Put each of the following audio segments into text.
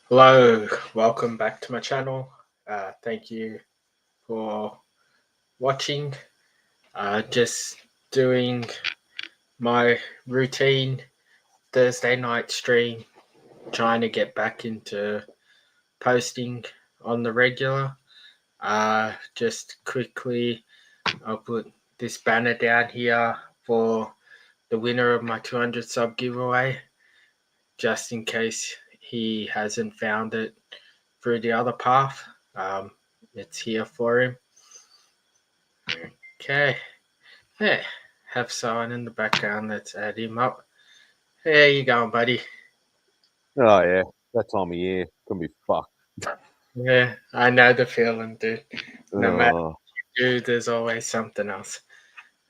Hello, welcome back to my channel. Thank you for watching. Just doing my routine Thursday night stream, trying to get back into posting on the regular. Just quickly, I'll put this banner down here for the winner of my 200 sub giveaway, just in case he hasn't found it through the other path. Um, it's here for him. Okay. Yeah. Have someone in the background. Let's add him up. There you going, buddy. Oh yeah, that time of year can be fucked. Yeah, I know the feeling, dude. No matter Oh, what you do, there's always something else.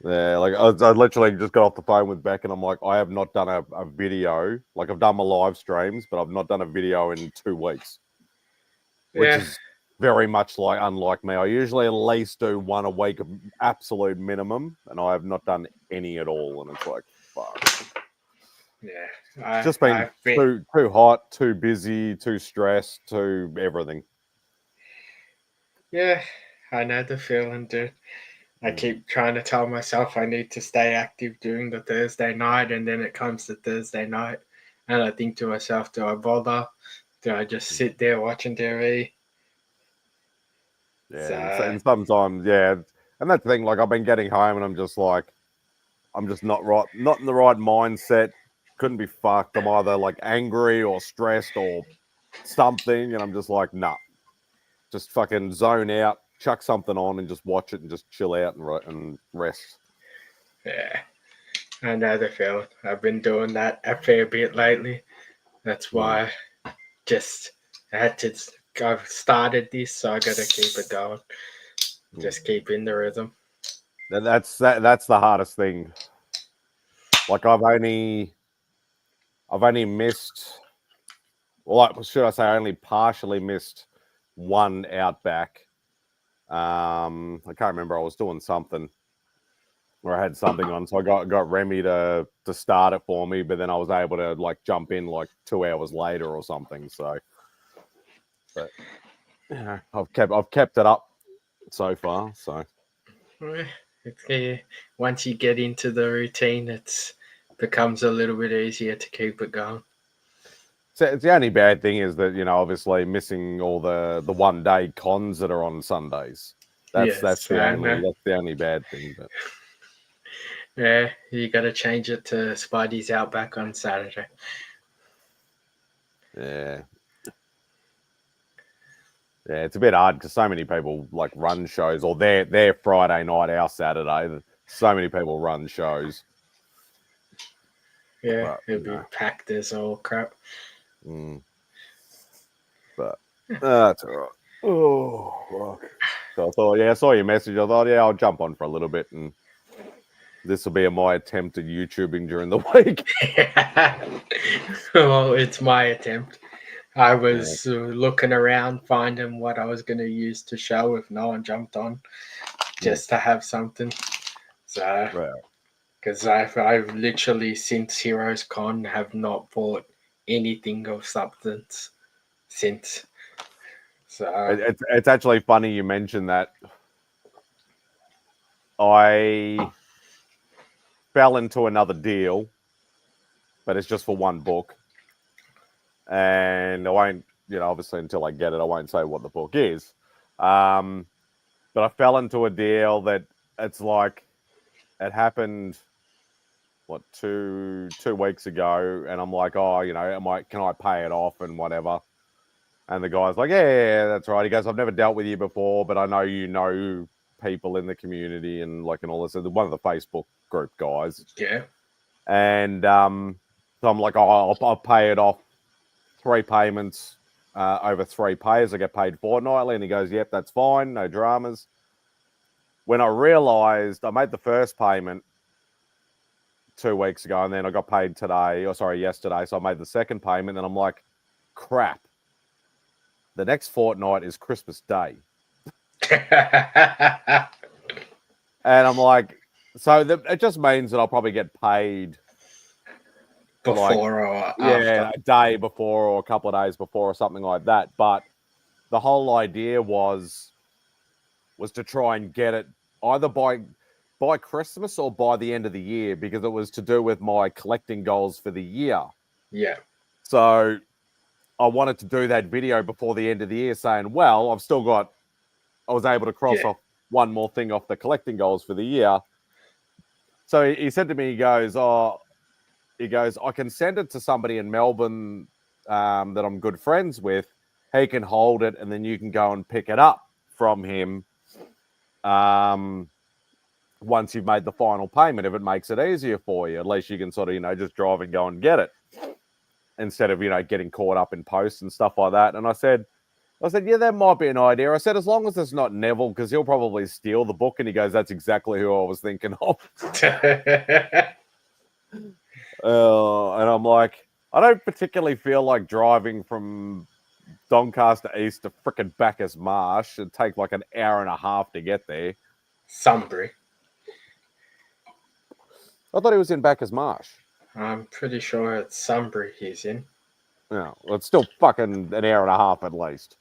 yeah, like I literally just got off the phone with Beck, and I'm like, I have not done a video. Like I've done my live streams, but I've not done a video in 2 weeks, which Yeah, is very much like unlike me. I usually at least do one a week, absolute minimum, and I have not done any at all. And it's like, fuck. yeah. It's just been I've been. too hot, too busy, too stressed, too everything. Yeah, I know the feeling, dude. I Mm. keep trying to tell myself I need to stay active during the Thursday night, and then it comes to Thursday night, and I think to myself, do I bother? Do I just sit there watching TV? Yeah, So and sometimes, yeah, and that's the thing. Like I've been getting home, and I'm just like, I'm just not right, not in the right mindset. Couldn't be fucked. I'm either like angry or stressed or something, and I'm just like, nah, just fucking zone out, chuck something on, and just watch it and just chill out and rest. yeah, I know the feeling. I've been doing that a fair bit lately. That's Mm. why just I had to. I've started this, so I gotta keep it going. Mm. Just keep in the rhythm. That's the hardest thing. Like I've only missed, well, like, should I say, I only partially missed one Outback. I can't remember. I was doing something where I had something on, so I got Remy to start it for me, but then I was able to like jump in like 2 hours later or something. So, but yeah, I've kept it up so far. So It's, once you get into the routine, it becomes a little bit easier to keep it going. it's the only bad thing is that obviously missing all the 1 day cons that are on Sundays. That's Yes, I know. that's the only bad thing. But Yeah, you got to change it to Spidey's Outback on Saturday. yeah, yeah, it's a bit hard because so many people like run shows, or their Friday night, our Saturday. So many people run shows, Yeah, but it'll be packed as all crap. mm, but that's all right. Oh, fuck. So I thought, yeah, I saw your message. I thought, yeah, I'll jump on for a little bit, and this will be my attempt at YouTubing during the week. Well, it's my attempt. I Yeah, was looking around, finding what I was going to use to show if no one jumped on, mm, just to have something. So, right. because I've literally since Heroes Con have not bought anything of substance since. So, It's actually funny you mentioned that. I fell into another deal, but it's just for one book, and I won't, obviously until I get it, I won't say what the book is. Um, but I fell into a deal that it's like it happened what two weeks ago, and I'm like, oh, can I pay it off and whatever? And the guy's like, yeah, that's right. He goes, I've never dealt with you before, but I know people in the community and like and all this. One of the Facebook group guys, yeah. and so I'm like, oh, I'll pay it off 3 payments over 3 pays. I get paid fortnightly, and he goes, yep, that's fine, no dramas. When I realized I made the first payment 2 weeks ago, and then I got paid yesterday. So I made the second payment, and I'm like, crap. The next fortnight is Christmas Day. And I'm like, so it just means that I'll probably get paid before or yeah, after. a day before or a couple of days before or something like that. But the whole idea was to try and get it either by Christmas or by the end of the year, because it was to do with my collecting goals for the year. Yeah. So I wanted to do that video before the end of the year saying, well, I was able to cross off one more thing off the collecting goals for the year. So he said to me, he goes, I can send it to somebody in Melbourne that I'm good friends with. He can hold it, and then you can go and pick it up from him once you've made the final payment, if it makes it easier for you. At least you can sort of, just drive and go and get it instead of, getting caught up in posts and stuff like that. And I said, yeah, that might be an idea. I said, as long as it's not Neville, because he'll probably steal the book. And he goes, that's exactly who I was thinking of. And I'm like, I don't particularly feel like driving from Doncaster East to frickin' Bacchus Marsh. It'd take like an hour and a half to get there. Sunbury. I thought he was in Bacchus Marsh. I'm pretty sure it's Sunbury he's in. Yeah, well, it's still fucking an hour and a half at least.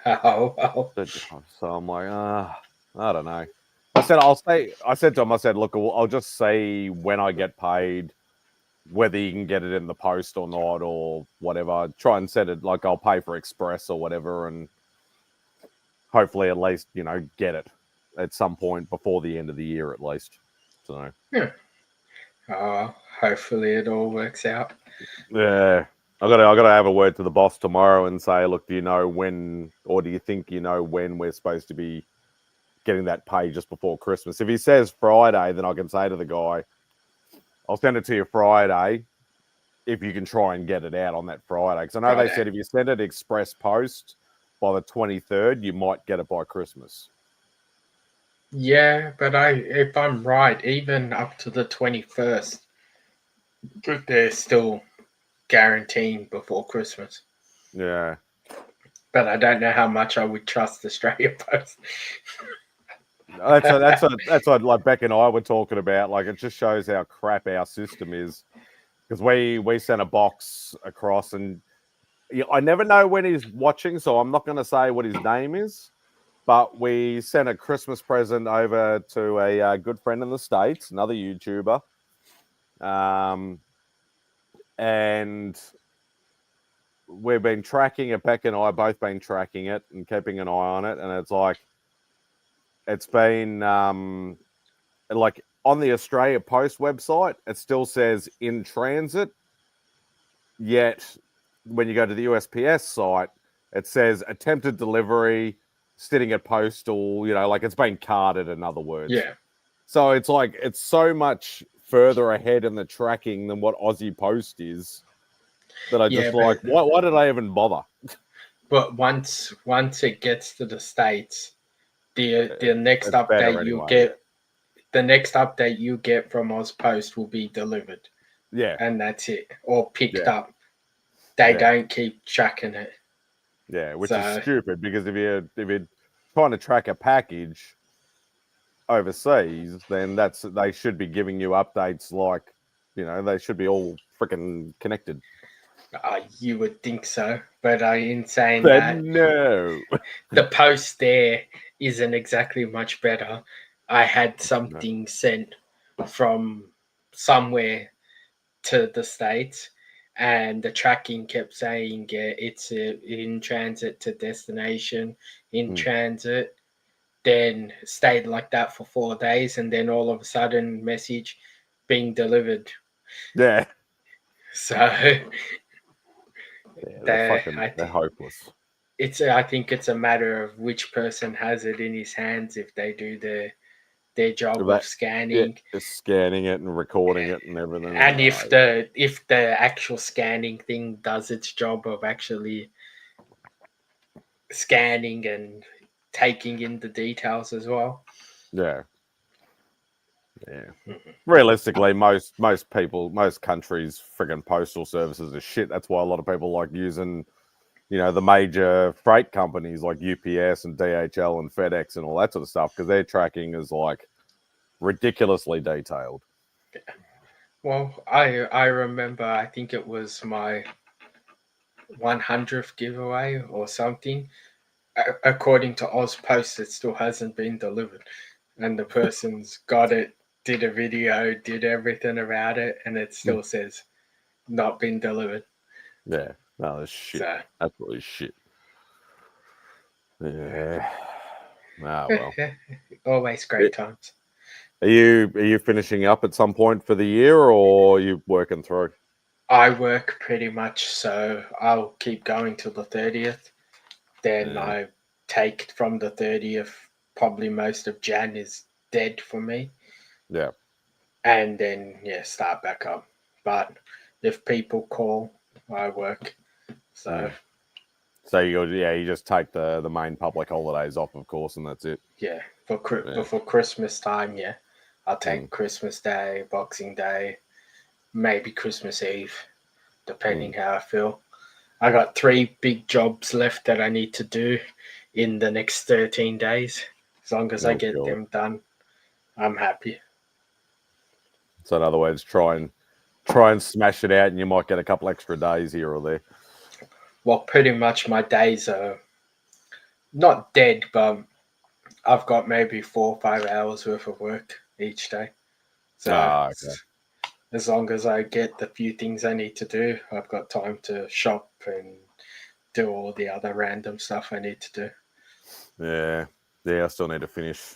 Oh, well. So I'm like, I don't know. I said to him, look, I'll just see when I get paid whether you can get it in the post or not, or whatever. Try and set it like I'll pay for express or whatever, and hopefully at least, get it at some point before the end of the year at least. So yeah. Hopefully it all works out. Yeah. I gotta have a word to the boss tomorrow and say, look, do you know when, or do you think when we're supposed to be getting that pay just before Christmas? If he says Friday, then I can say to the guy, I'll send it to you Friday if you can try and get it out on that Friday. Because I know they said if you send it express post by the 23rd, you might get it by Christmas. Yeah, but if I'm right, even up to the 21st, they're still guaranteeing before Christmas. Yeah. But I don't know how much I would trust Australia Post. That's what like Beck and I were talking about. Like, it just shows how crap our system is, because we sent a box across, and I never know when he's watching, so I'm not going to say what his name is. But we sent a Christmas present over to a good friend in the States, another YouTuber, and we've been tracking it. Beck and I have both been tracking it and keeping an eye on it, and it's been like on the Australia Post website, it still says in transit. Yet when you go to the USPS site, it says attempted delivery, sitting at postal. Like it's been carted. In other words, Yeah. So it's like it's so much further ahead in the tracking than what Aussie Post is that I just why did I even bother? But once it gets to the States, the next update you get, the next update you get from Ozpost will be delivered. Yeah. And that's it. Or picked up. They don't keep tracking it. Yeah, which is stupid, because if you're trying to track a package overseas, then they should be giving you updates like, they should be all freaking connected. You would think so, but in saying but that, no, the post there isn't exactly much better. I had something sent from somewhere to the States, and the tracking kept saying it's in transit to destination, in transit. Then stayed like that for 4 days, and then all of a sudden, message being delivered. Yeah. So. They're hopeless. I think it's a matter of which person has it in his hands, if they do their job of scanning. Just scanning it and recording it and everything. And if the actual scanning thing does its job of actually scanning and taking in the details as well. Yeah. Yeah. Realistically, most countries' friggin' postal services are shit. That's why a lot of people like using, the major freight companies like UPS and DHL and FedEx and all that sort of stuff, because their tracking is like ridiculously detailed. Well, I remember. I think it was my 100th giveaway or something. According to Ozpost, it still hasn't been delivered, and the person's got it, did a video, did everything about it, and it still says not been delivered. Yeah, no, that's shit. So Absolutely shit. Yeah. Ah, well. always great times. Are you finishing up at some point for the year, or are you working through? I work pretty much, so I'll keep going till the 30th. Then Yeah. I take from the 30th. Probably most of Jan is dead for me, Yeah. and then start back up. But if people call, I work. So So you just take the main public holidays off, of course, and that's it. yeah, Yeah. before Christmas time, I'll take Mm. Christmas Day, Boxing Day, maybe Christmas Eve, depending how I feel. I got 3 big jobs left that I need to do in the next 13 days. As long as I Oh, get God. them done, I'm happy. So in other words, try and smash it out, and you might get a couple extra days here or there. Well, pretty much my days are not dead, but I've got maybe 4 or 5 hours worth of work each day. So Okay. as long as I get the few things I need to do, I've got time to shop and do all the other random stuff I need to do. Yeah. I still need to finish.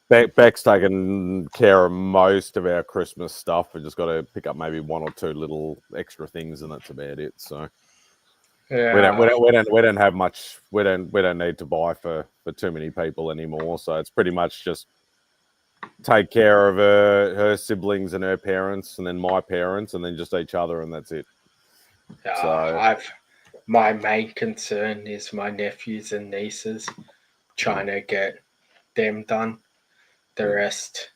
Beck's taken care of most of our Christmas stuff. We just got to pick up maybe 1 or 2 little extra things, and that's about it. So we don't have much. We don't need to buy for too many people anymore. So it's pretty much just take care of her siblings and her parents, and then my parents, and then just each other, and that's it. So my main concern is my nephews and nieces, trying to get them done. The rest,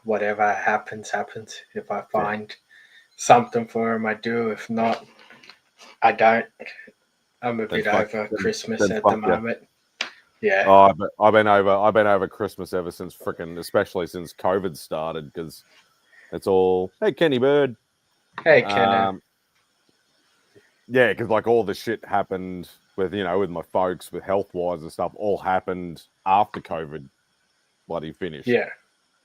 whatever happens, happens. If I find something for them, I do. If not, I don't. I'm a bit over Christmas at the moment. Yeah. Oh, I've been over Christmas ever since especially since COVID started, because it's all, hey, Kenny Bird. Hey, Ken. Yeah, because like all the shit happened with my folks, with health wise and stuff, all happened after COVID bloody finished. Yeah.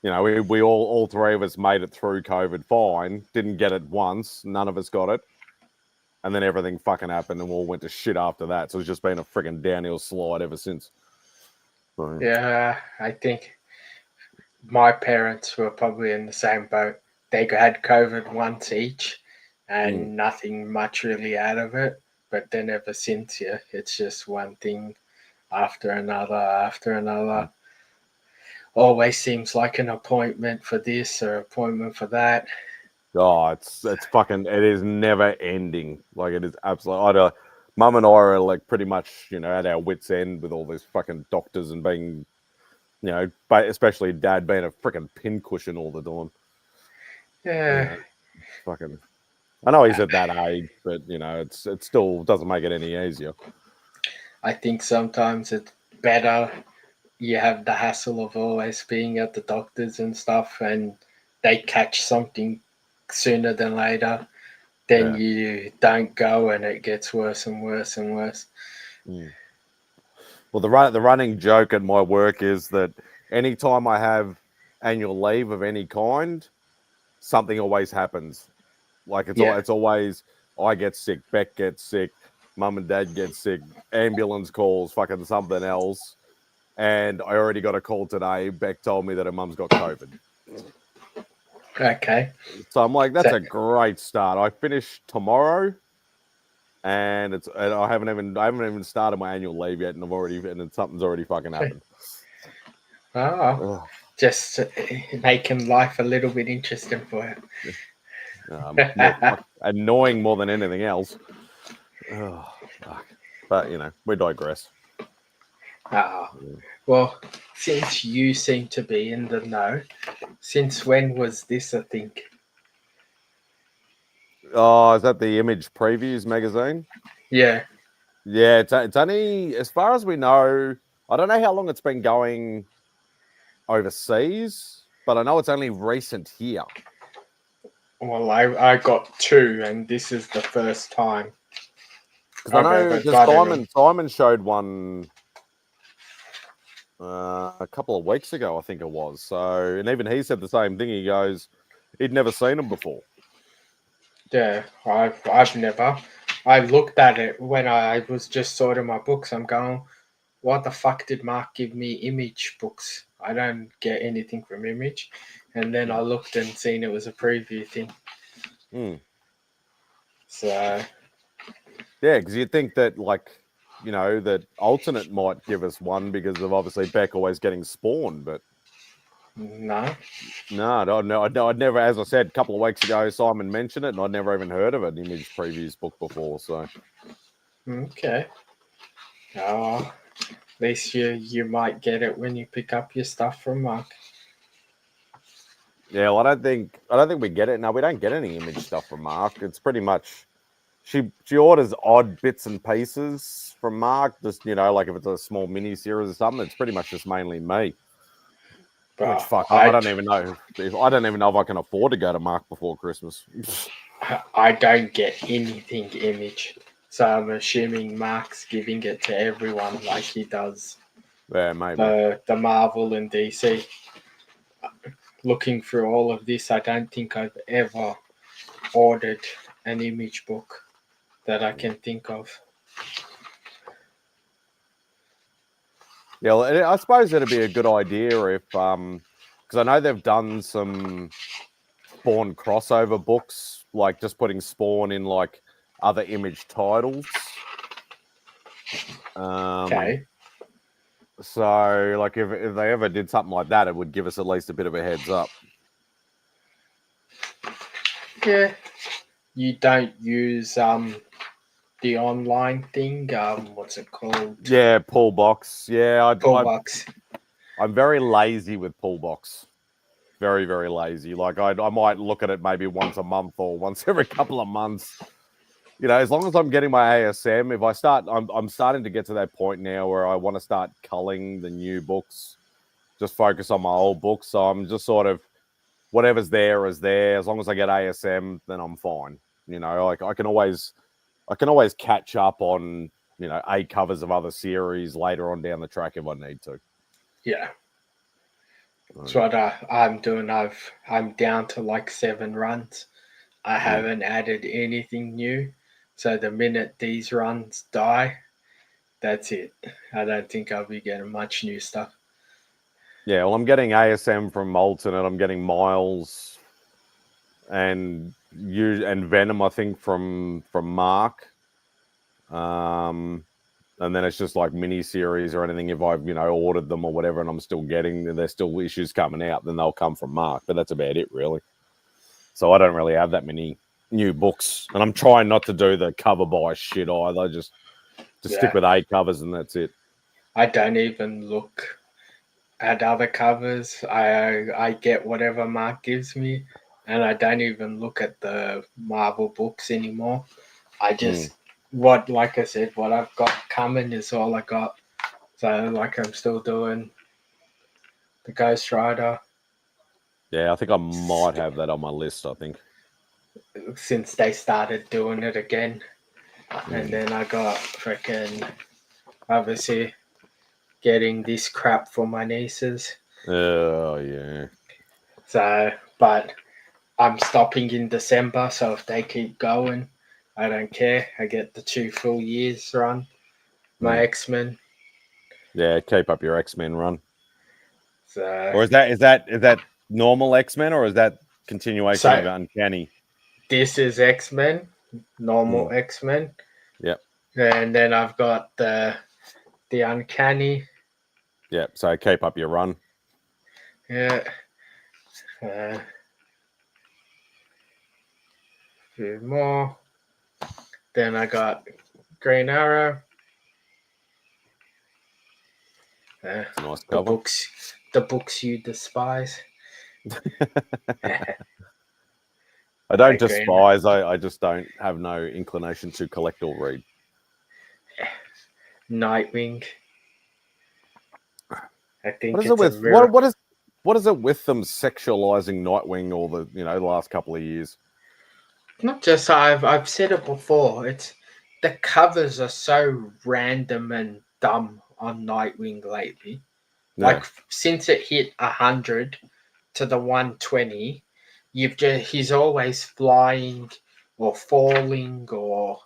We all 3 of us made it through COVID fine. Didn't get it once. None of us got it. And then everything fucking happened, and we all went to shit after that. So it's just been a freaking downhill slide ever since. So, Yeah, I think my parents were probably in the same boat. They had COVID once each, and nothing much really out of it. But then ever since, it's just one thing after another, after another. Always seems like an appointment for this or appointment for that. Oh, it's fucking, it is never ending. Like, it is absolutely. Mum and I are like pretty much, at our wits' end with all these fucking doctors and being, especially Dad being a freaking pincushion all the time. Yeah. Fucking. I know he's at that age, but it still doesn't make it any easier. I think sometimes it's better you have the hassle of always being at the doctors and stuff, and they catch something sooner than later. Then you don't go, and it gets worse and worse and worse. Well, the running joke at my work is that anytime I have annual leave of any kind, something always happens. Like it's always, I get sick, Beck gets sick, Mum and Dad get sick, ambulance calls, fucking something else. And I already got a call today. Beck told me that her mum's got COVID. Okay. So I'm like, that's a great start. I finish tomorrow, and I haven't even started my annual leave yet, and something's already fucking happened. Oh, just making life a little bit interesting for you. Annoying more than anything else. Oh, fuck. But we digress. Well, since you seem to be in the know, since when was this a thing? Oh, is that the Image Previews magazine? Yeah. Yeah, it's only, as far as we know, I don't know how long it's been going overseas, but I know it's only recent here. Well, I got 2, and this is the first time Because I I've know ever because gotten them. Simon showed one a couple of weeks ago, I think it was. So, and even he said the same thing. He goes, he'd never seen them before. Yeah, I've never. I looked at it when I was just sorting my books. I'm going, what the fuck did Mark give me Image books? I don't get anything from Image. And then I looked and seen it was a preview thing. Hmm. So Yeah, because you'd think that, like, you know, that alternate might give us one because of obviously Beck always getting Spawn, but no. no, I'd never, as I said a couple of weeks ago, Simon mentioned it, and I'd never even heard of an Image previews book before. So Okay. Oh, at least you might get it when you pick up your stuff from Mark. yeah, well, I don't think we get it. No, we don't get any Image stuff from Mark. It's pretty much she orders odd bits and pieces from Mark. Just, you know, like if it's a small mini series or something, it's pretty much just mainly me. Which But fuck, I don't even know if I can afford to go to Mark before Christmas. I don't get anything Image. So I'm assuming Mark's giving it to everyone like he does Yeah, maybe. the Marvel and DC. Looking through all of this, I don't think I've ever ordered an Image book that I can think of. Yeah, well, I suppose it'd be a good idea if, because I know they've done some Spawn crossover books, like just putting Spawn in like other Image titles. Okay. So, like, if they ever did something like that, it would give us at least a bit of a heads up. Yeah. You don't use the online thing. What's it called? Yeah, pull box. Yeah, Toolbox. I'm very lazy with pull box. Very, very lazy. Like I might look at it maybe once a month or once every couple of months. You know, as long as I'm getting my ASM, if I start, I'm starting to get to that point now where I want to start culling the new books, just focus on my old books. So I'm just sort of, whatever's there is there. As long as I get ASM, then I'm fine. You know, like I can always catch up on, you know, 8 covers of other series later on down the track if I need to. Yeah. That's what I'm doing. I'm down to like 7 runs. I haven't added anything new. So the minute these runs die, that's it. I don't think I'll be getting much new stuff. Yeah, well, I'm getting ASM from Alternate. I'm getting Miles and Venom, I think, from Mark. And then it's just like mini series or anything. If I've, you know, ordered them or whatever, and I'm still getting, there's still issues coming out, then they'll come from Mark. But that's about it, really. So I don't really have that many new books, and I'm trying not to do the cover buy shit either. Just stick with 8 covers, and that's it. I don't even look at other covers. I get whatever Mark gives me, and I don't even look at the Marvel books anymore. I just like I said, what I've got coming is all I got. So like I'm still doing the Ghost Rider. Yeah, I think I might have that on my list. I think Since they started doing it again. And then I got freaking obviously getting this crap for my nieces. Oh yeah. So, but I'm stopping in December, so if they keep going, I don't care. I get the 2 full years run. My X-Men. Yeah, keep up your X-Men run. So, Or is that normal X-Men, or is that continuation of Uncanny? This is X-Men, normal X-Men. Yep. And then I've got the Uncanny. Yep. So keep up your run. Yeah. Few more. Then I got Green Arrow. Nice cover. The books you despise. I don't despise. I just don't have no inclination to collect or read. Nightwing. I think What is it's it with what is what is it with them sexualizing Nightwing all the the last couple of years? Not just I've said it before. It's the covers are so random and dumb on Nightwing lately. Yeah. Like since it hit 100 to the 120, he's always flying or falling or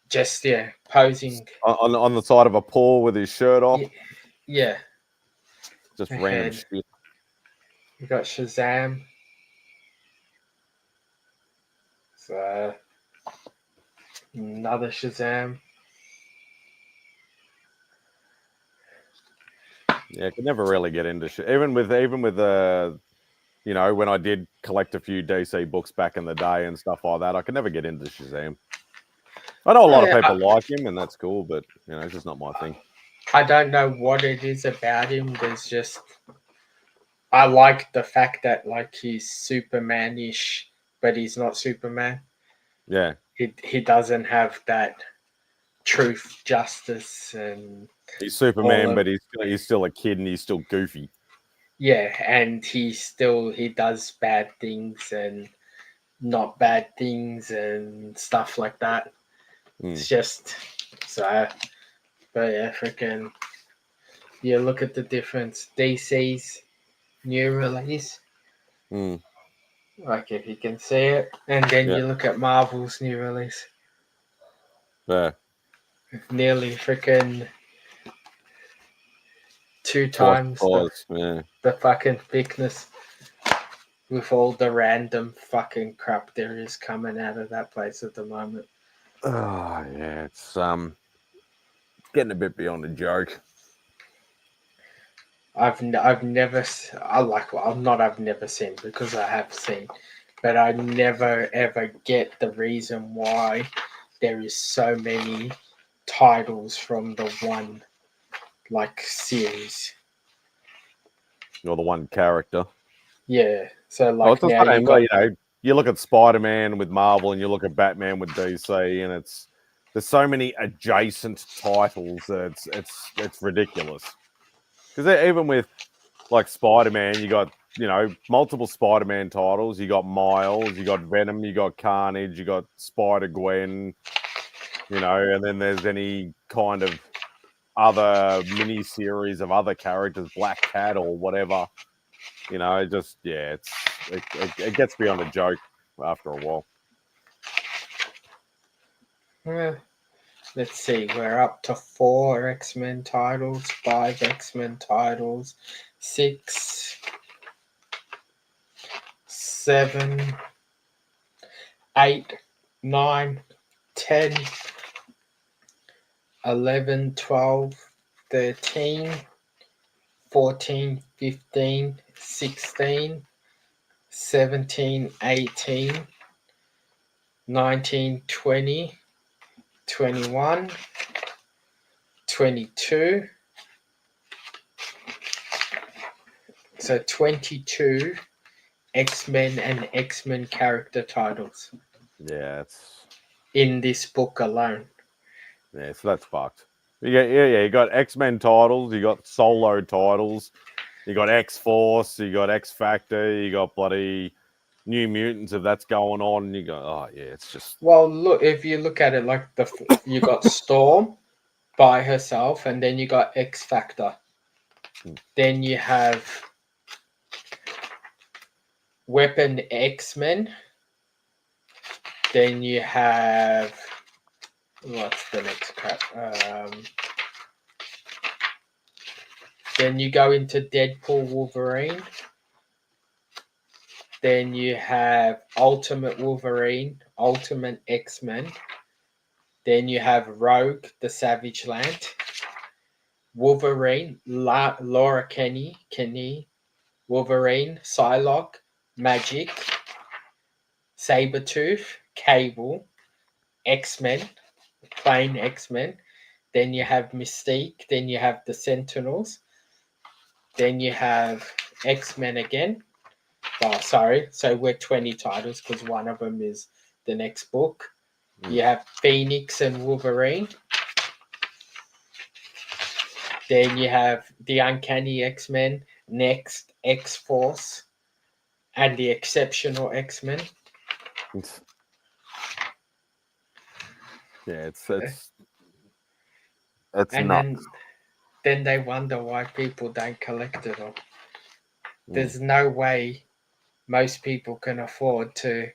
just posing. On the side of a pool with his shirt off. Yeah. Just random And shit. you got Shazam. So another Shazam. Yeah, I could never really get into shit. Even with when I did collect a few DC books back in the day and stuff like that, I could never get into Shazam. I know a lot of people like him, and that's cool, but it's just not my thing. I don't know what it is about him. There's just I like the fact that like he's Superman-ish, but he's not Superman. Yeah, he doesn't have that truth, justice, and he's Superman, but he's still a kid and he's still goofy. Yeah, and he does bad things and not bad things and stuff like that. It's just so, but yeah, freaking. You look at the difference. DC's new release. Like if you can see it, and then you look at Marvel's new release. Yeah. Nearly freaking 2 times the fucking thickness with all the random fucking crap there is coming out of that place at the moment. Oh yeah, it's getting a bit beyond a joke. I've never I've never seen because I have seen, but I never ever get the reason why there is so many titles from the one series or the one character. Yeah, so like now you look at Spider-Man with Marvel and you look at Batman with DC, and there's so many adjacent titles that it's ridiculous. Because even with like Spider-Man, you got multiple Spider-Man titles. You got Miles, you got Venom, you got Carnage, you got Spider-Gwen, and then there's any kind of other mini series of other characters, Black Cat or whatever. It gets beyond a joke after a while. Let's see, we're up to 4 X-Men titles, 5 X-Men titles, 6, 7, 8, 9, 10, 11, 12, 13, 14, 15, 16, 17, 18, 19, 20, 21, 22. So 22 X-Men and X-Men character titles. Yeah, it's in this book alone. Yeah, so that's fucked. You got X-Men titles, you got solo titles, you got X-Force, you got X-Factor, you got bloody New Mutants if that's going on, and you go, it's just... Well, look, if you look at it like you got Storm by herself, and then you got X-Factor. Then you have Weapon X-Men. Then you have... What's the next crap? Then you go into Deadpool Wolverine. Then you have Ultimate Wolverine, Ultimate X-Men. Then you have Rogue, the Savage Land. Wolverine, Laura Kenny, Wolverine, Psylocke, Magic, Sabretooth, Cable, X-Men, plain X-Men. Then you have Mystique. Then you have the Sentinels. Then you have X-Men again. Oh, sorry. So we're 20 titles because one of them is the next book. You have Phoenix and Wolverine. Then you have the Uncanny X-Men, next X Force and the Exceptional X-Men. Yeah, it's And nuts. then they wonder why people don't collect it all. Mm. There's no way most people can afford to,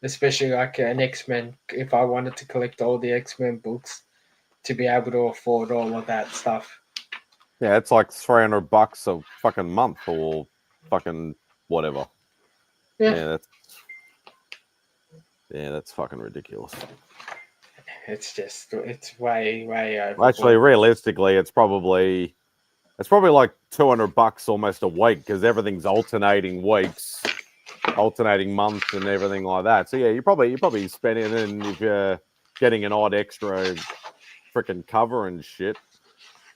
especially like an X-Men, if I wanted to collect all the X-Men books, to be able to afford all of that stuff. Yeah, it's like $300 a fucking month or fucking whatever. Yeah. That's fucking ridiculous. It's way over. Actually, realistically, it's probably like $200 almost a week because everything's alternating weeks, alternating months, and everything like that. So yeah, you're probably spending, and if you're getting an odd extra freaking cover and shit,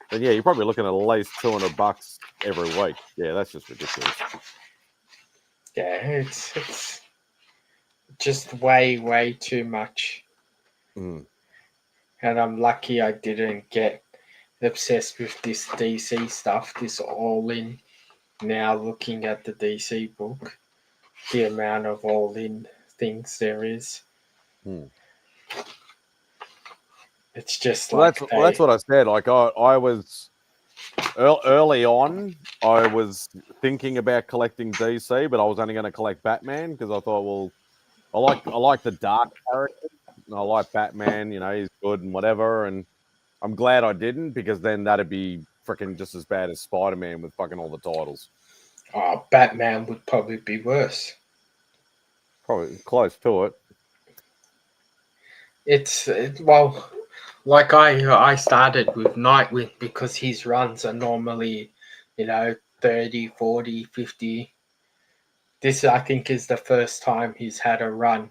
then yeah, you're probably looking at least $200 every week. Yeah, that's just ridiculous. Yeah, it's just way too much. Mm. And I'm lucky I didn't get obsessed with this DC stuff, this all in. Now looking at the DC book, the amount of all in things there is. Mm. It's just Well, like that's what I said. Like I was early on, I was thinking about collecting DC, but I was only going to collect Batman because I thought, well, I like the dark character. I like Batman. You know, he's good and whatever. And I'm glad I didn't because then that'd be freaking just as bad as Spider-Man with fucking all the titles. Oh, Batman would probably be worse. Probably close to it. Well, like I started with Nightwing because his runs are normally, 30, 40, 50. This, I think, is the first time he's had a run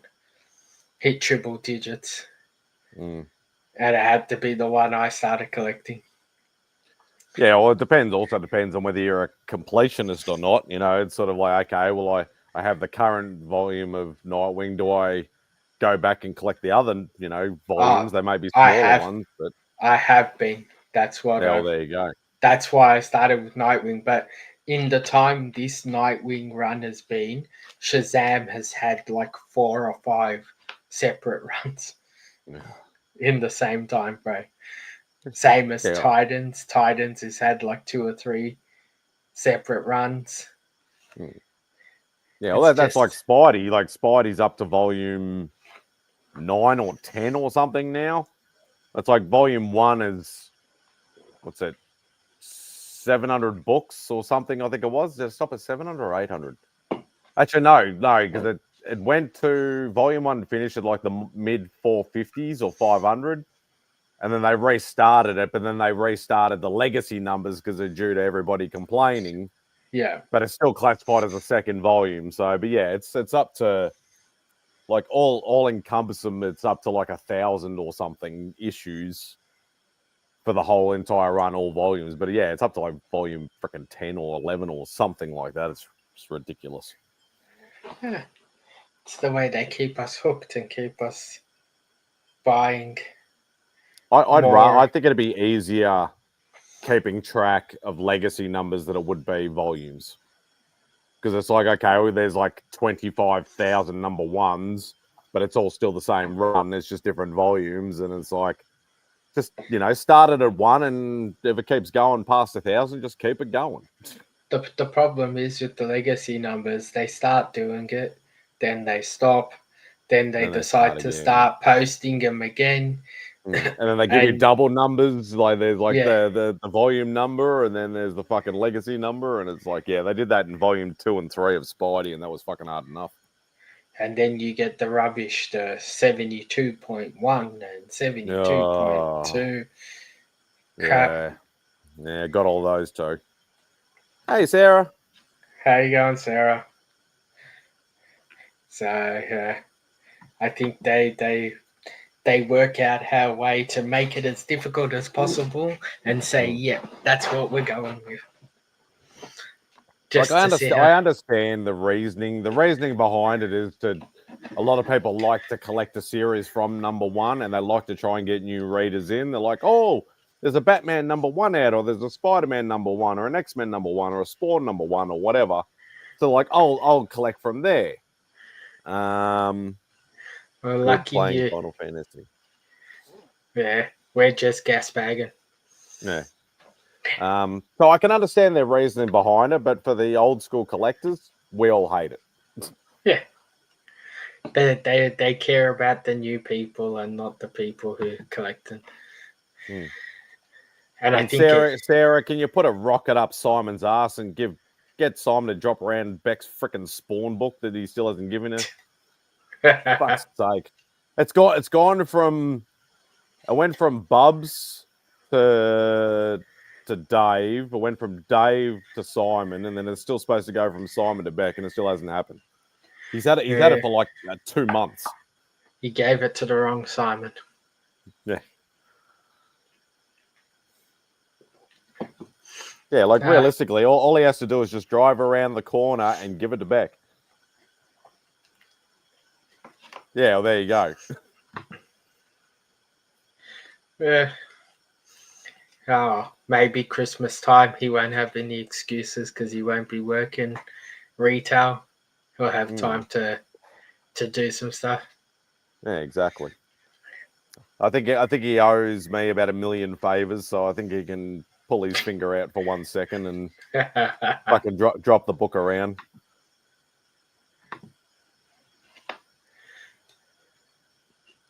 hit triple digits. Mm. And it had to be the one I started collecting. Yeah, well, it depends. Also depends on whether you're a completionist or not. You know, it's sort of like, okay, well, I have the current volume of Nightwing. Do I go back and collect the other, volumes? They may be smaller ones, but I have been. That's what. well, there you go. That's why I started with Nightwing. But in the time this Nightwing run has been, Shazam has had like 4 or 5 separate runs in the same time frame. Same as Titans. Titans has had like 2 or 3 separate runs. Yeah, well, that's like Spidey. Like Spidey's up to volume 9 or 10 or something now. That's like volume 1 is, what's it, 700 books or something, I think it was. Did it stop at 700 or 800? Actually, no, because it went to volume 1 finished at like the mid 450s or 500. And then they restarted it, but then they restarted the legacy numbers because they're due to everybody complaining. Yeah. But it's still classified as a second volume. So, but yeah, it's up to like all encompassing. It's up to like 1,000 or something issues for the whole entire run, all volumes. But yeah, it's up to like volume freaking 10 or 11 or something like that. It's just ridiculous. Yeah. It's the way they keep us hooked and keep us buying. I think it'd be easier keeping track of legacy numbers than it would be volumes. Because it's like, okay, well, there's like 25,000 number ones, but it's all still the same run. It's just different volumes. And it's like, just, start it at 1, and if it keeps going past 1,000, just keep it going. The problem is with the legacy numbers, they start doing it, then they stop, then they decide to start posting them again. And then they give you double numbers. Like there's like the volume number, and then there's the fucking legacy number, and it's like, yeah, they did that in volume 2 and 3 of Spidey, and that was fucking hard enough. And then you get the rubbish, the 72.1 and 72.2. Crap. Yeah, got all those too. Hey, Sarah. How you going, Sarah? So I think they work out how way to make it as difficult as possible and say, yeah, that's what we're going with. Just I understand the reasoning. The reasoning behind it is a lot of people like to collect a series from number 1, and they like to try and get new readers in. They're like, oh, there's a Batman #1 out, or there's a Spider-Man #1, or an X-Men #1, or a Spawn #1, or whatever. So like, I'll collect from there. Well, Good lucky playing you. Final Fantasy. Yeah, we're just gas bagging. Yeah. So I can understand their reasoning behind it, but for the old school collectors, we all hate it. Yeah. They care about the new people and not the people who collect them. Hmm. And I And think Sarah, can you put a rocket up Simon's ass and get Simon to drop around Beck's freaking Spawn book that he still hasn't given her? Fuck's sake. It went from Bubs to Dave. It went from Dave to Simon, and then it's still supposed to go from Simon to Beck, and it still hasn't happened. He's had it for like 2 months. He gave it to the wrong Simon. Yeah. Yeah, like realistically, all he has to do is just drive around the corner and give it to Beck. Yeah, well, there you go. Yeah. Oh, maybe Christmas time he won't have any excuses because he won't be working retail. He'll have time to do some stuff. Yeah, exactly. I think he owes me about 1 million favors, so I think he can pull his finger out for 1 second and fucking drop the book around.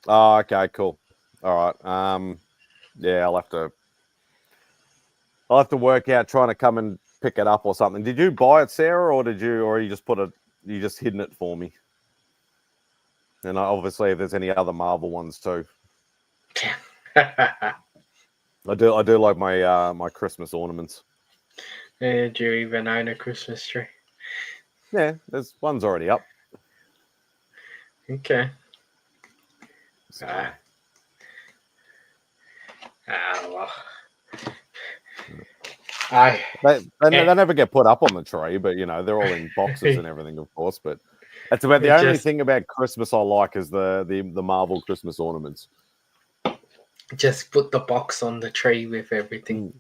Oh, okay, cool. All right. Yeah, I'll have to work out trying to come and pick it up or something. Did you buy it, Sarah, or you just hidden it for me? And obviously, if there's any other Marvel ones too. I do like my my Christmas ornaments. Do you even own a Christmas tree? Yeah, there's one's already up. Okay. So. Well. They never get put up on the tree, but you know they're all in boxes and everything, of course. But that's about the only thing about Christmas I like is the Marvel Christmas ornaments. Just put the box on the tree with everything.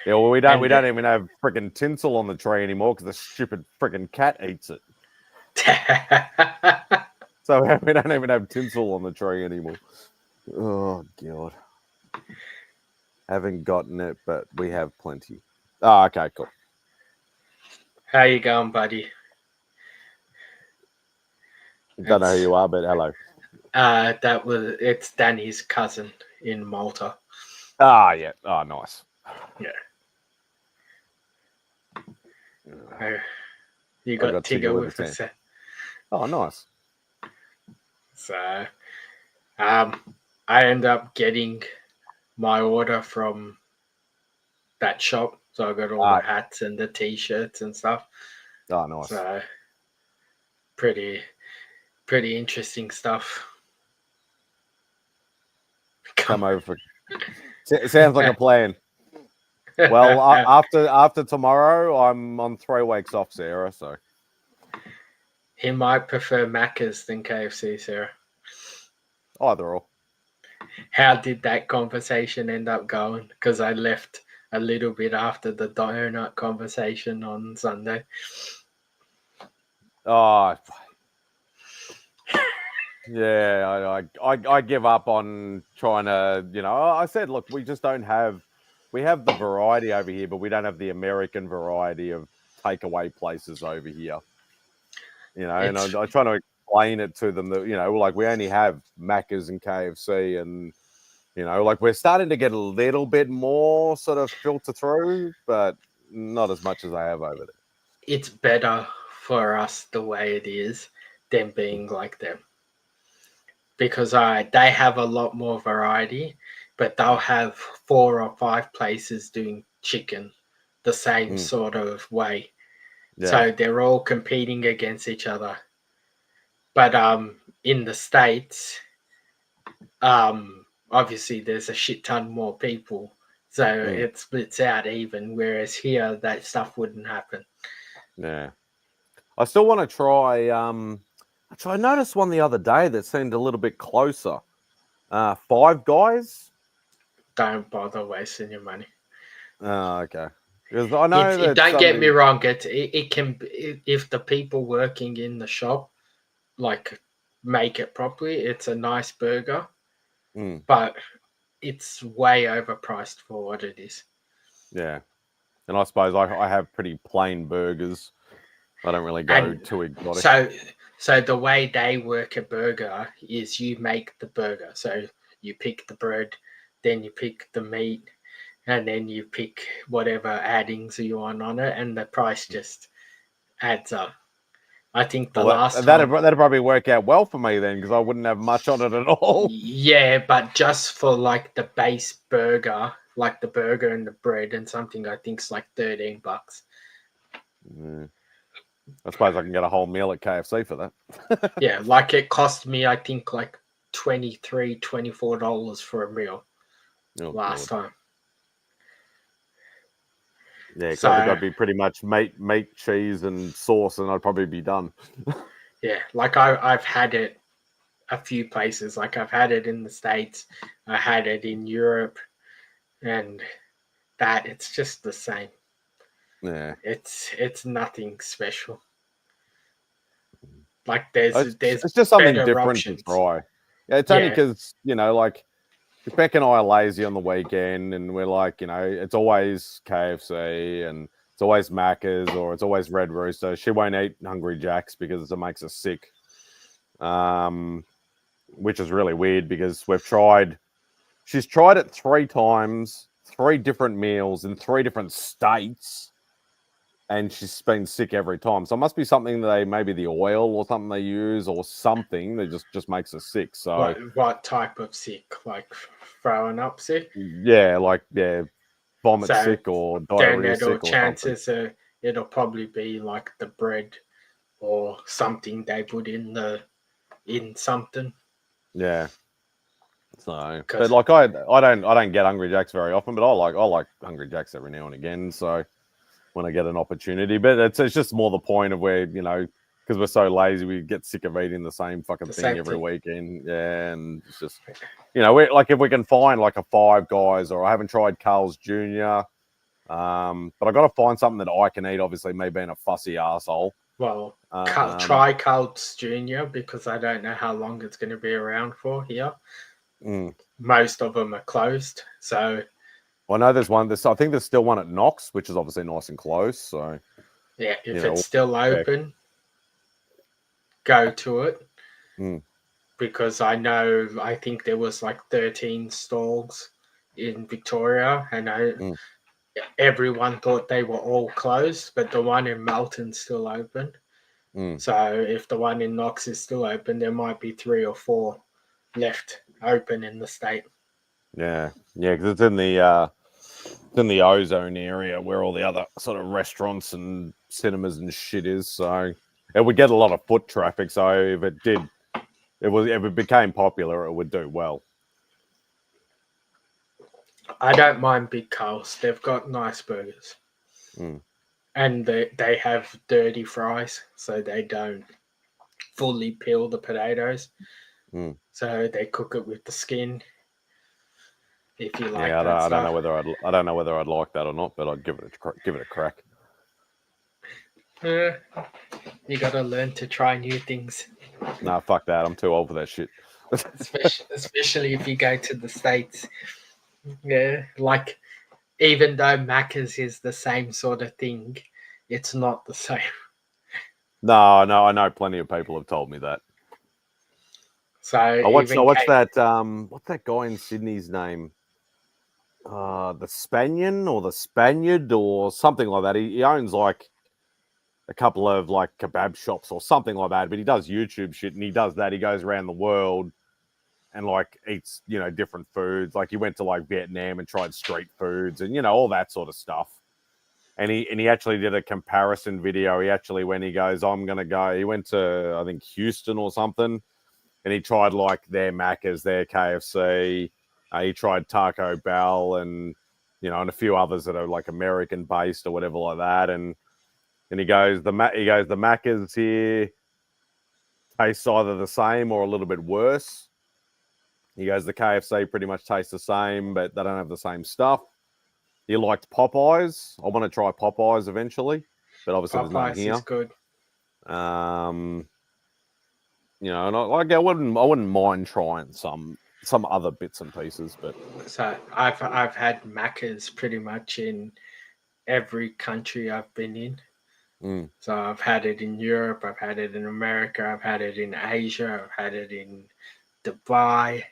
Yeah, well, we don't even have freaking tinsel on the tree anymore because the stupid freaking cat eats it. So we don't even have tinsel on the tree anymore. Oh god, haven't gotten it, but we have plenty. Oh, okay, cool. How you going, buddy? Don't know who you are, but hello. It's Danny's cousin in Malta. Ah, yeah. Oh, nice. Yeah. You got Tigger with us. Oh, nice. So, I end up getting my order from that shop. So I got all the hats and the t-shirts and stuff. Oh, nice. So, pretty interesting stuff. Come over for. It sounds like a plan. Well, after tomorrow, I'm on 3 weeks off, Sarah. So he might prefer Macca's than KFC, Sarah. Either or. How did that conversation end up going? Because I left a little bit after the donut conversation on Sunday. Oh, yeah. I give up on trying to. You know, I said, look, we just don't have. We have the variety over here, but we don't have the American variety of takeaway places over here. You know, and I try to explain it to them that, you know, like we only have Macca's and KFC, and, you know, like we're starting to get a little bit more sort of filter through, but not as much as I have over there. It's better for us the way it is than being like them. Because they have a lot more variety, but they'll have 4 or 5 places doing chicken the same sort of way. Yeah. So they're all competing against each other. But in the States, obviously there's a shit ton more people. So it splits out even, whereas here that stuff wouldn't happen. Yeah. I still want to try... I noticed one the other day that seemed a little bit closer. Five Guys. don't bother wasting your money. Oh, okay. Because I know that Don't get me somebody. wrong. It can if the people working in the shop like make it properly. It's a nice burger, Mm, but it's way overpriced for what it is. yeah, and I suppose I have pretty plain burgers. I don't really go And too exotic. so the way they work a burger is you make the burger. So you pick the bread, then you pick the meat, and then you pick whatever addings you want on it, and the price just adds up. I think the Well, last that'd time, probably work out well for me then, because I wouldn't have much on it at all. yeah, but just for like the base burger, like the burger and the bread and something, I think it's like $13. Mm. I suppose I can get a whole meal at KFC for that. Yeah, like it cost me, I think like $24 for a meal Oh last god. time. Yeah, because I think So I'd be pretty much meat, cheese, and sauce, and I'd probably be done. yeah, like I've had it a few places. Like I've had it in the States, I had it in Europe, and that it's just the same. Yeah, It's nothing special. Like there's it's just something better different to options. try. Yeah, it's only Yeah, because like Beck and I are lazy on the weekend, and we're like, it's always KFC and it's always Macca's or it's always Red Rooster. She won't eat Hungry Jacks because it makes her sick. Which is really weird because she's tried it 3 times, 3 different meals in 3 different states, and she's been sick every time. So it must be something maybe the oil or something they use or something that just makes her sick. So what type of sick? Like throwing up sick? yeah, vomit So sick or then diarrhea sick or something. it'll probably be like the bread or something they put in something. Yeah. So, but Because like I don't get Hungry Jacks very often, but I like Hungry Jacks every now and again. So when I get an opportunity, but it's just more the point of where because we're so lazy, we get sick of eating the same fucking the thing same every thing. weekend. Yeah, and it's just we like if we can find like a Five Guys, or I haven't tried Carl's Jr. But I got to find something that I can eat. Obviously, me being a fussy asshole. Well, Um, try Carl's Jr. because I don't know how long it's going to be around for here. mm. Most of them are closed. So, I know there's one. I think there's still one at Knox, which is obviously nice and close. So yeah, if it's still check. open, go to it. Mm. Because I think there was like 13 stalls in Victoria, and Mm. everyone thought they were all closed, but the one in Melton's still open. Mm. So if the one in Knox is still open, there might be 3 or 4 left open in the state. Yeah, because it's in the ozone area where all the other sort of restaurants and cinemas and shit is. So it would get a lot of foot traffic. So if it became popular, it would do well. I don't mind Big Carl's. They've got nice burgers. Mm. And they have dirty fries, so they don't fully peel the potatoes. Mm. So they cook it with the skin. If you like Yeah, that I don't stuff. know whether I'd like that or not, but I'd give it a crack. You gotta learn to try new things. Nah, fuck that. I'm too old for that shit. Especially if you go to the States. Yeah, like even though Macca's is the same sort of thing, it's not the same. No, I know plenty of people have told me that. So I watched that. What's that guy in Sydney's name? The Spaniard or the Spaniard or something like that. He owns like a couple of like kebab shops or something like that. But he does YouTube shit, and he does that. He goes around the world and like eats different foods. Like he went to like Vietnam and tried street foods and all that sort of stuff. And he actually did a comparison video. He goes, I'm gonna go. He went to I think Houston or something, and he tried like their Macca's, their KFC. He tried Taco Bell and and a few others that are like American based or whatever like that. And he goes the Macca's here tastes either the same or a little bit worse. He goes, the KFC pretty much tastes the same, but they don't have the same stuff. He liked Popeyes. I want to try Popeyes eventually, but obviously there's none Popeyes here. is good. You know, and I wouldn't mind trying some other bits and pieces, but So I've had Macca's pretty much in every country I've been in. mm. So I've had it in Europe, I've had it in America, I've had it in Asia, I've had it in Dubai,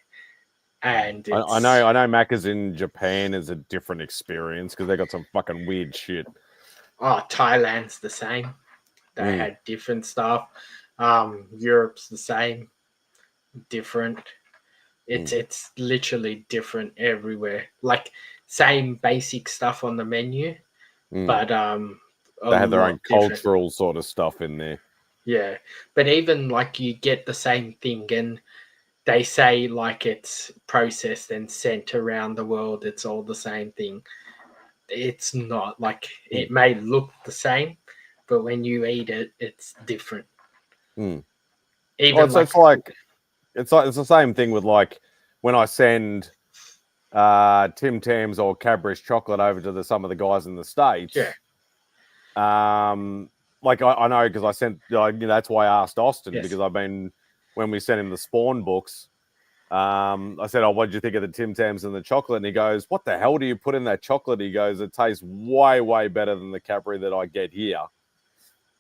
and it's I know Macca's in Japan is a different experience because they got some fucking weird shit. Thailand's the same. They had different stuff. Europe's the same, different. It's literally different everywhere. Like same basic stuff on the menu, but they have their own cultural sort of stuff in there. Yeah, but even like you get the same thing, and they say like it's processed and sent around the world. It's all the same thing. It's not. Like it may look the same, but when you eat it, it's different. Even it's the same thing with like when I send Tim Tams or Cadbury's chocolate over to some of the guys in the States. Yeah. Like I know because I sent, that's why I asked Austin, Yes. because when we sent him the Spawn books, I said, what did you think of the Tim Tams and the chocolate? And he goes, what the hell do you put in that chocolate? He goes, it tastes way, way better than the Cadbury that I get here.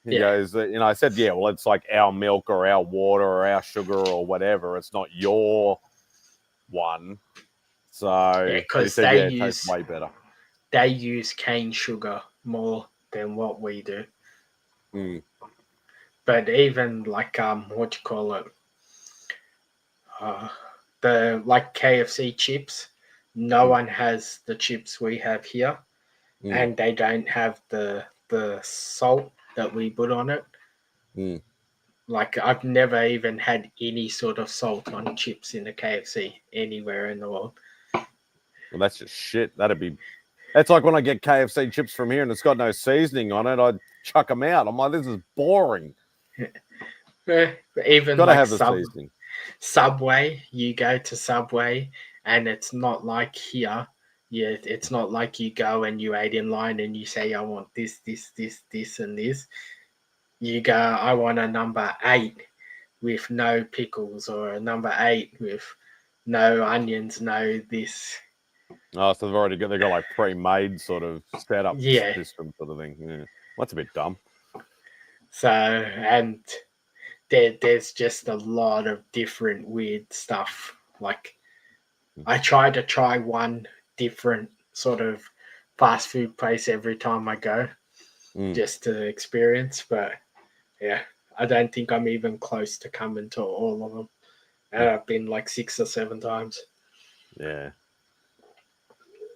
He goes, I said, yeah, well, it's like our milk or our water or our sugar or whatever. It's not your one. So because it tastes way better. They use cane sugar more than what we do. But even like what do you call it? The like KFC chips, no one has the chips we have here, and they don't have the salt that we put on it. Like I've never even had any sort of salt on chips in the KFC anywhere in the world. Well, that's just shit. That's like when I get KFC chips from here and it's got no seasoning on it, I chuck them out. I'm like, this is boring. Even gotta like have the seasoning. Subway, you go to Subway and it's not like here. Yeah, it's not like you go and you wait in line and you say, I want this, and this. You go, I want a number 8 with no pickles, or a number 8 with no onions, no this. Oh, so they got like pre-made sort of setup system sort of thing. Yeah. Well, that's a bit dumb. So, and there's just a lot of different weird stuff. Like, I try to try one different sort of fast food place every time I go, just to experience. But yeah, I don't think I'm even close to coming to all of them. And I've been like 6 or 7 times. Yeah.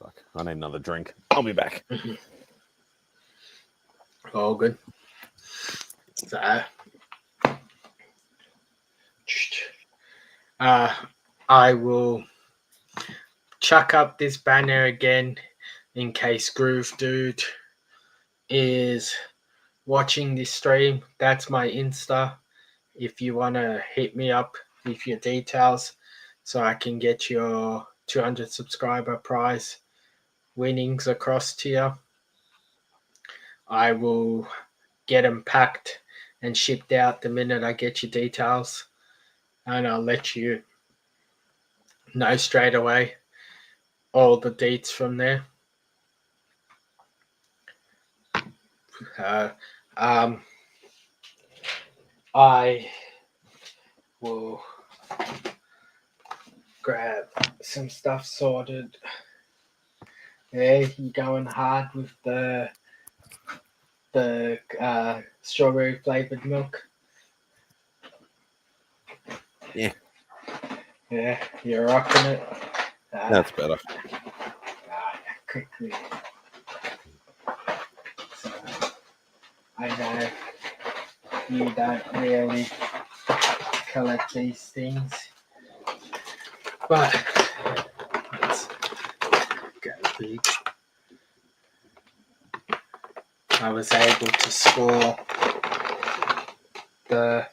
Fuck, I need another drink. I'll be back. All good. So, I will chuck up this banner again in case Groove Dude is watching this stream. That's my Insta. If you want to hit me up with your details so I can get your 200 subscriber prize winnings across to you, I will get them packed and shipped out the minute I get your details, and I'll let you know straight away all the deets from there. I will grab some stuff sorted. Yeah, you going hard with the strawberry flavored milk? Yeah. Yeah, you're rocking it. That's better. Quickly. So, I know you don't really collect these things, but let's go big. I was able to score the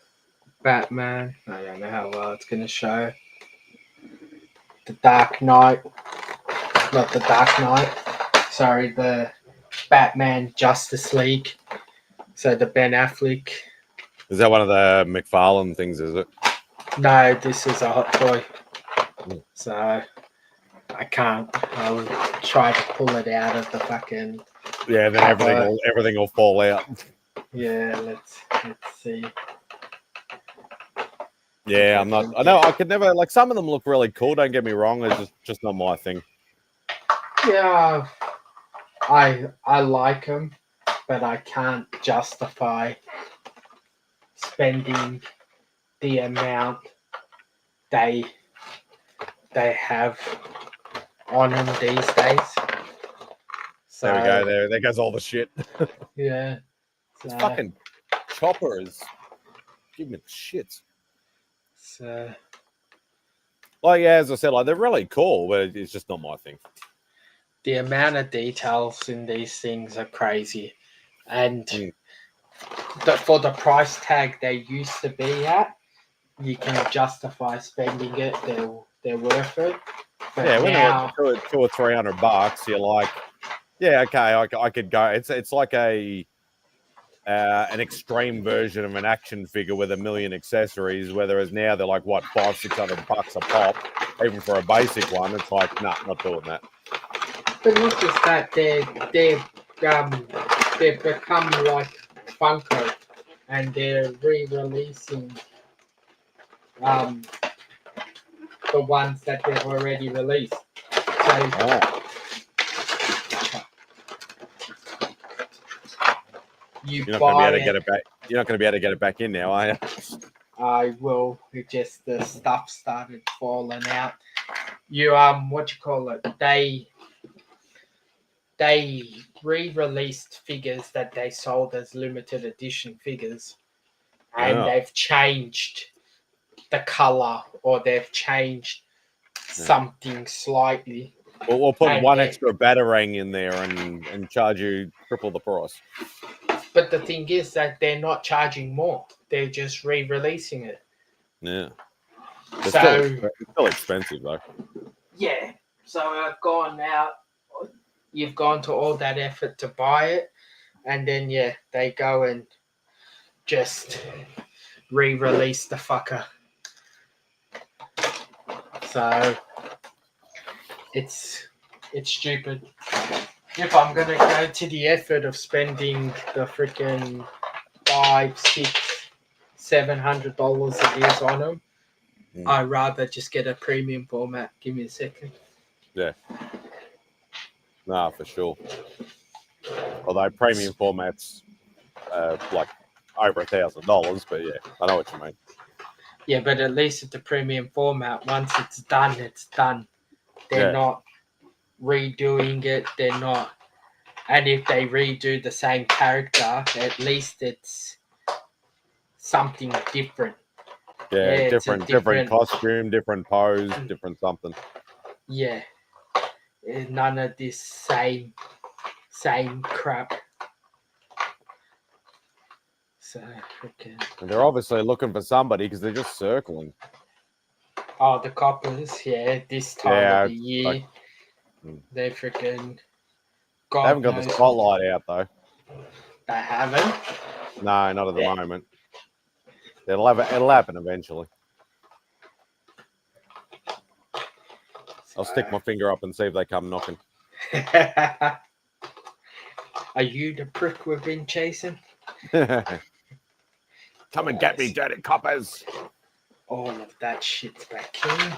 Batman. I don't know how well it's going to show. the Dark Knight, not the Dark Knight. Sorry, the Batman Justice League. So the Ben Affleck. Is that one of the McFarlane things? Is it? No, this is a hot toy. Mm. So I can't. I'll try to pull it out of the fucking. Yeah, then everything will fall out. Yeah, let's see. Yeah, I'm not. I know I could never like. Some of them look really cool. Don't get me wrong. It's just not my thing. Yeah, I like them, but I can't justify spending the amount they have on them these days. So, There we go. There goes all the shit. Yeah. This So, fucking chopper is giving me shits. So, Like, yeah, as I said, like they're really cool, but it's just not my thing. the amount of details in these things are crazy, and for the price tag they used to be at, you can justify spending it. They're worth it. But Yeah, when now, they're like $200 or $300, you're like, yeah, okay, I could go. It's like an extreme version of an action figure with a million accessories. Whereas now they're like what $500-600 a pop, even for a basic one. It's like, nah, not doing that. but not just that, they've become like Funko, and they're re-releasing the ones that they've already released. So you're not going to be able to get it back. You're not going to be able to get it back in now, are you? I will. It just the stuff started falling out. You what you call it? They re-released figures that they sold as limited edition figures, and they've changed the color, or they've changed something slightly. Well, we'll put one extra batarang in there and charge you triple the price. But the thing is that they're not charging more. They're just re-releasing it. Yeah. It's still expensive though. Yeah. So I've gone out. You've gone to all that effort to buy it, and then they go and just re-release the fucker. So it's stupid. If I'm gonna go to the effort of spending the freaking $500, $600, $700 it is on them, I'd rather just get a premium format. Give me a second. Yeah. Nah, for sure. Although premium formats like over $1,000, but yeah, I know what you mean. Yeah, but at least at the premium format, once it's done, it's done. They're not redoing it. They're not. And if they redo the same character, at least it's something different. Yeah, different costume, different pose, different something. Yeah. None of this same crap. So freaking. And they're obviously looking for somebody because they're just circling. Oh, the coppers, this time of the year, they freaking. They haven't got the spotlight out though. They haven't. No, not at the moment. It'll happen eventually. I'll stick my finger up and see if they come knocking. Are you the prick we've been chasing? Come and get me, dirty coppers. All of that shit's back in.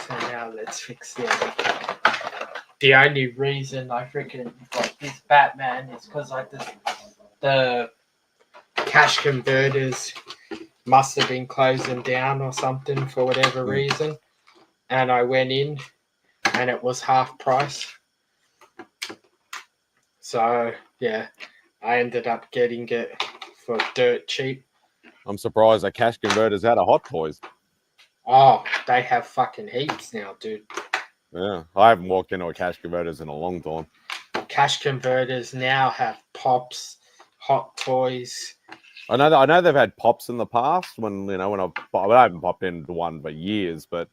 So now let's fix the other thing. The only reason I freaking got this Batman is because the cash converters must have been closing down or something for whatever reason. And I went in and it was half price. So, I ended up getting it for dirt cheap. I'm surprised the cash converters out of Hot Toys. Oh, they have fucking heaps now, dude. Yeah, I haven't walked into a cash converters in a long time. Cash converters now have Pops, Hot Toys. I know they've had Pops in the past when I haven't popped into one for years, but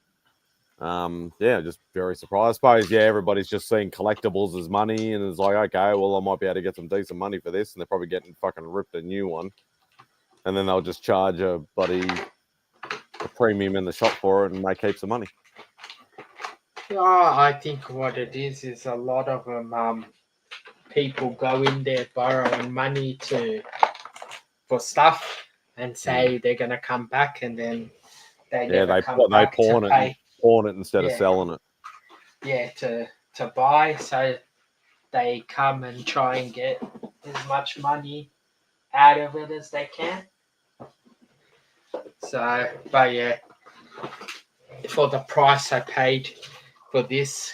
Yeah, just very surprised. I suppose, yeah, everybody's just seeing collectibles as money, and it's like, okay, well, I might be able to get some decent money for this, and they're probably getting fucking ripped a new one, and then they'll just charge a premium in the shop for it and make heaps of money. I think what it is a lot of them. People go in there borrowing money for stuff and say they're gonna come back, and then they Yeah, never come back to pay. pawn it instead of Yeah, selling it. yeah, to buy. So they come and try and get as much money out of it as they can. So, but yeah, for the price I paid for this,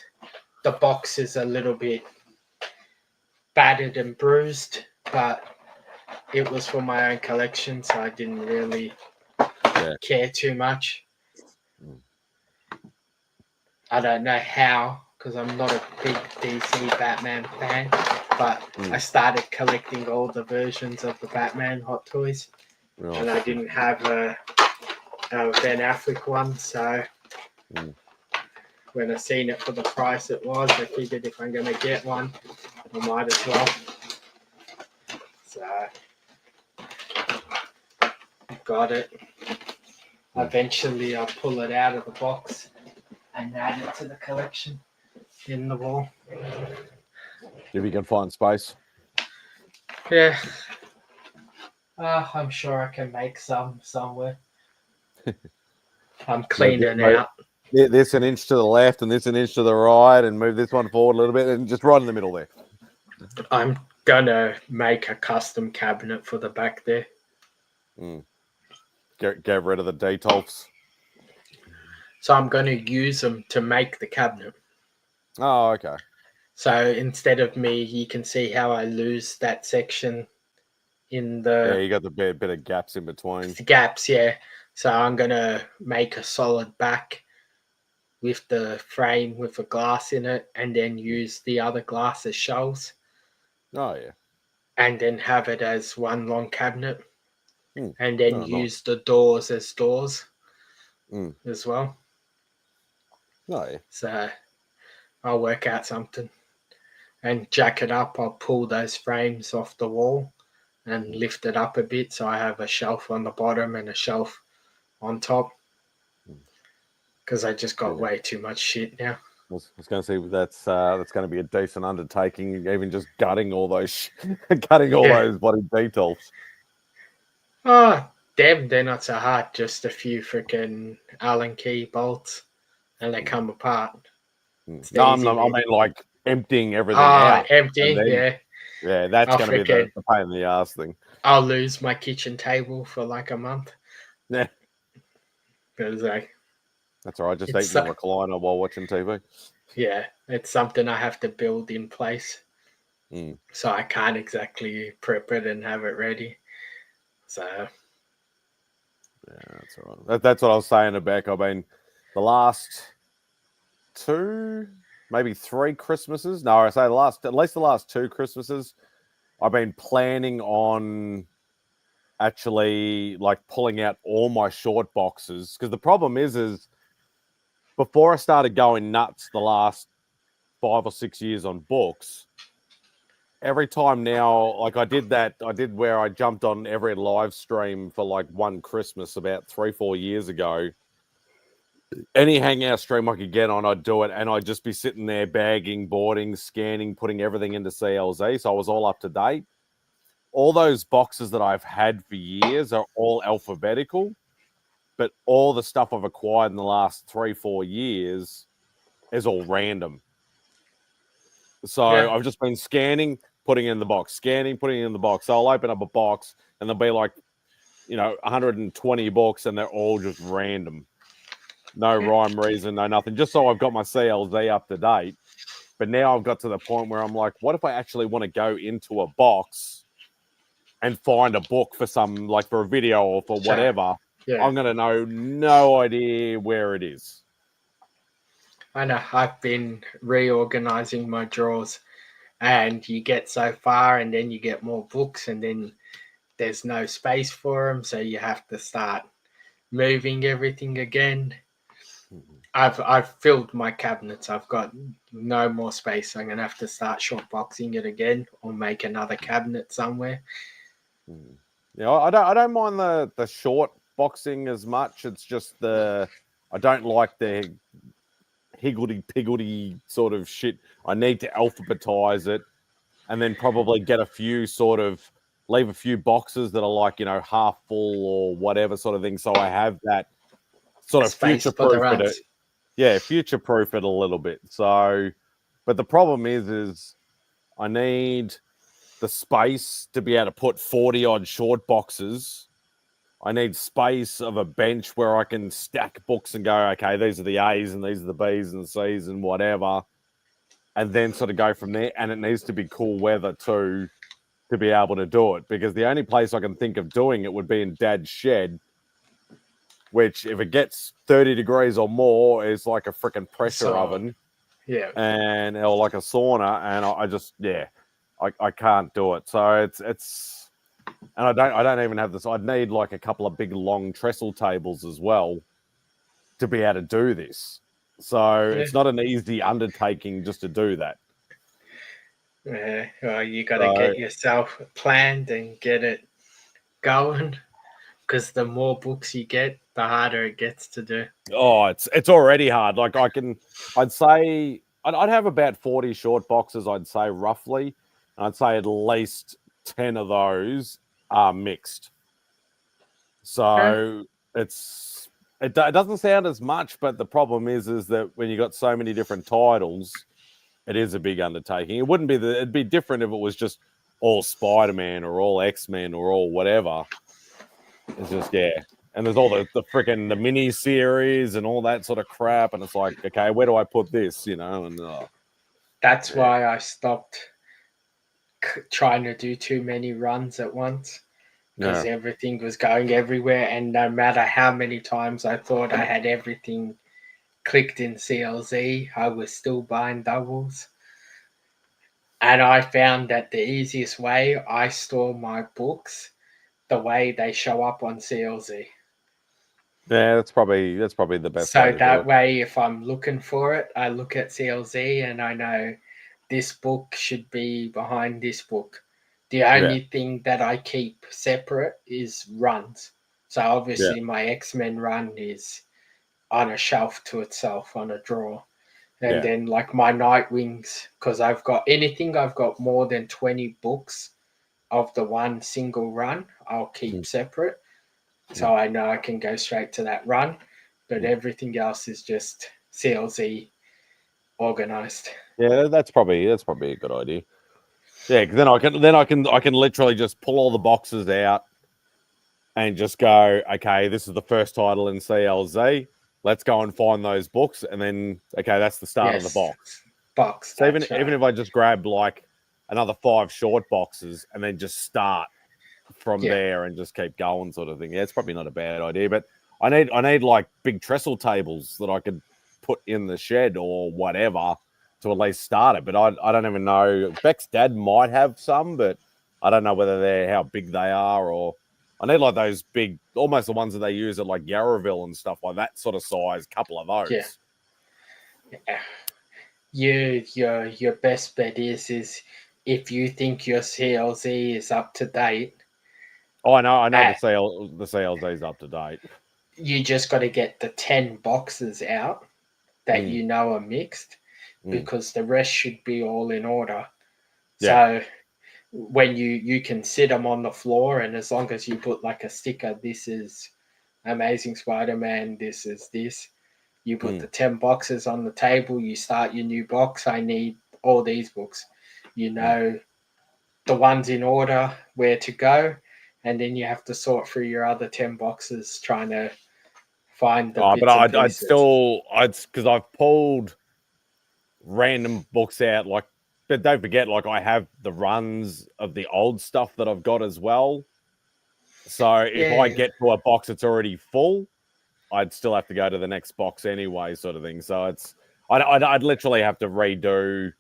the box is a little bit battered and bruised, but it was for my own collection, so I didn't really care too much. I don't know how, because I'm not a big DC Batman fan, but I started collecting all the versions of the Batman Hot Toys, and I didn't have a Ben Affleck one, so when I seen it for the price it was, I figured if I'm going to get one, I might as well. So, got it. Eventually, I'll pull it out of the box and add it to the collection in the wall. If you can find space. Yeah. I'm sure I can make some somewhere. I'm cleaning out. This an inch to the left and this an inch to the right, and move this one forward a little bit, and just right in the middle there. I'm gonna make a custom cabinet for the back there. Get rid of the Detolfs. So I'm gonna use them to make the cabinet. Oh, okay. So instead of me, you can see how I lose that section in the... Yeah, you got the bit of gaps in between. Gaps, yeah. So I'm gonna make a solid back with the frame with a glass in it, and then use the other glass as shelves. Oh, yeah. And then have it as one long cabinet. And then use the doors as doors as well. Oh, yeah. So I'll work out something. And jack it up, I'll pull those frames off the wall and lift it up a bit so I have a shelf on the bottom and a shelf on top. Because I just got way too much shit now. I was going to say that's going to be a decent undertaking, even just gutting all those those bloody Detolfs. Oh, damn, they're not so hard. Just a few freaking Allen key bolts, and they come apart. No, I mean like emptying everything out. Emptying, yeah. Yeah, that's going to be the pain in the ass thing. I'll lose my kitchen table for like a month. Yeah. Because that's all right. Just eat the recliner while watching TV. Yeah, it's something I have to build in place. So I can't exactly prep it and have it ready. So yeah, that's all right. That's what I was saying to Beck. I mean, the last 2, maybe 3 Christmases. No, I say at least the last 2 Christmases, I've been planning on actually like pulling out all my short boxes, because the problem is before I started going nuts the last 5 or 6 years on books, every time now, like I did where I jumped on every live stream for like one Christmas about 3-4 years ago. Any hangout stream I could get on, I'd do it, and I'd just be sitting there bagging, boarding, scanning, putting everything into CLZ, so I was all up to date. All those boxes that I've had for years are all alphabetical, but all the stuff I've acquired in the last 3-4 years is all random. So I've just been scanning, putting it in the box, scanning, putting it in the box. So I'll open up a box and there'll be like, 120 books, and they're all just random. No rhyme, reason, no nothing. Just so I've got my CLZ up to date. But now I've got to the point where I'm like, what if I actually want to go into a box and find a book for some, like for a video or for whatever? Yeah. I'm going to know no idea where it is. I know. I've been reorganizing my drawers, and you get so far and then you get more books, and then there's no space for them. So you have to start moving everything again. I've filled my cabinets. I've got no more space. I'm gonna have to start short boxing it again, or make another cabinet somewhere. Mm. Yeah, I don't mind the short boxing as much. It's just I don't like the higgledy piggledy sort of shit. I need to alphabetize it and then probably get a few leave a few boxes that are like, half full or whatever sort of thing. So I have that sort of Space future for the proof it. runs. Yeah, future proof it a little bit. So, but the problem is I need the space to be able to put 40 odd short boxes. I need space of a bench where I can stack books and go, okay, these are the A's and these are the B's and the C's and whatever. And then sort of go from there. And it needs to be cool weather too to be able to do it. Because the only place I can think of doing it would be in Dad's shed, which if it gets 30 degrees or more is like a freaking pressure oven. Yeah. Or like a sauna. And I just, I can't do it. So it's and I don't even have this. I'd need like a couple of big long trestle tables as well to be able to do this. So it's not an easy undertaking just to do that. Yeah, well, you got to get yourself planned and get it going, because the more books you get, the harder it gets to do. Oh, it's already hard. Like I'd say I'd have about 40 short boxes. I'd say roughly, and I'd say at least 10 of those are mixed. So it doesn't sound as much, but the problem is that when you got so many different titles, it is a big undertaking. It wouldn't be it'd be different if it was just all Spider-Man or all X-Men or all whatever. It's just and there's all the freaking the mini series and all that sort of crap, and it's like, okay, where do I put this? And that's why I stopped trying to do too many runs at once, because everything was going everywhere, and no matter how many times I thought I had everything clicked in CLZ, I was still buying doubles. And I found that the easiest way I store my books, the way they show up on CLZ. Yeah, that's probably the best So way to do that it. way, if I'm looking for it, I look at CLZ and I know this book should be behind this book. The only thing that I keep separate is runs. So obviously my X-Men run is on a shelf to itself on a drawer. And then like my Nightwings, because I've got more than 20 books of the one single run, I'll keep separate. So I know I can go straight to that run, but everything else is just CLZ organized. Yeah, that's probably a good idea. Yeah, because I can literally just pull all the boxes out and just go, okay, this is the first title in CLZ. Let's go and find those books, and then okay, that's the start of the box. So even if I just grab like another 5 short boxes and then just start from there and just keep going, sort of thing. Yeah, it's probably not a bad idea, but I need like big trestle tables that I could put in the shed or whatever to at least start it. But I don't even know. Beck's dad might have some, but I don't know whether they're how big they are, or I need like those big, almost the ones that they use at like Yarraville and stuff like that sort of size. Couple of those. Yeah. Your best bet is if you think your CLZ is up to date. Oh, I know the CLZ is up to date. You just got to get the 10 boxes out that you know are mixed, because the rest should be all in order. So when you can sit them on the floor, and as long as you put like a sticker, this is Amazing Spider-Man, this is this, you put the 10 boxes on the table, you start your new box. I need all these books. The ones in order, where to go, and then you have to sort through your other 10 boxes trying to find the bits and pieces. Because I've pulled random books out, like, but don't forget, like, I have the runs of the old stuff that I've got as well. So if I get to a box that's already full, I'd still have to go to the next box anyway, sort of thing. So I'd literally have to redo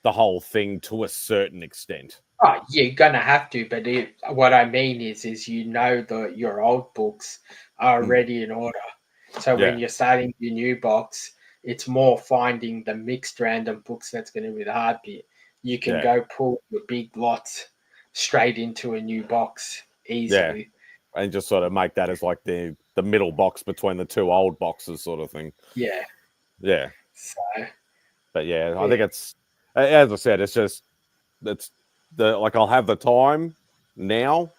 the whole thing to a certain extent. Oh, you're gonna have to, but what I mean is your old books are already in order. So when Yeah. you're starting your new box, it's more finding the mixed random books that's going to be the hard bit. You can Yeah. go pull your big lots straight into a new box easily. And just sort of make that as like the middle box between the two old boxes, sort of thing. Yeah. Yeah. So But yeah, I yeah, think it's, as I said, it's just, it's like I'll have the time now,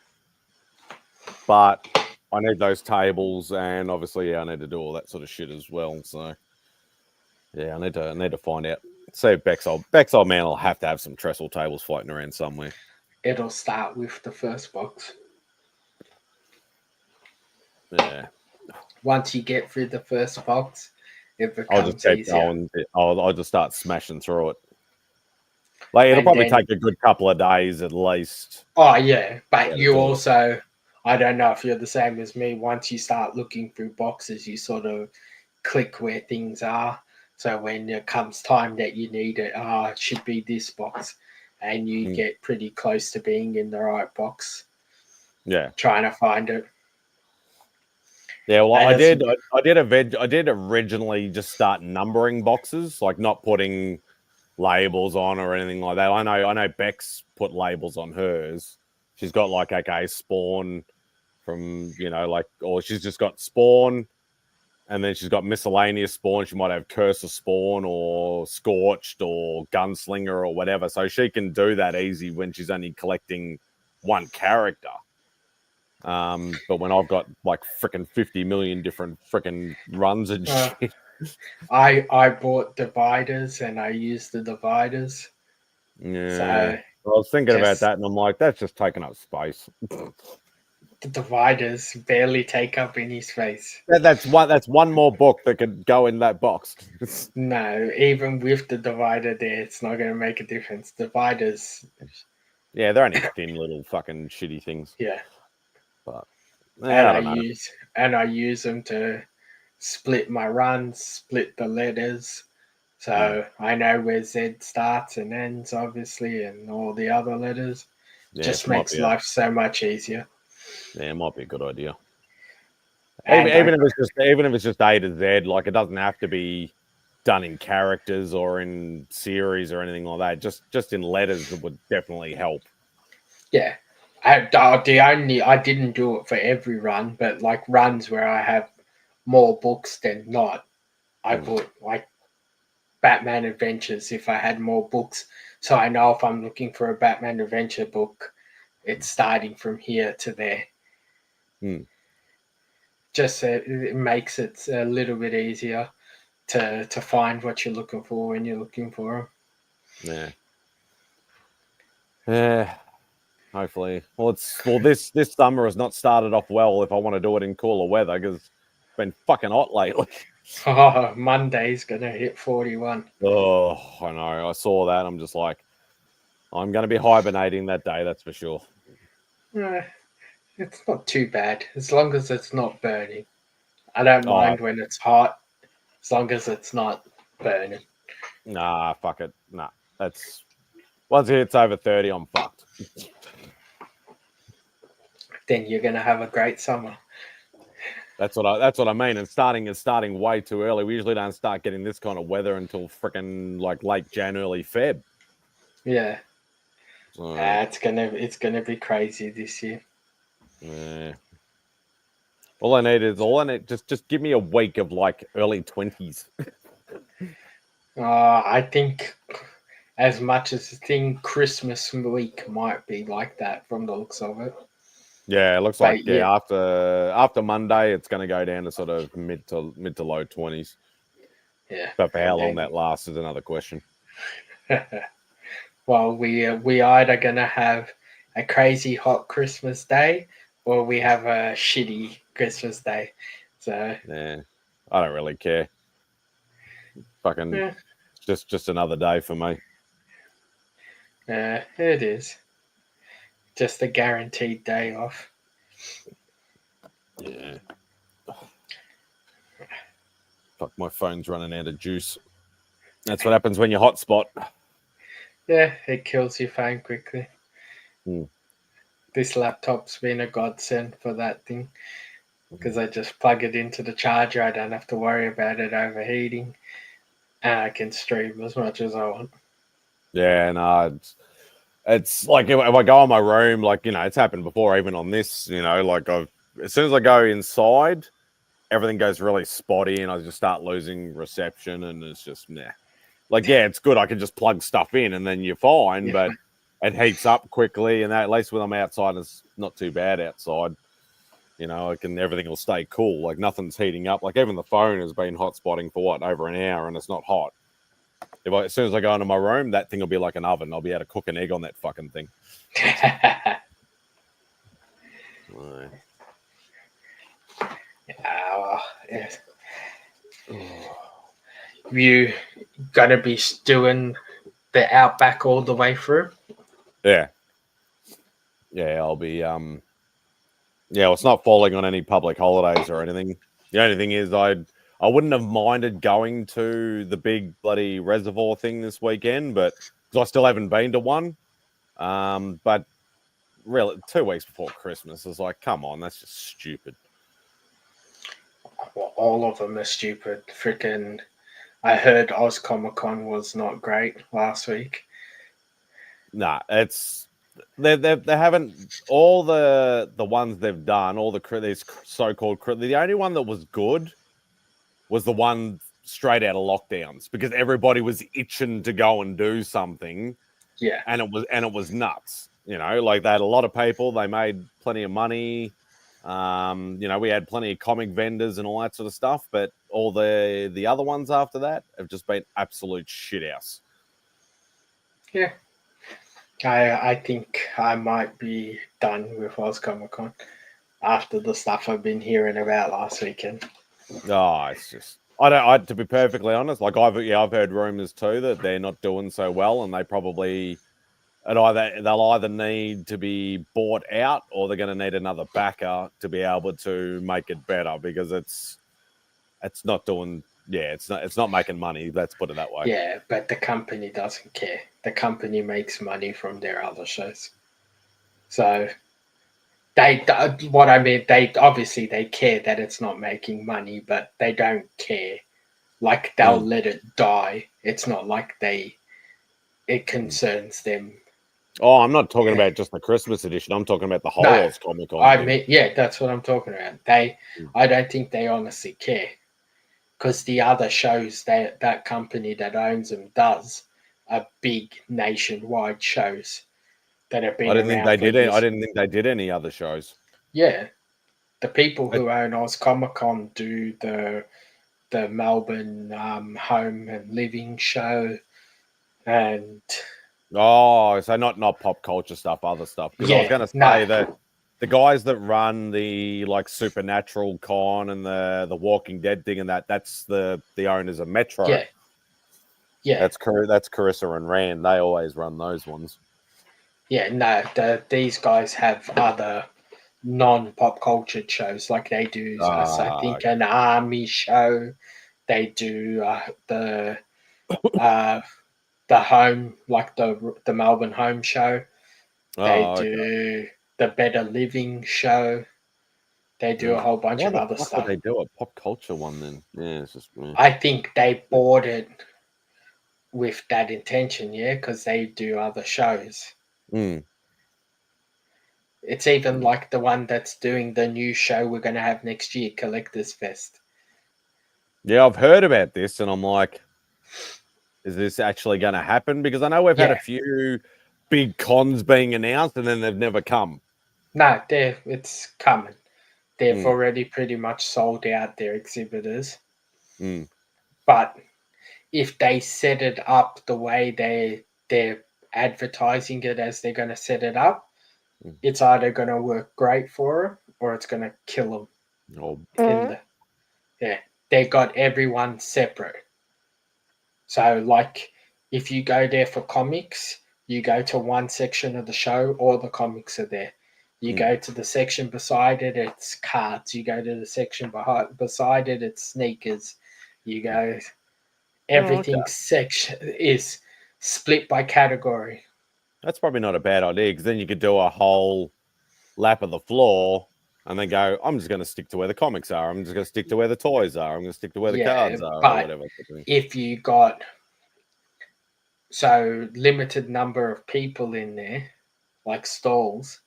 but I need those tables, and obviously, I need to do all that sort of shit as well. So yeah, I need to find out. See if Beck's old man will have to have some trestle tables floating around somewhere. it'll start with the first box. Yeah, Once you get through the first box, it I'll just becomes keep easier. going. I'll just start smashing through it. Like it'll And probably then, take a good couple of days at least. oh yeah, but Yeah, to you do it. also, I don't know if you're the same as me. Once you start looking through boxes, you sort of click where things are. So when it comes time that you need it, it should be this box, and you Mm. get pretty close to being in the right box, Yeah. trying to find it. Yeah, well, And I it's, did. I did originally just start numbering boxes, like not putting labels on or anything like that. I know Beck's put labels on hers. She's got like, okay, spawn from, like, or she's just got spawn, and then she's got miscellaneous spawn. She might have cursor spawn or scorched or gunslinger or whatever. So she can do that easy when she's only collecting one character. But when I've got like freaking 50 million different freaking runs and shit. I bought dividers and I used the dividers. So Yeah. I was thinking about just that, and I'm like, that's just taking up space. the dividers barely take up any space. That's one more book that could go in that box. No, even with the divider there, it's not going to make a difference. Dividers, Yeah, they're only thin little fucking shitty things. yeah, But and I don't know. I use them to split my runs, split the letters, so I know where Z starts and ends, obviously, and all the other letters. Yeah, Just makes life so much easier. it might be a good idea. And Even if it's just A to Z, like it doesn't have to be done in characters or in series or anything like that. Just in letters would definitely help. yeah, I didn't do it for every run, but like runs where I have more books than not, I put like Batman Adventures if I had more books. So I know if I'm looking for a Batman Adventure book, it's starting from here to there. Hmm. Just it makes it a little bit easier to find what you're looking for when you're looking for them. Yeah. Yeah. Hopefully. Well, this summer has not started off well if I want to do it in cooler weather, because it's been fucking hot lately. Oh, Monday's gonna hit 41. Oh, I know. I saw that. I'm just like, I'm going to be hibernating that day. That's for sure. It's not too bad as long as it's not burning. I don't Oh, mind when it's hot as long as it's not burning. nah, fuck it. Nah, that's once it hits over 30, I'm fucked. Then you're gonna have a great summer. That's what I mean. And starting way too early. We usually don't start getting this kind of weather until freaking like late Jan, early Feb. Yeah, So, it's gonna be crazy this year. yeah. All I need just give me a week of like early 20s. I think as much as the thing Christmas week might be like that from the looks of it. Yeah, it looks But like yeah, after Monday it's going to go down to sort of mid to low 20s. yeah. But for how And long then, that lasts is another question. well, we either gonna have a crazy hot Christmas day or we have a shitty Christmas day. So Yeah, I don't really care. Fucking yeah, just another day for me. it is just a guaranteed day off. Yeah. Fuck, my phone's running out of juice. That's what happens when you hotspot. Yeah, it kills your phone quickly. Hmm. This laptop's been a godsend for that thing. because I just plug it into the charger. I don't have to worry about it overheating, and I can stream as much as I want. Yeah, no, it's like if I go in my room, like, it's happened before, even on this, like as soon as I go inside, everything goes really spotty and I just start losing reception and it's just, nah. Like, yeah, it's good. I can just plug stuff in and then you're fine, Yeah. but it heats up quickly. And that, at least when I'm outside, it's not too bad outside. Everything will stay cool. Like, nothing's heating up. Like, even the phone has been hot spotting for over an hour and it's not hot. As soon as I go into my room, that thing will be like an oven. I'll be able to cook an egg on that fucking thing. Yes. You gonna be doing the Outback all the way through? Yeah. Yeah, I'll be it's not falling on any public holidays or anything. The only thing is I wouldn't have minded going to the big bloody reservoir thing this weekend, but because I still haven't been to one. But really 2 weeks before Christmas is like, come on, that's just stupid. Well, all of them are stupid. Freaking, I heard Oz Comic Con was not great last week. Nah, it's they haven't all the ones they've done, all these so-called the only one that was good was the one straight out of lockdowns because everybody was itching to go and do something. Yeah, and it was nuts. Like they had a lot of people. They made plenty of money. We had plenty of comic vendors and all that sort of stuff. But all the other ones after that have just been absolute shithouse. Yeah. I think I might be done with Oz Comic Con after the stuff I've been hearing about last weekend. Oh, it's just to be perfectly honest, like I've heard rumors too that they're not doing so well, and they probably they'll either need to be bought out or they're going to need another backer to be able to make it better because it's not doing. Yeah, it's not making money. Let's put it that way. Yeah, but the company doesn't care. The company makes money from their other shows, so they obviously they care that it's not making money, but they don't care. Like they'll let it die. It's not like it concerns them. Oh, I'm not talking about just the Christmas edition. I'm talking about the whole Oz Comic Con. I mean, yeah, that's what I'm talking about. I don't think they honestly care because the other shows that company that owns them does are big nationwide shows that have been I didn't think around they did. years. I didn't think they did any other shows. Yeah, the people who own Oz Comic Con do the Melbourne home and living show, and so not pop culture stuff, other stuff. Because I was going to say that the guys that run the like Supernatural Con and the Walking Dead thing and that's the owners of Metro. Yeah, that's Carissa and Rand. They always run those ones. Yeah, no, these guys have other non-pop culture shows. Like they do, I think, an army show. They do the home, like the Melbourne home show. They do the Better Living show. They do a whole bunch of other stuff. They do a pop culture one then. Yeah, it's just. I think they bought it with that intention, yeah, because they do other shows. It's even like the one that's doing the new show we're going to have next year, Collectors Fest. Yeah, I've heard about this, and I'm like, is this actually going to happen? Because I know we've had a few big cons being announced, and then they've never come. No, it's coming. They've already pretty much sold out their exhibitors. But if they set it up the way they're advertising it as they're going to set it up, it's either going to work great for them or it's going to kill them. They got everyone separate. So, like, if you go there for comics, you go to one section of the show, all the comics are there. You go to the section beside it, it's cards. You go to the section beside it, it's sneakers. You go, everything section is split by category. That's probably not a bad idea because then you could do a whole lap of the floor and then go, I'm just going to stick to where the comics are. I'm just going to stick to where the toys are. I'm going to stick to where the cards are, or but whatever. if you got so limited number of people in there, like stalls,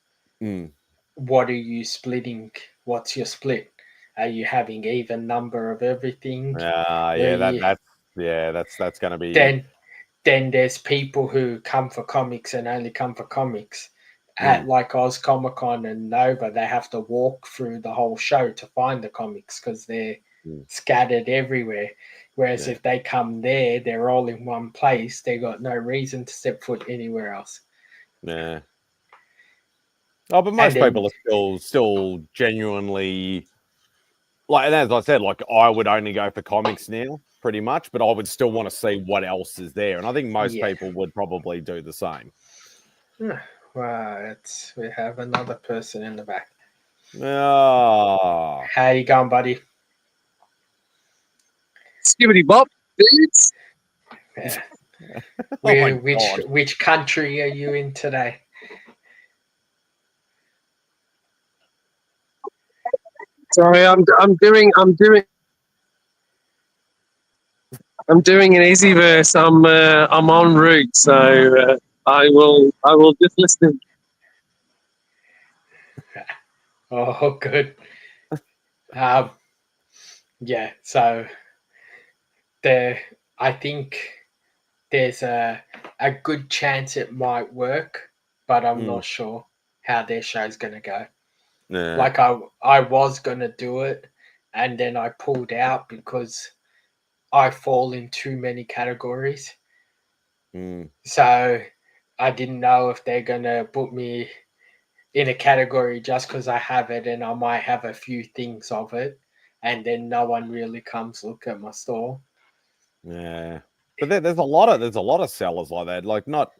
what are you splitting? What's your split? Are you having even number of everything? That's going to be. Then there's people who come for comics and only come for comics. At like Oz Comic Con and Nova, they have to walk through the whole show to find the comics because they're scattered everywhere. Whereas if they come there, they're all in one place. They got no reason to step foot anywhere else. Yeah. Oh, but most people are still genuinely like, and as I said, like I would only go for comics now, pretty much, but I would still want to see what else is there, and I think most people would probably do the same. Right, we have another person in the back. Oh. How you going, buddy? Skibbity bop, dudes. Yeah. Which country are you in today? Sorry, I'm doing an easy verse. I'm en route, so I will just listen. Oh, good. Yeah. So I think there's a good chance it might work, but I'm not sure how their show's gonna go. Yeah. Like I was gonna do it, and then I pulled out because I fall in too many categories. So I didn't know if they're gonna put me in a category just because I have it, and I might have a few things of it, and then no one really comes look at my store. Yeah, but there's a lot of sellers like that. Like not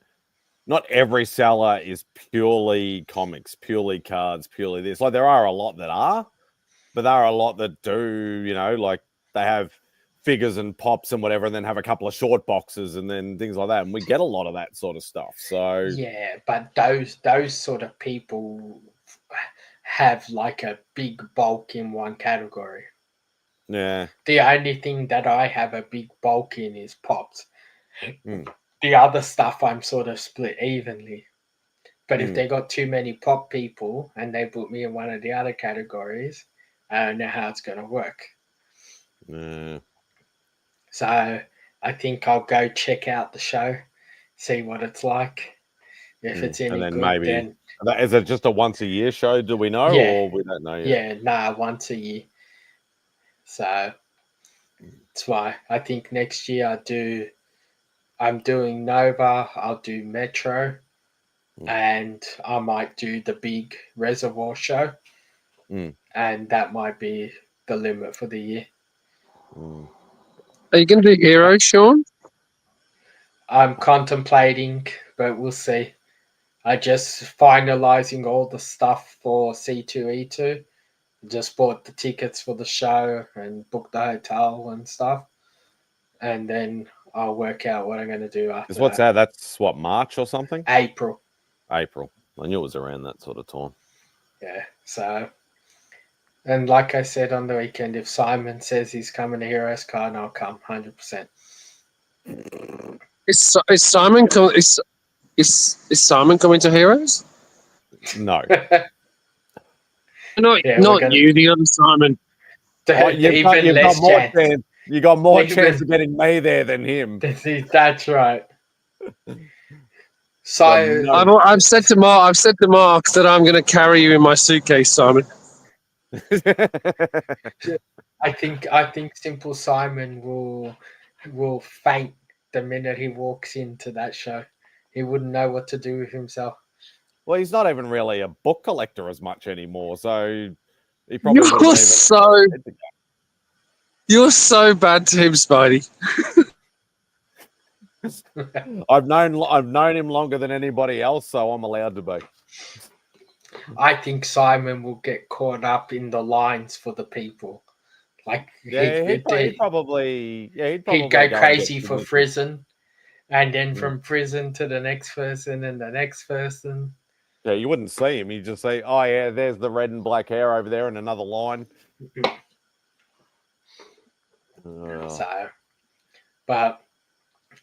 every seller is purely comics, purely cards, purely this. Like there are a lot that are, but there are a lot that do. You know, like they have figures and pops and whatever, and then have a couple of short boxes and then things like that. And we get a lot of that sort of stuff. So yeah, but those sort of people have like a big bulk in one category. Yeah. The only thing that I have a big bulk in is pops. The other stuff I'm sort of split evenly. But if they got too many pop people and they put me in one of the other categories, I don't know how it's going to work. So I think I'll go check out the show, see what it's like. If it's any good, maybe, then... Is it just a once a year show? Do we know, or we don't know yet? Yeah, once a year. So that's why I think next year I'm doing Nova, I'll do Metro, and I might do the big Reservoir show. And that might be the limit for the year. Are you going to do Hero, Sean? I'm contemplating, but we'll see. I just finalizing all the stuff for C2E2. Just bought the tickets for the show and booked the hotel and stuff. And then I'll work out what I'm going to do after. What's that? That's what, March or something? April. I knew it was around that sort of time. Yeah, so... And like I said on the weekend, if Simon says he's coming to Heroes Con, I'll come 100%. Is Simon coming to Heroes? No. Not you, the other Simon. You got more chance of getting me there than him. That's right. So I've said to Mark that I'm going to carry you in my suitcase, Simon. I think Simple Simon will faint the minute he walks into that show. He wouldn't know what to do with himself. Well, he's not even really a book collector as much anymore, so he probably You're so bad to him, Spidey. I've known him longer than anybody else, so I'm allowed to be. I think Simon will get caught up in the lines for the people. Like he'd probably go crazy for Frizen, and then from Frizen to the next person and the next person. Yeah, you wouldn't see him. You just say, "Oh yeah, there's the red and black hair over there, and another line." So, but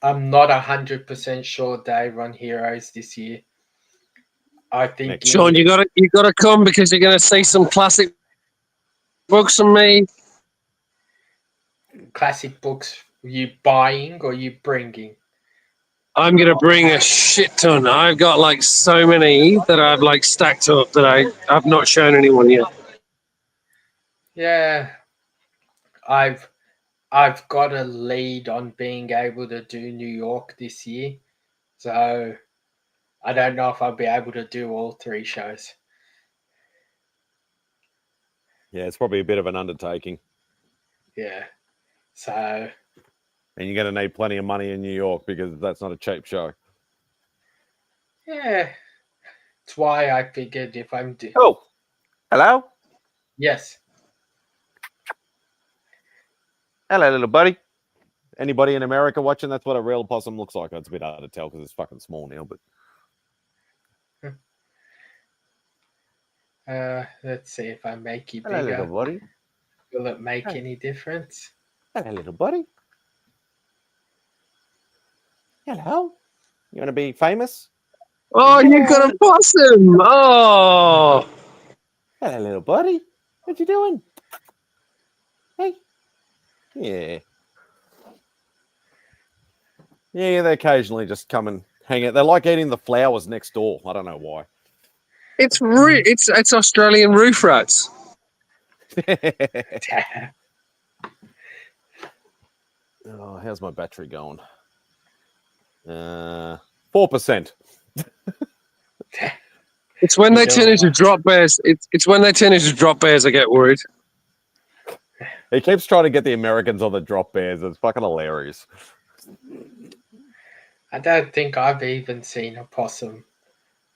I'm not 100% sure they run Heroes this year. I think Next Sean, you gotta come because you're gonna see some classic books from me. classic books you buying or you bringing? I'm gonna bring a shit ton. I've got like so many that I've like stacked up that I've not shown anyone yet. Yeah, I've got a lead on being able to do New York this year, so I don't know if I'll be able to do all 3 shows. Yeah, it's probably a bit of an undertaking, Yeah, so and you're going to need plenty of money in New York because that's not a cheap show. yeah, it's why I figured if I'm Oh, hello, yes, hello, little buddy. Anybody in America watching? That's what a real possum looks like. It's a bit hard to tell because it's fucking small now, but let's see if I make you hello, little bigger. buddy. Will it make Hey. any difference? Hello, little buddy. Hello. You want to be famous? Oh, you got a possum! Oh, Hello, little buddy. What you doing? Hey. Yeah. Yeah, they occasionally just come and hang out. They like eating the flowers next door. I don't know why. it's Australian roof rats. Oh, how's my battery going? 4%. It's when You they don't turn into want- drop bears. It's when they turn into drop bears I get worried. He keeps trying to get the Americans on the drop bears. It's fucking hilarious. I don't think I've even seen a possum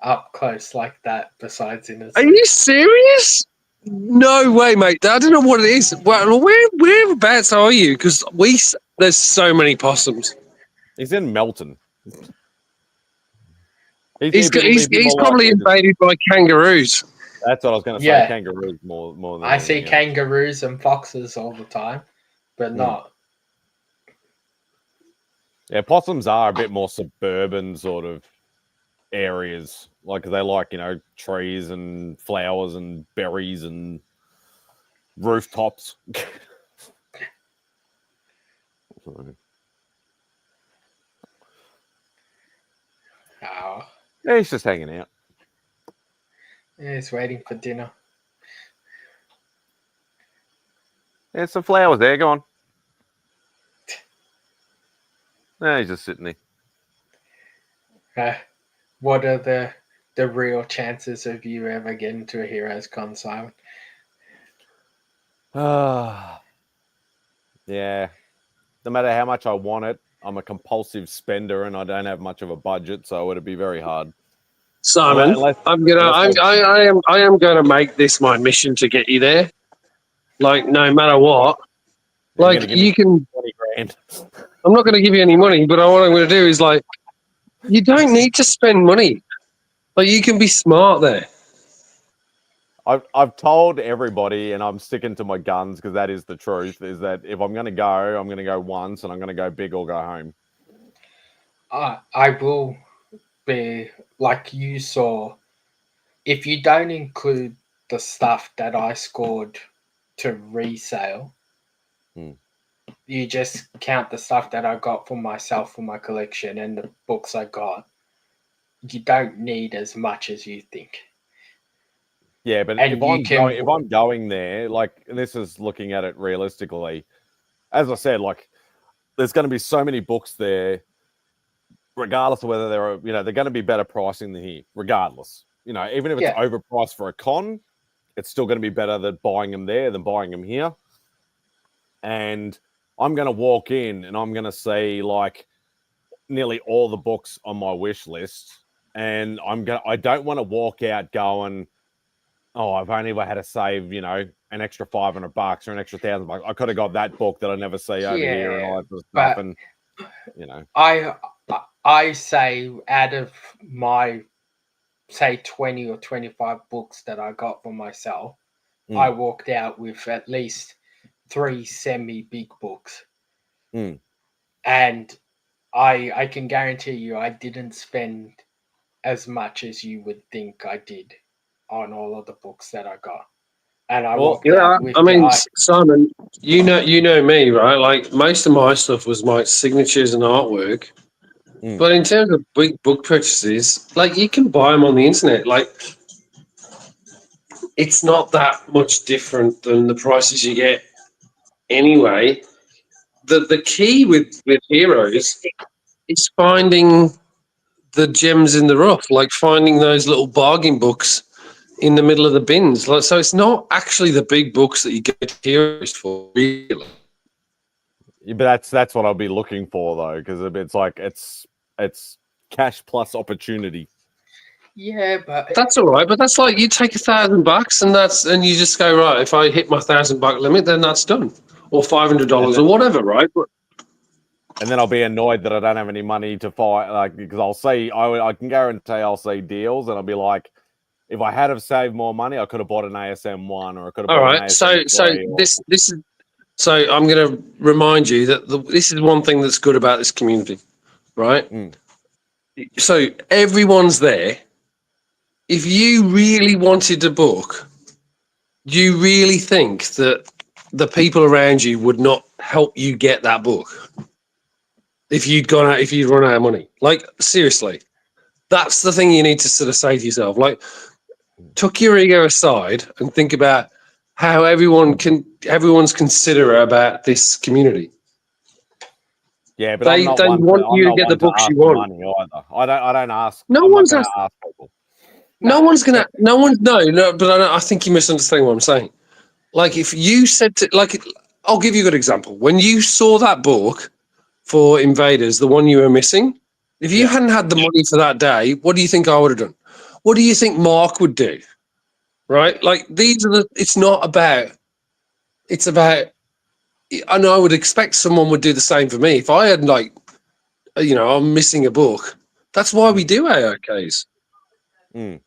up close like that besides in a Are zoo. you serious? No way, mate. I don't know what it is. Well, whereabouts are you? Because there's so many possums. He's in Melton. He's He'd be more probably likely to- invaded by kangaroos. That's what I was going to say. Yeah. Kangaroos more than I see anything else. kangaroos and foxes all the time, but not. Yeah, possums are a bit more suburban sort of areas. Like they like, trees and flowers and berries and rooftops. Oh, Yeah, he's just hanging out. he's waiting for dinner. There's some flowers there. Go on. No, he's just sitting there. What are the real chances of you ever getting to a Heroes Con, Simon? Yeah. No matter how much I want it, I'm a compulsive spender and I don't have much of a budget, so it'd be very hard. Simon, Unless- I am gonna make this my mission to get you there. Like no matter what. You're Like gonna give me you can. 20 grand. I'm not going to give you any money, but what I'm going to do is like, you don't need to spend money. Like you can be smart there. I've told everybody, and I'm sticking to my guns because that is the truth, is that if I'm going to go, I'm going to go once and I'm going to go big or go home. I will be like you saw. If you don't include the stuff that I scored to resale, you just count the stuff that I got for myself for my collection and the books I got. You don't need as much as you think. Yeah, but And if I'm going there, like this is looking at it realistically, as I said, like there's going to be so many books there, regardless of whether they're going to be better pricing than here, regardless. Even if it's overpriced for a con, it's still going to be better than buying them there than buying them here. And I'm going to walk in and I'm going to see like nearly all the books on my wish list, and I don't want to walk out going, oh, I've only ever had to save, an extra $500 or an extra $1,000. I could have got that book that I never see over here and all that sort of stuff. And I say out of my say 20 or 25 books that I got for myself, Mm. I walked out with at least 3 semi big books. Mm. And I can guarantee you I didn't spend as much as you would think I did on all of the books that I got. And I Well, walked Yeah, out with I mean, Simon, you know me, right? Like most of my stuff was my signatures and artwork. Mm. But in terms of big book purchases, like you can buy them on the internet. Like it's not that much different than the prices you get anyway. The key with heroes is finding the gems in the rough, like finding those little bargain books in the middle of the bins. Like, so it's not actually the big books that you get heroes for, really. Yeah, but that's what I'll be looking for though, because it's like it's cash plus opportunity. yeah, but That's all right, but that's like you take $1,000 and you just go, right, if I hit my $1,000 limit, then that's done. Or $500 or whatever, right? But And then I'll be annoyed that I don't have any money to fight, like because I'll see, I can guarantee I'll see deals, and I'll be like, if I had have saved more money, I could have bought an ASM 1, or I could have all bought an right, ASM so 3. this is so I'm going to remind you that this is one thing that's good about this community, right? Mm. So everyone's there. If you really wanted to book, do you really think that the people around you would not help you get that book if you'd run out of money? Like seriously, that's the thing you need to sort of say to yourself. Like, tuck your ego aside and think about how everyone's considerate about this community. Yeah, but They want I'm you to not get the one to books ask you for want. money either. I don't ask. No I'm not one's going to asked. ask people. No no, one's gonna. No one. No. But I think you misunderstand what I'm saying. Like if you said to like, I'll give you a good example. When you saw that book for Invaders, the one you were missing, if you Yeah. hadn't had the money for that day, what do you think I would have done? What do you think Mark would do? Right? Like these are the. It's not about. It's about. And I would expect someone would do the same for me if I had like, I'm missing a book. That's why we do AOKs. Mm.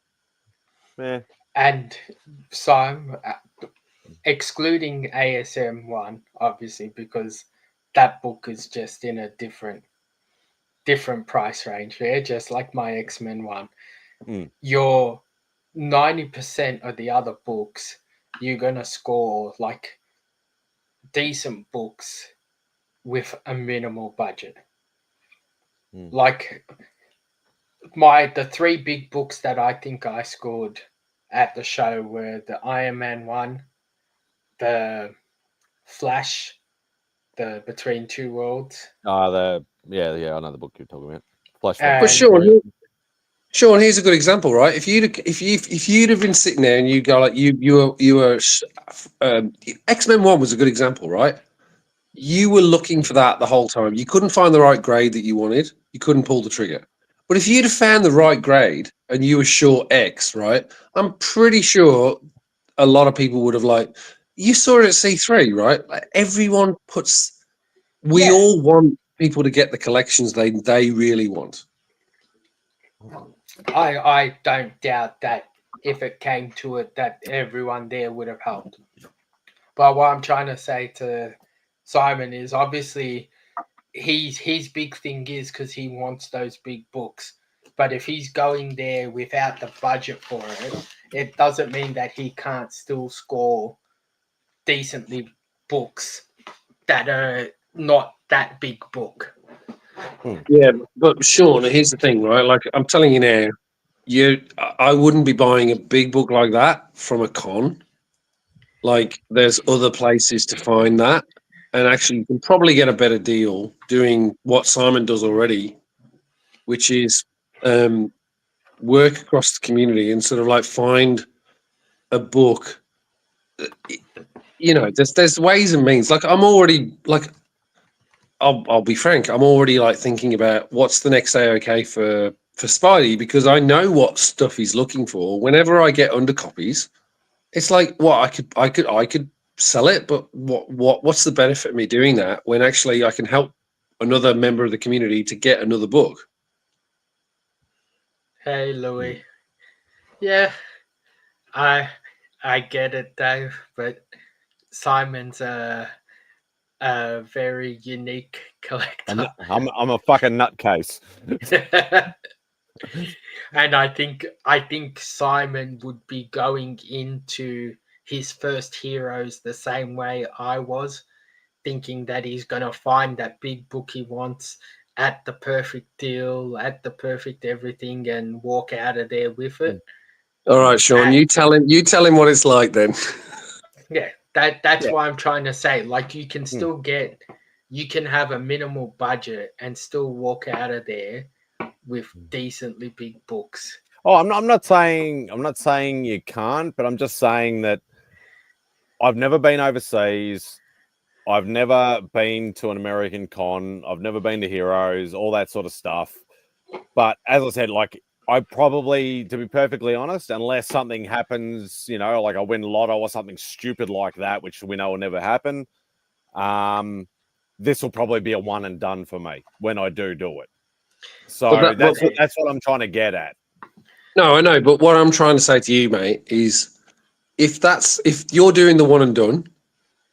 Yeah. and so excluding ASM 1, obviously, because that book is just in a different price range, yeah, just like my X-Men 1. Mm. Your 90% of the other books, you're gonna score like decent books with a minimal budget. Mm. Like the 3 big books that I think I scored at the show were the Iron Man 1, the Flash, the Between Two Worlds. Yeah, I know the book you're talking about. And- But Flashpoint. Sean, here's a good example, right? If you'd have been sitting there and you go like you were X-Men 1 was a good example, right? You were looking for that the whole time. You couldn't find the right grade that you wanted. You couldn't pull the trigger. But if you'd have found the right grade and you were sure X, right? I'm pretty sure a lot of people would have like you saw it at C3, right? Like everyone puts we Yeah. all want people to get the collections they really want. I don't doubt that if it came to it, that everyone there would have helped. But what I'm trying to say to Simon is obviously his big thing is because he wants those big books. But if he's going there without the budget for it, it doesn't mean that he can't still score decently books that are not that big book. Yeah, but Sean, here's the thing, right? Like I'm telling you now, I wouldn't be buying a big book like that from a con. Like there's other places to find that, and actually you can probably get a better deal doing what Simon does already, which is work across the community and sort of like find a book. There's ways and means. Like I'm already like I'll be frank. I'm already like thinking about what's the next AOK for Spidey because I know what stuff he's looking for. Whenever I get undercopies, it's like I could sell it, but what's the benefit of me doing that when actually I can help another member of the community to get another book? Hey, Louis. Yeah, I get it, Dave, but Simon's a very unique collector. I'm a fucking nutcase. And I think Simon would be going into his first heroes the same way I was, thinking that he's gonna find that big book he wants at the perfect deal, at the perfect everything, and walk out of there with it. All right, Sean, you tell him what it's like then. Yeah, that's Yeah. what I'm trying to say. Like you can Hmm. still you can have a minimal budget and still walk out of there with decently big books. Oh, I'm not saying you can't, but I'm just saying that I've never been overseas. I've never been to an American con. I've never been to Heroes, all that sort of stuff. But as I said, like I probably, to be perfectly honest, unless something happens, like I win lotto or something stupid like that, which we know will never happen, this will probably be a one and done for me when I do it. So that's what I'm trying to get at. No, I know, but what I'm trying to say to you, mate, is if you're doing the one and done,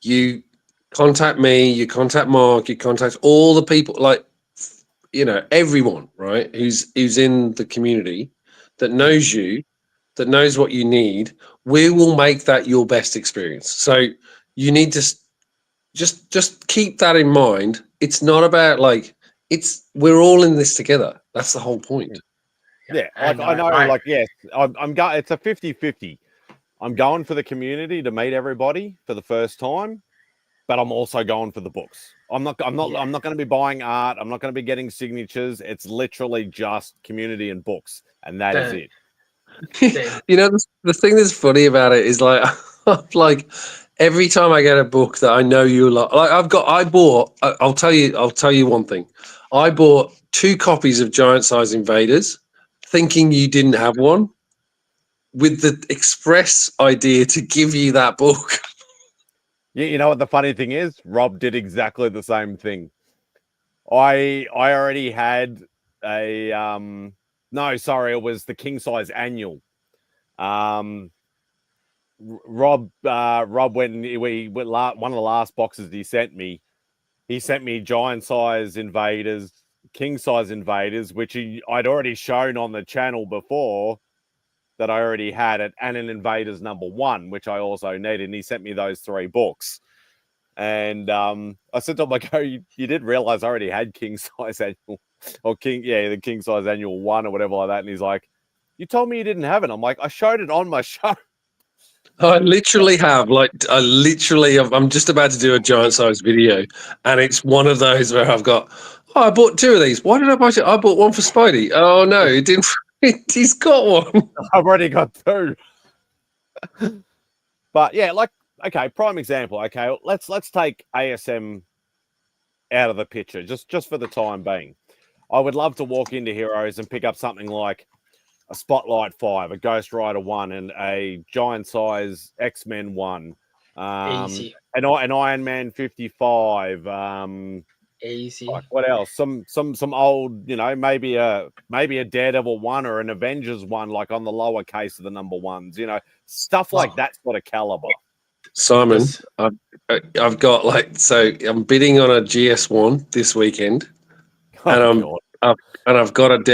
you contact me, you contact Mark, you contact all the people, like everyone, right? Who's in the community that knows you, that knows what you need. We will make that your best experience. So you need to just keep that in mind. It's not about we're all in this together. That's the whole point. Yeah, like I know, like yes, I'm going. It's a 50-50. I'm going for the community to meet everybody for the first time, but I'm also going for the books. I'm not going to be buying art. I'm not going to be getting signatures. It's literally just community and books, and that is it. The thing that's funny about it is like every time I get a book that I know you like I'll tell you one thing. I bought 2 copies of Giant Size Invaders, thinking you didn't have one, with the express idea to give you that book. Yeah, you know what the funny thing is? Rob did exactly the same thing. I already had a no, sorry, it was the King Size Annual. Rob went and one of the last boxes he sent me Giant Size Invaders, King Size Invaders, which I'd already shown on the channel before, that I already had it, and an Invaders #1, which I also needed, and he sent me those 3 books. And I said to him, like, oh, you did realize I already had King Size Annual, or the King Size Annual 1 or whatever like that. And he's like, you told me you didn't have it. I'm like, I showed it on my show. I literally have, I'm just about to do a Giant Size video, and it's one of those where I've got, I bought 2 of these. Why did I buy 2? I bought one for Spidey. Oh no, it didn't. He's got one. I've already got 2. But yeah, like, okay, prime example. Okay, let's take ASM out of the picture, just for the time being. I would love to walk into Heroes and pick up something like a Spotlight 5, a Ghost Rider 1, and a Giant Size X-Men 1. Easy. An Iron Man 55. Easy. Like what else? Some old, maybe a Daredevil 1 or an Avengers 1, like on the lower case of the #1s. Stuff like that sort of caliber. Simon, I've got I'm bidding on a GS1 this weekend, and I've got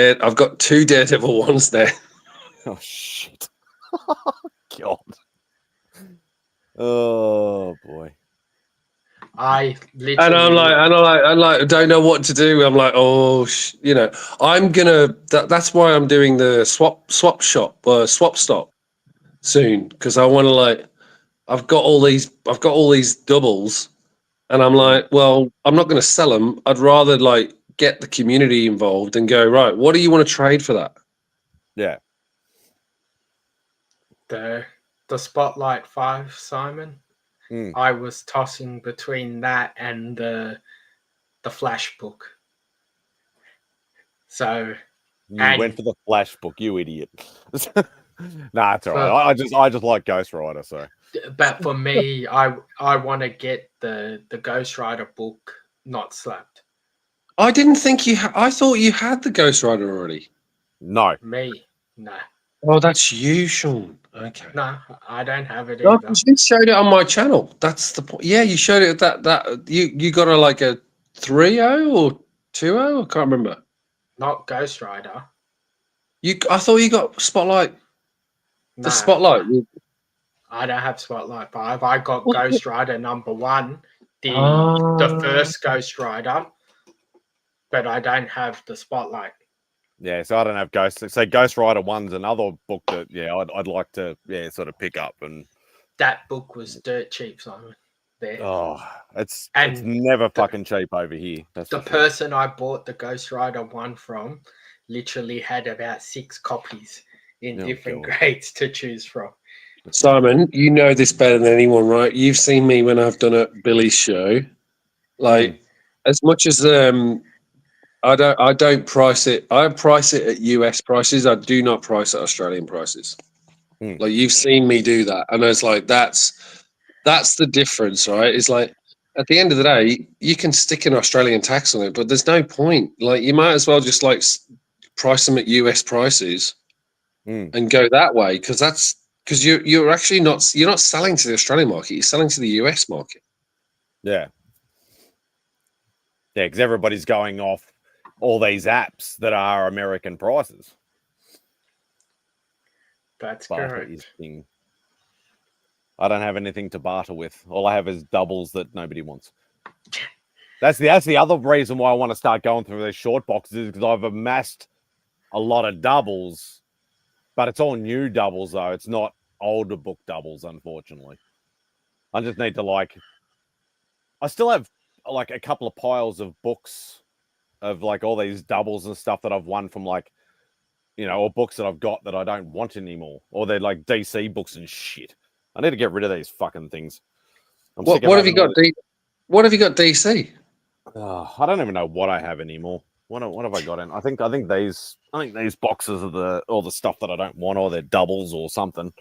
2 Daredevil 1s there. Oh shit! God. Oh boy. I literally, and I'm like, don't know what to do. I'm like, I'm gonna. That's why I'm doing the swap stop soon, because I want to I've got all these doubles, and I'm like, well, I'm not going to sell them. I'd rather get the community involved and go, right, what do you want to trade for that? Yeah. The Spotlight 5, Simon. I was tossing between that and the Flash book. So you went for the Flash book, you idiot. Nah, it's all right. I just like Ghost Rider, so. But for me, I want to get the Ghost Rider book not slapped. I didn't think I thought you had the Ghost Rider already. No. Me, no. Oh, that's you, Sean. Okay. No, I don't have it No, either. 'cause you showed it on my channel. That's the point. Yeah, you showed it that you got a 3.0 or 2.0. I can't remember. Not Ghost Rider. I thought you got Spotlight. No, The Spotlight. I don't have Spotlight 5. I got What? Ghost Rider #1, the Ah. first Ghost Rider, but I don't have the Spotlight. Yeah, so I don't have Ghost. So Ghost Rider 1's another book that I'd like to sort of pick up. And That book was dirt cheap, Simon. There. it's And never fucking cheap over here. That's the for sure. person I bought the Ghost Rider 1 from literally had about 6 copies in Oh, different God. grades to choose from. Simon, you know this better than anyone, right? You've seen me when I've done a Billy's show. Like, as much as I don't price it. I price it at US prices. I do not price at Australian prices. Mm. Like, you've seen me do that, and it's like that's the difference, right? It's like at the end of the day, you can stick an Australian tax on it, but there's no point. Like, you might as well just price them at US prices and go that way, because you're actually not selling to the Australian market. You're selling to the US market. Yeah. Yeah, because everybody's going off all these apps that are American prices. That's Barter correct. is king. I don't have anything to barter with. All I have is doubles that nobody wants. That's the other reason why I want to start going through these short boxes, because I've amassed a lot of doubles, but it's all new doubles though. It's not older book doubles, unfortunately. I just need to I still have like a couple of piles of books of like all these doubles and stuff that I've won from or books that I've got that I don't want anymore, or they're like DC books and shit. I need to get rid of these fucking things. What have you got? What have you got, DC? I don't even know what I have anymore. What have I got in? I think these boxes are all the stuff that I don't want, or they're doubles or something.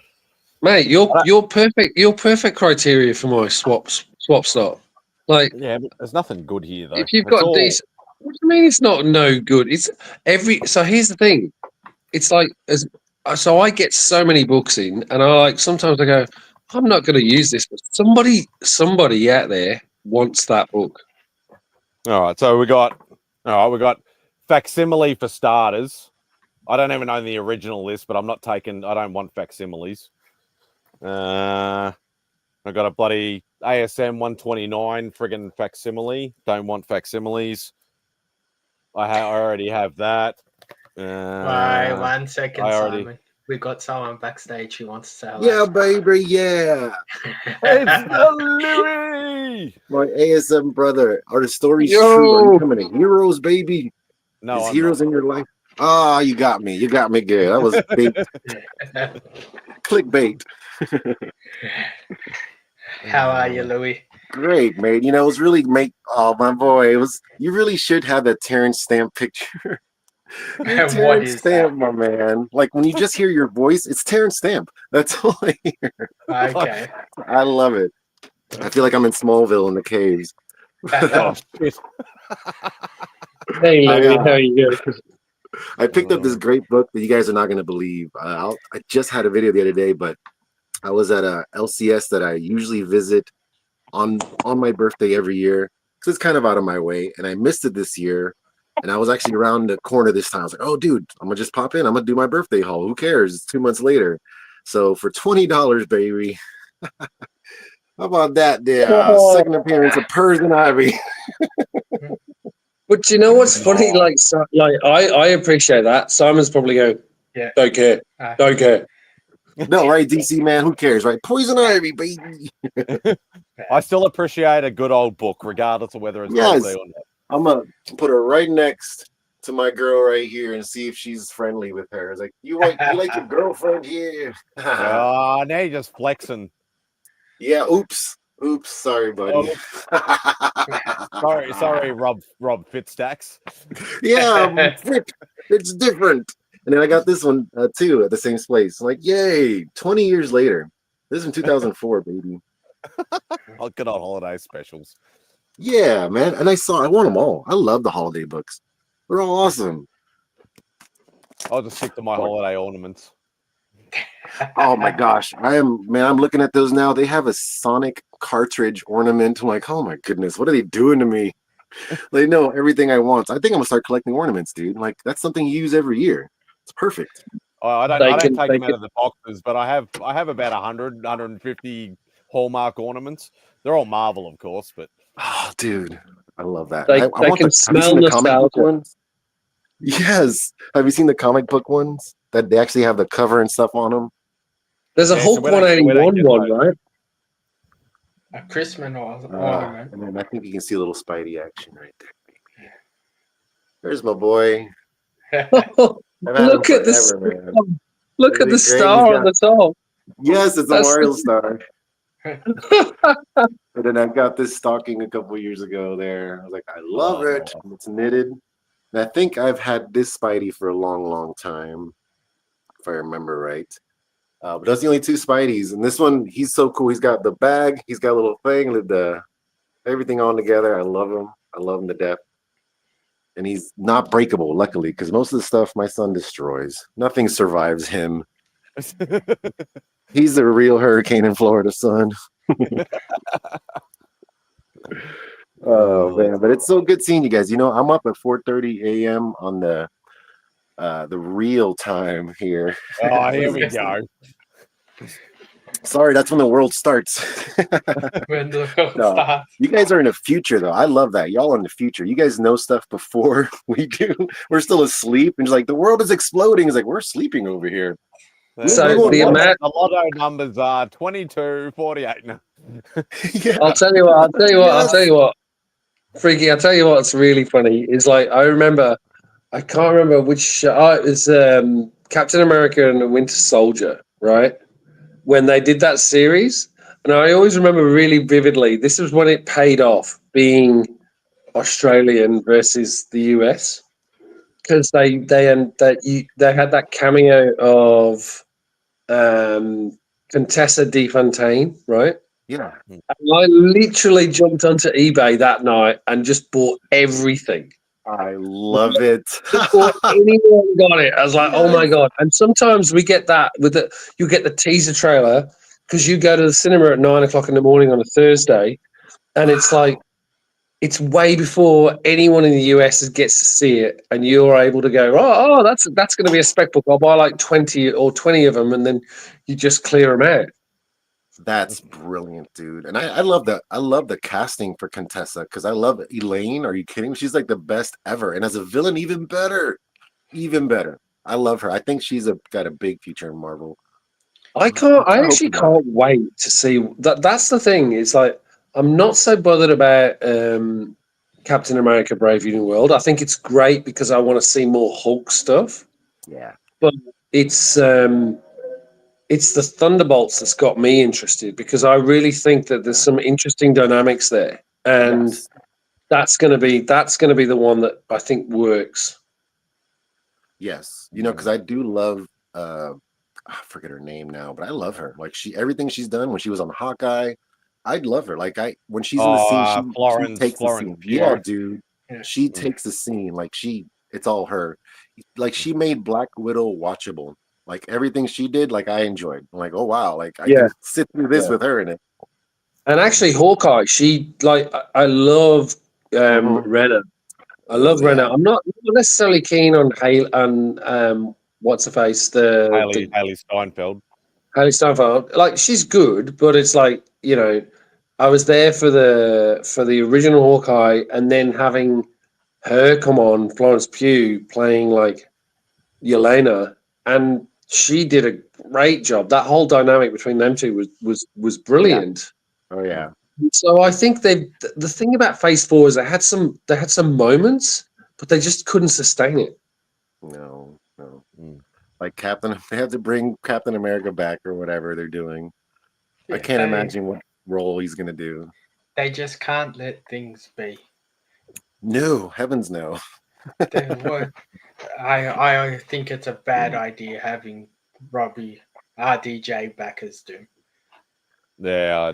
Mate, you're perfect. You're perfect criteria for my swap stop. Like, yeah, but there's nothing good here though. if you've got decent, what do you mean it's not no good? It's so here's the thing. It's like so I get so many books in, and sometimes I go, I'm not going to use this, but somebody out there wants that book. All right, so we got Facsimile for starters. I don't even own the original list, but I don't want facsimiles. I got a bloody ASM 129 friggin' facsimile. Don't want facsimiles. I already have that. Wait, 1 second, Simon. We got someone backstage who wants to say hello. Yeah, baby, yeah. It's the Louis! My ASM brother. Are the stories Yo! true? Are you coming to heroes, baby? No, Is I'm heroes not. in your life? Ah, you got me. You got me good. That was big clickbait. How are you, Louis? Great, mate. It was really oh my boy. You really should have that Terrence Stamp picture. What Terrence is Stamp, my man. Like when you just hear your voice, it's Terrence Stamp. That's all I hear. Okay. I love it. I feel like I'm in Smallville in the caves. Oh, shit. Hey, Louis, how are you? I picked up this great book that you guys are not going to believe. I just had a video the other day, but I was at a LCS that I usually visit on my birthday every year because it's kind of out of my way, and I missed it this year. And I was actually around the corner this time. I was like, "Oh, dude, I'm gonna just pop in. I'm gonna do my birthday haul. Who cares? It's 2 months later." So for $20, baby. How about that? The second appearance of Persian Ivy. But you know what's funny? I appreciate that. Simon's probably go, Yeah. Don't care. Don't care. No, right, DC man, who cares, right? Poison Ivy, baby. I still appreciate a good old book, regardless of whether it's Yes. DC or not. I'm gonna put her right next to my girl right here and see if she's friendly with her. It's like, you like your girlfriend here? Oh, now you're just flexing. Yeah, oops, sorry, buddy. Sorry, Rob Fitzstacks. Yeah, it's different. And then I got this one too at the same place. I'm like, yay! 20 years later. This is from 2004, baby. Oh, good old holiday specials. Yeah, man. And I want them all. I love the holiday books. They're all awesome. I'll just stick to my holiday ornaments. Oh my gosh, I'm looking at those now. They have a Sonic cartridge ornament. I'm like, oh my goodness, what are they doing to me? They know everything I want. I think I'm gonna start collecting ornaments, dude. Like that's something you use every year. It's perfect. I They don't can, take they them out of the boxes, but I have about 150 Hallmark ornaments. They're all Marvel, of course, but Oh, dude, I love that. they, I they want can the. Have you smell seen the comic book nostalgia. ones? Yes. Have you seen the comic book ones that they actually have the cover and stuff on them? There's a yeah, so Hulk we don't 181 get one, those. right? A Christmas ornament. And then I think you can see a little Spidey action right there. There's my boy. I've had him Look at the forever, man. look Isn't at the he great? star on the top. Yes, it's a That's Mario star. But then I got this stocking a couple years ago there. I was like, I love it. It's knitted. And I think I've had this Spidey for a long, long time, if I remember right. But that's the only two Spideys. And this one, he's so cool. He's got the bag, he's got a little thing, the everything on together. I love him. I love him to death. And he's not breakable, luckily, because most of the stuff my son destroys. Nothing survives him. He's the real hurricane in Florida, son. Oh man, but it's so good seeing you guys. You know, I'm up at 4:30 a.m. on the real time here. Oh, here we go. Sorry, that's when the world starts. When the world No. starts. You guys are in the future, though. I love that. Y'all are in the future. You guys know stuff before we do. We're still asleep, and it's like the world is exploding. It's like we're sleeping over here. So the amount, the lotto numbers are 22, 48. No. Yeah. I'll tell you what, Yes. Freaky, I'll tell you what's really funny is like I remember, I can't remember which it was Captain America and the Winter Soldier, right? When they did that series, and I always remember really vividly. This was when it paid off being Australian versus the US because they had that cameo of Contessa De Fontaine, right? Yeah. And I literally jumped onto eBay that night and just bought everything. I love it. Before anyone got it, I was like, "Oh my Yes. god!" And sometimes we get that you get the teaser trailer because you go to the cinema at 9 o'clock in the morning on a Thursday, and it's like it's way before anyone in the US gets to see it, and you're able to go, "Oh, that's going to be a spec book. I'll buy like 20 of them, and then you just clear them out." That's brilliant, dude. And I love the casting for Contessa because I love Elaine. Are you kidding me? She's like the best ever. And as a villain, even better. Even better. I love her. I think she's got a big future in Marvel. I actually can't wait to see that. That's the thing. It's like I'm not so bothered about Captain America: Brave New World. I think it's great because I want to see more Hulk stuff. Yeah. But it's the Thunderbolts that's got me interested because I really think that there's some interesting dynamics there, and Yes. that's going to be the one that I think works. Yes. You know, because I do love I forget her name now, but I love her. Like everything she's done when she was on Hawkeye, I'd love her. Like when she's in the scene, she Florence takes the Florence scene. Pugh. Yeah, dude. Yeah. She takes the scene. Like it's all her. Like she made Black Widow watchable. Like everything she did, like I enjoyed. I'm like, oh wow, like I can sit through this with her in it. And actually, Hawkeye, she like I love Renner. I love Renner. I'm not necessarily keen on what's her face, Haley Steinfeld. Haley Steinfeld. Like she's good, but it's like I was there for the original Hawkeye, and then having her come on, Florence Pugh playing like Yelena, and she did a great job. That whole dynamic between them two was brilliant. Oh yeah. So I think the thing about Phase 4 is they had some moments, but they just couldn't sustain it. No. Like they have to bring Captain America back or whatever they're doing. I can't imagine what role he's gonna do. They just can't let things be. No, heavens no. I think it's a bad idea having Robbie RDJ back as Doom. Yeah.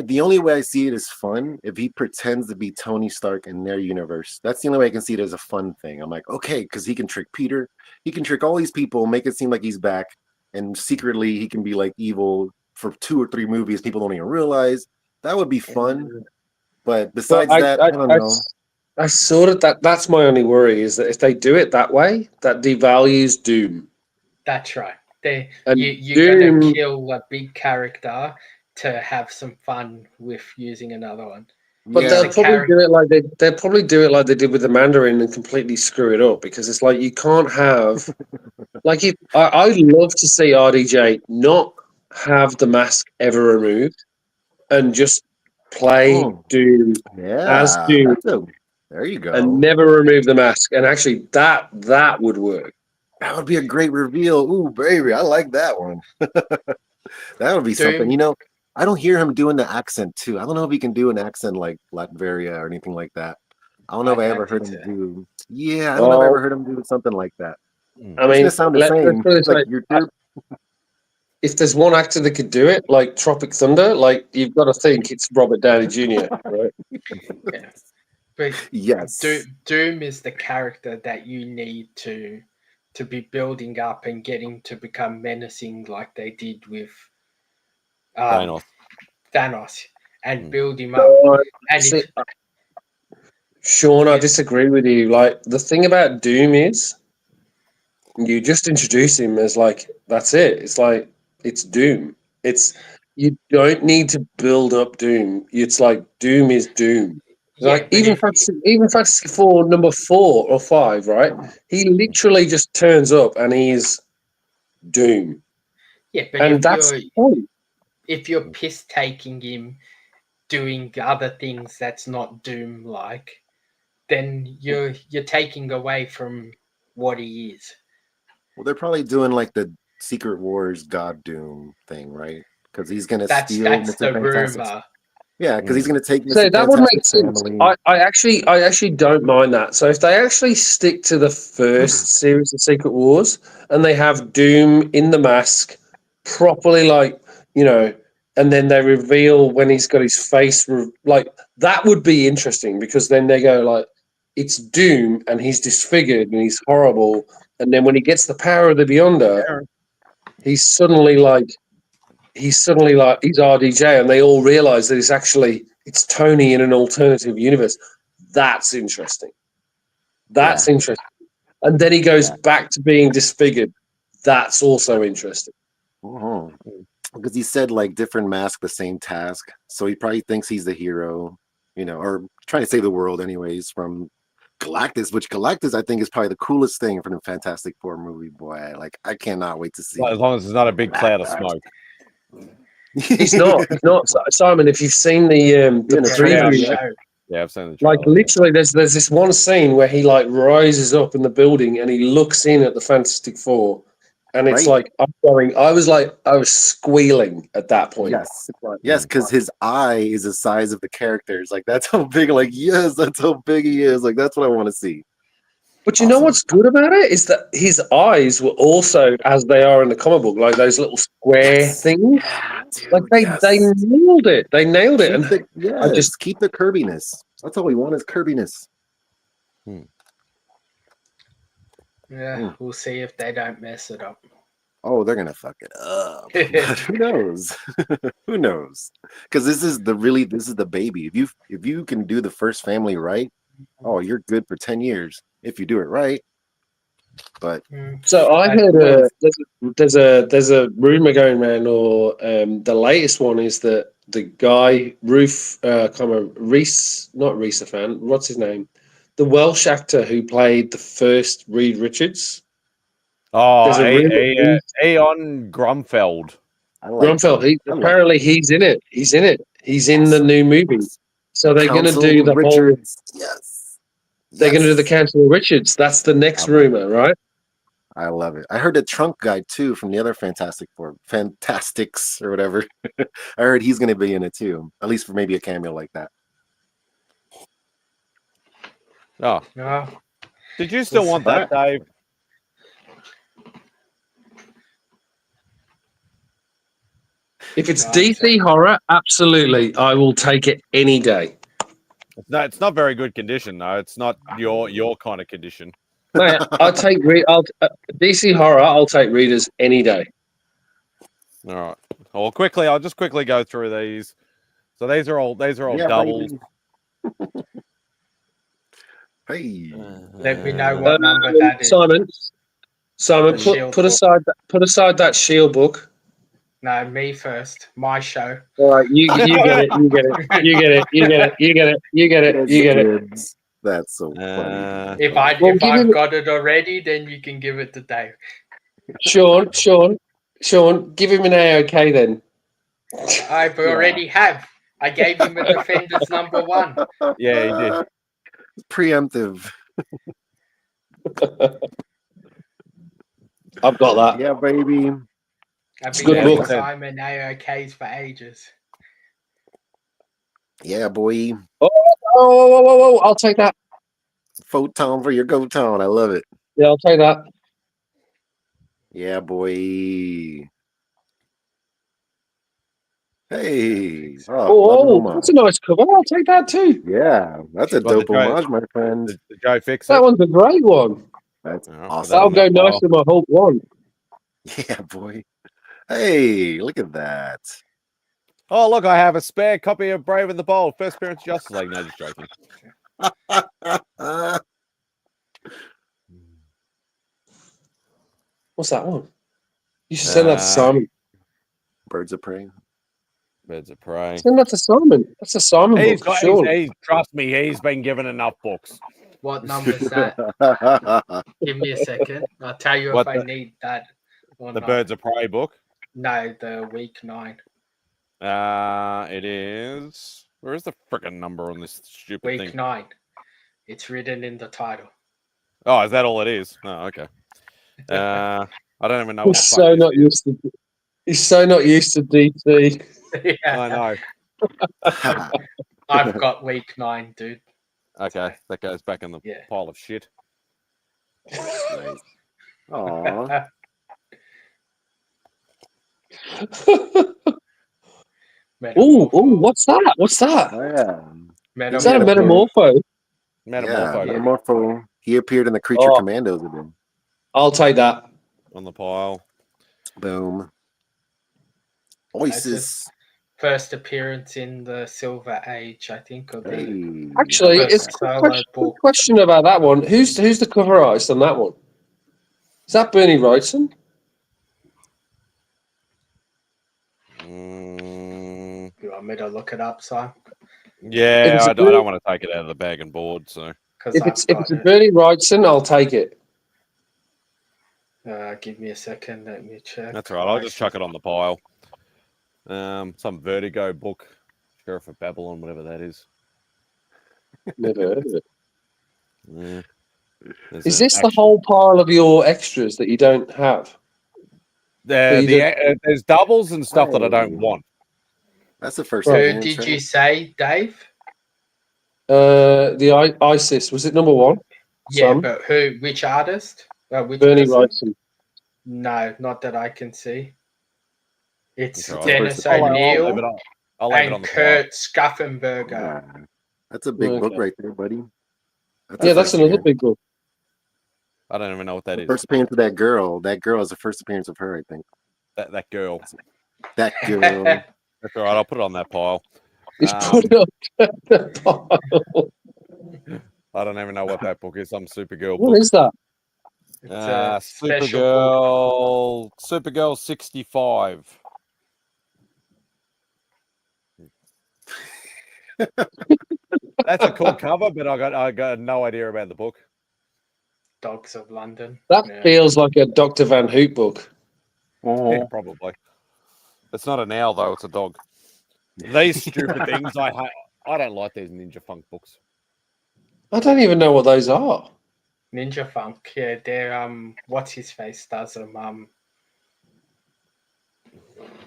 The only way I see it is fun if he pretends to be Tony Stark in their universe. That's the only way I can see it as a fun thing. I'm like, okay, because he can trick Peter, he can trick all these people, make it seem like he's back, and secretly he can be like evil for 2 or 3 movies. People don't even realize. That would be fun. But But besides that, I don't know. I sort of that's my only worry is that if they do it that way, that devalues Doom. That's right. And You're Doom- gonna kill a big character to have some fun with using another one. But Yeah. they'll probably do it like they'll probably do it like they did with the Mandarin and completely screw it up because it's like you can't have like if I'd love to see RDJ not have the mask ever removed and just play Oh. Doom as Yeah. Doom There you go. and never remove the mask. And actually that would work. That would be a great reveal. Ooh, baby, I like that one. That would be something. You know, I don't hear him doing the accent too. I don't know if he can do an accent like Latveria or anything like that. I don't know if I ever heard him do. Yeah, I don't know if I ever heard him do something like that. I It's mean, gonna sound the same. let's put it this Like, way. If there's one actor that could do it, like Tropic Thunder, like you've got to think it's Robert Downey Jr., right? Yeah. But yes. Doom is the character that you need to be building up and getting to become menacing like they did with Thanos and build him up. And See, Sean, I disagree with you. Like the thing about Doom is you just introduce him as like that's it. It's like it's Doom. It's you don't need to build up Doom. It's like Doom is Doom. Like even Fantasy 4 number 4 or 5, right? He literally just turns up and he's Doom. Yeah, but and that's the point. If you're piss taking him doing other things that's not Doom like, then you're taking away from what he is. Well, they're probably doing like the Secret Wars God Doom thing, right? Because he's gonna steal. That's the rumor. Yeah, because he's gonna take. So that would make sense. I actually don't mind that. So if they actually stick to the first series of Secret Wars and they have Doom in the mask properly, like and then they reveal when he's got his face, like that would be interesting because then they go like, it's Doom and he's disfigured and he's horrible, and then when he gets the power of the Beyonder, he's suddenly like he's RDJ, and they all realize that it's Tony in an alternative universe. That's interesting. That's interesting. And then he goes back to being disfigured. That's also interesting. Because he said like different mask, the same task. So he probably thinks he's the hero, or trying to save the world anyways from Galactus, which Galactus I think is probably the coolest thing from the Fantastic Four movie. Boy, like I cannot wait to see. Well, as long as it's not a big cloud of smoke. He's not Simon. If you've seen the preview, I've seen the trailer. like literally, there's this one scene where he like rises up in the building and he looks in at the Fantastic Four, and it's like I was squealing at that point. Yes, because his eye is the size of the characters. Like that's how big. Like yes, that's how big he is. Like that's what I want to see. But you know what's good about it is that his eyes were also, as they are in the comic book, like those little square things. Like they nailed it. They nailed it. And I just keep the Kirbiness. That's all we want is Kirbiness. Yeah, we'll see if they don't mess it up. Oh, they're gonna fuck it up. But who knows? Who knows? Because this is the baby. If you can do the first family right, oh, you're good for 10 years if you do it right. But so I heard there's a rumor going around, or the latest one is that the guy Reese Ifan, what's his name? The Welsh actor who played the first Reed Richards. Oh, Aeon Grumfeld. Grumfeld. Apparently he's in it. He's in it. He's in the new movie. So they're going to do the whole. Yes. They're going to do the Council of Richards. That's the next rumor, right? I love it. I heard the Trunk guy too from the other Fantastic Four, Fantastics or whatever. I heard he's going to be in it too, at least for maybe a cameo like that. Oh, did you still want that, Dave? If it's DC horror, absolutely, I will take it any day. It's not very good condition though. It's not your kind of condition. Mate, DC horror. I'll take readers any day. All right. Well, I'll just quickly go through these. So these are all Yeah, doubles. baby. Hey. Let me know what number that is. Simon, The Shield put book. aside that Shield book. No, me first. My show. All right, you get it, you get it, you get it, you get it, you get it, you get it, you get it. Dibs. That's so funny. If Well, give I've him- got it already, then you can give it to Dave. Sean, give him an AOK then. I've already have. I gave him a Defenders number 1. Yeah, he did. Preemptive. I've got that. Yeah, baby. I've It's a been good giving book. Simon AOKs for ages. Yeah, boy. Oh, I'll take that. Photon for your go town. I love it. Yeah, I'll take that. Yeah, boy. Hey. Oh, that's a nice cover. I'll take that too. Yeah, that's a Well, the dope homage, my friend. Did Joe fix it? That one's a great one. That's Yeah, awesome. That'll on go that nice pile. with my Hulk one. Yeah, boy. Hey, look at that. Oh, look, I have a spare copy of Brave and the Bold. First appearance of Justice League. No, just joking. What's that one? You should send that to Simon. Birds of Prey. Birds of Prey. Send that to Simon. That's a Simon book, sure. Trust me, he's been given enough books. What number's that? Give me a second. I'll tell you What if I the- need that or The not. Birds of Prey book. No, the week 9. It is. Where is the freaking number on this stupid Week thing? 9. It's written in the title. Oh, is that all it is? Oh, okay. I don't even know. He's so not used to. He's so not used to DC. I know. I've got week 9, dude. Okay, that goes back in the Yeah. pile of shit. Nice. Aw. Oh, what's that? What's that? Oh, yeah. Is that a Metamorpho? Metamorpho Yeah, Metamorpho. He appeared in the Creature Oh. Commandos with him. I'll take that. on the pile. Boom. Oasis. First appearance in the Silver Age, I think. Of the Hey. Actually, First it's a solo book. question about that one. Who's the cover artist on that one? Is that Bernie Wrightson? You want me to look it up, Simon? Yeah, it's a I don't want to take it out of the bag and board. So If it's a Bernie Wrightson, I'll take it. Give me a second. Let me check. that's all right. I'll just chuck it on the pile. Some Vertigo book, Sheriff of Babylon, whatever that is. Never heard of it. Yeah. Is this the whole pile of your extras that you don't have? There's doubles and stuff that I don't want. That's the first Who thing. did you say, Dave? The ISIS, was it number 1? Yeah, Some? but who? Which artist? Which Bernie person? Wrightson. No, not that I can see. It's Okay, Dennis I'll- O'Neill I'll leave it on and the Kurt Schaffenberger. Yeah. That's a big book Okay. right there, buddy. Yeah, that's another big book. pile. I don't even know what that is. First appearance of that girl. That girl is the first appearance of her, I think. That girl. That girl. That's all right. I'll put it on that pile. He's put it on the pile. I don't even know what that book is. Some Supergirl What book. is that? It's a special book. Supergirl 65. That's a cool cover, but I got no idea about the book. Dogs of London. That Yeah. feels like a Dr. Van Hoot book. Yeah, probably. It's not an owl though; it's a dog. These stupid things, I don't like these Ninja Funk books. I don't even know what those are. Ninja Funk. Yeah, they're what's his face does them.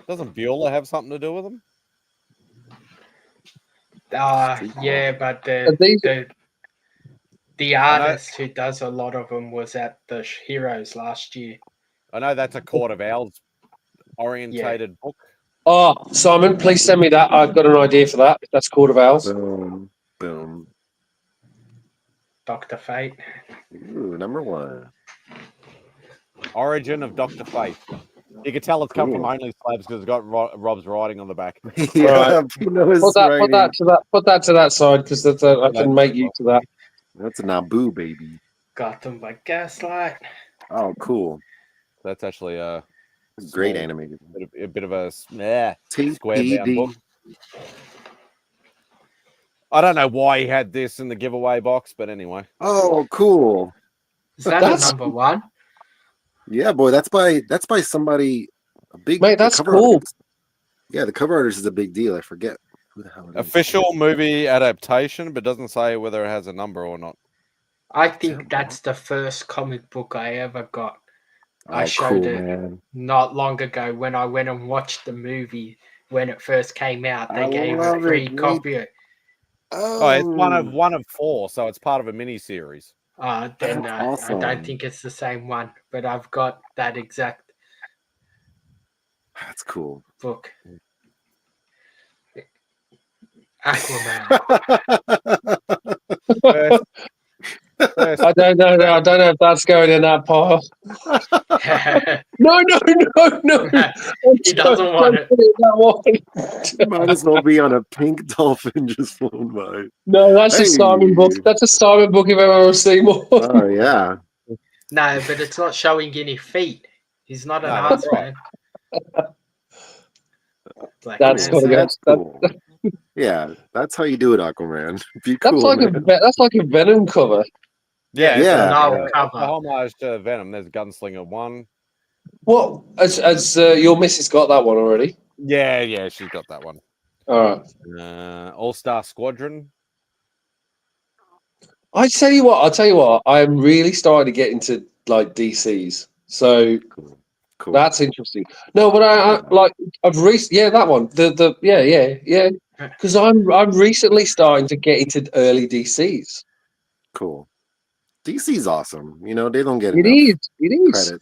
Doesn't Beulah have something to do with them? Yeah, but Are these- the artist who does a lot of them was at the Heroes last year. I know that's a Court of Owls orientated book. Oh, Simon, please send me that. I've got an idea for that. That's Court of Owls. Boom. Boom. Dr. Fate. Ooh, number 1. Origin of Dr. Fate. You can tell it's come from Cool. Only Slabs because it's got Rob's writing on the back. Yeah, Pino's Put that writing. put that to that side because I can make use of that. That's a Naboo baby. Got them by Gaslight. Oh, cool. That's actually Great Small. animated. a bit of a square TPD. bound book. I don't know why he had this in the giveaway box, but anyway. Oh, cool. Is that That's- a number one? Yeah, boy, that's by somebody a big Mate, the that's cover cool. artist. Yeah, the cover artist is a big deal. I forget who the hell it is. Official movie adaptation, but doesn't say whether it has a number or not. I think that's the first comic book I ever got. I Oh, showed cool, it man. not long ago when I went and watched the movie when it first came out. They I gave a love free it, mate. copy. Oh, it's one of 4, so it's part of a mini series. Then That's I awesome. don't think it's the same one, but I've got that exact That's cool. book. Aquaman. First, I don't know. I don't know if that's going in that pile. No. He doesn't want it. Don't put it in that one. Might as well be on a pink dolphin just flown by. No, that's a Simon book. Hey. That's a Simon book if I've ever seen one. Oh yeah. No, but it's not showing any feet. He's not an No, arts that's right. man. Black That's Manta. gotta go. That's cool. Yeah, that's how you do it, Aquaman. Be That's cool, like man. that's like a Venom cover. yeah, Yeah. No it's cover. a homage to Venom. There's Gunslinger 1. What? As your missus got that one already? Yeah, she's got that one. All right. All-Star Squadron. I'll tell you what. I'm really starting to get into like DCs. So Cool. that's interesting. No, but I've that one. Yeah. Because I'm recently starting to get into early DCs. Cool. DC's awesome. You know, they don't get It enough is. credit.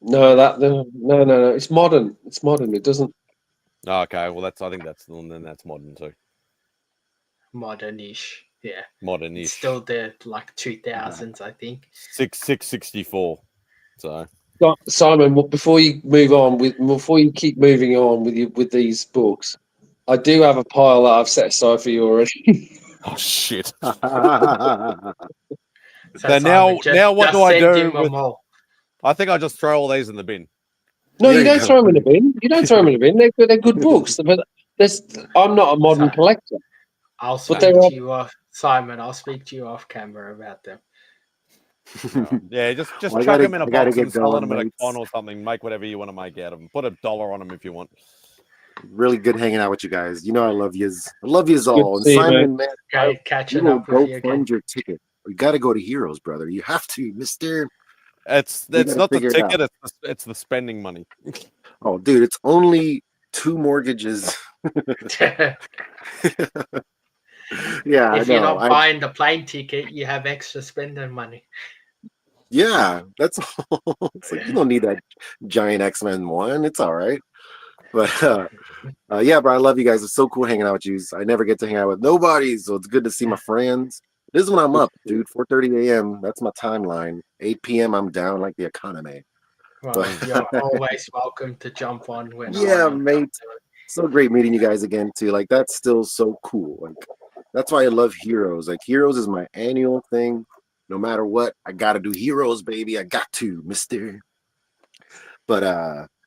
No. It's modern. It doesn't. Oh, okay, well I think that's modern too. Modern-ish. Yeah. Modern-ish. It's still the like 2000s, I think. 664. So Simon, before you keep moving on with these books, I do have a pile that I've set aside for you already. oh shit. So now what do I send do him them with- all. I think I just throw all these in the bin. No, There you you don't go. throw them in the bin. You don't throw them in the bin. They're good books. But I'm not a modern Sorry. collector. I'll But speak they're to all- you off, Simon. I'll speak to you off camera about them. Yeah, just Well, I chuck gotta- them in a I gotta box and get sell going, them at a mates. con or something. Make whatever you want to make out of them. Put $1 on them if you want. Really good hanging out with you guys. You know I love yous. I love yous all. to And see you, Simon, man, Okay, you catching will up go with you again. fund your ticket. You got to go to Heroes, brother. You have to, Mister. It's gotta not the figure it ticket. It's the spending money. Oh, dude, it's only 2 mortgages. Yeah, I If you're know. not buying the plane ticket, you have extra spending money. Yeah, that's all. It's like you don't need that giant X-Men one. It's all right. But yeah, bro, I love you guys. It's so cool hanging out with you. I never get to hang out with nobody, so it's good to see my friends. This is when I'm up, dude. 4:30 a.m. That's my timeline. 8 p.m. I'm down like the economy. Well, But- you're always welcome to jump on when Yeah, I want to mate. do it. So great meeting you guys again too. Like that's still so cool. Like that's why I love Heroes. Like Heroes is my annual thing. No matter what, I gotta do Heroes, baby. I got to, mister. But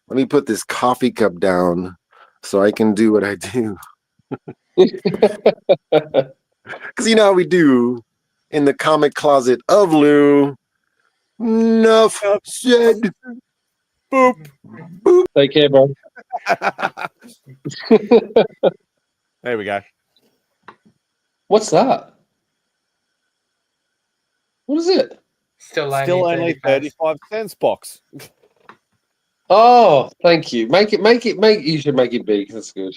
let me put this coffee cup down so I can do what I do. Because you know how we do in the comic closet of Lou. Enough said. Boop. Take care, bro. There we go. What's that? What is it? Still Only 35 cents box. Oh, thank you. Make it. You should make it big. That's good.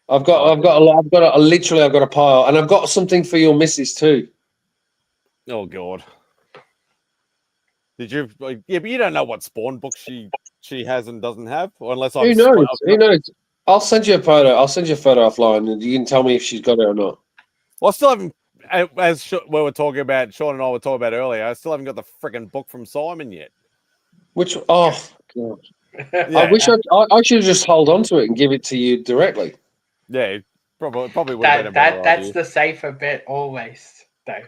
I've got a pile, and I've got something for your missus too. Oh god. Did you? Yeah, but you don't know what Spawn book she has and doesn't have, or unless I'm. Who knows? Who knows? I'll send you a photo. I'll send you a photo offline, and you can tell me if she's got it or not. Well, I still haven't. As we were talking about, Sean and I were talking about earlier, I still haven't got the freaking book from Simon yet. Which God. I Yeah. wish I should just hold on to it and give it to you directly. Yeah, probably would have been a better that's idea. the safer bet always, though.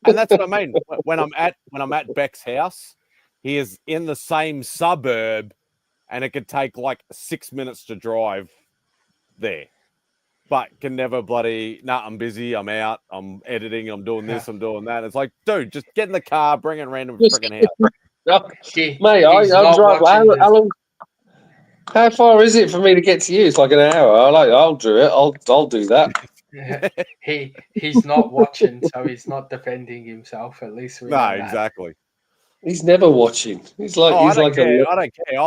And that's what I mean. When I'm at Beck's house, he is in the same suburb, and it could take like 6 minutes to drive there. But can never bloody I'm busy, I'm out, I'm editing, I'm doing this, I'm doing that. It's like, dude, just get in the car, bring it random freaking house. Mate, He's I'll not drive. watching How long? How far is it for me to get to you? It's like an hour. I'll do it. I'll do that. he's not watching, so he's not defending himself. At least we No, know that. exactly. He's never watching. He's like I he's don't like care. a. I don't care.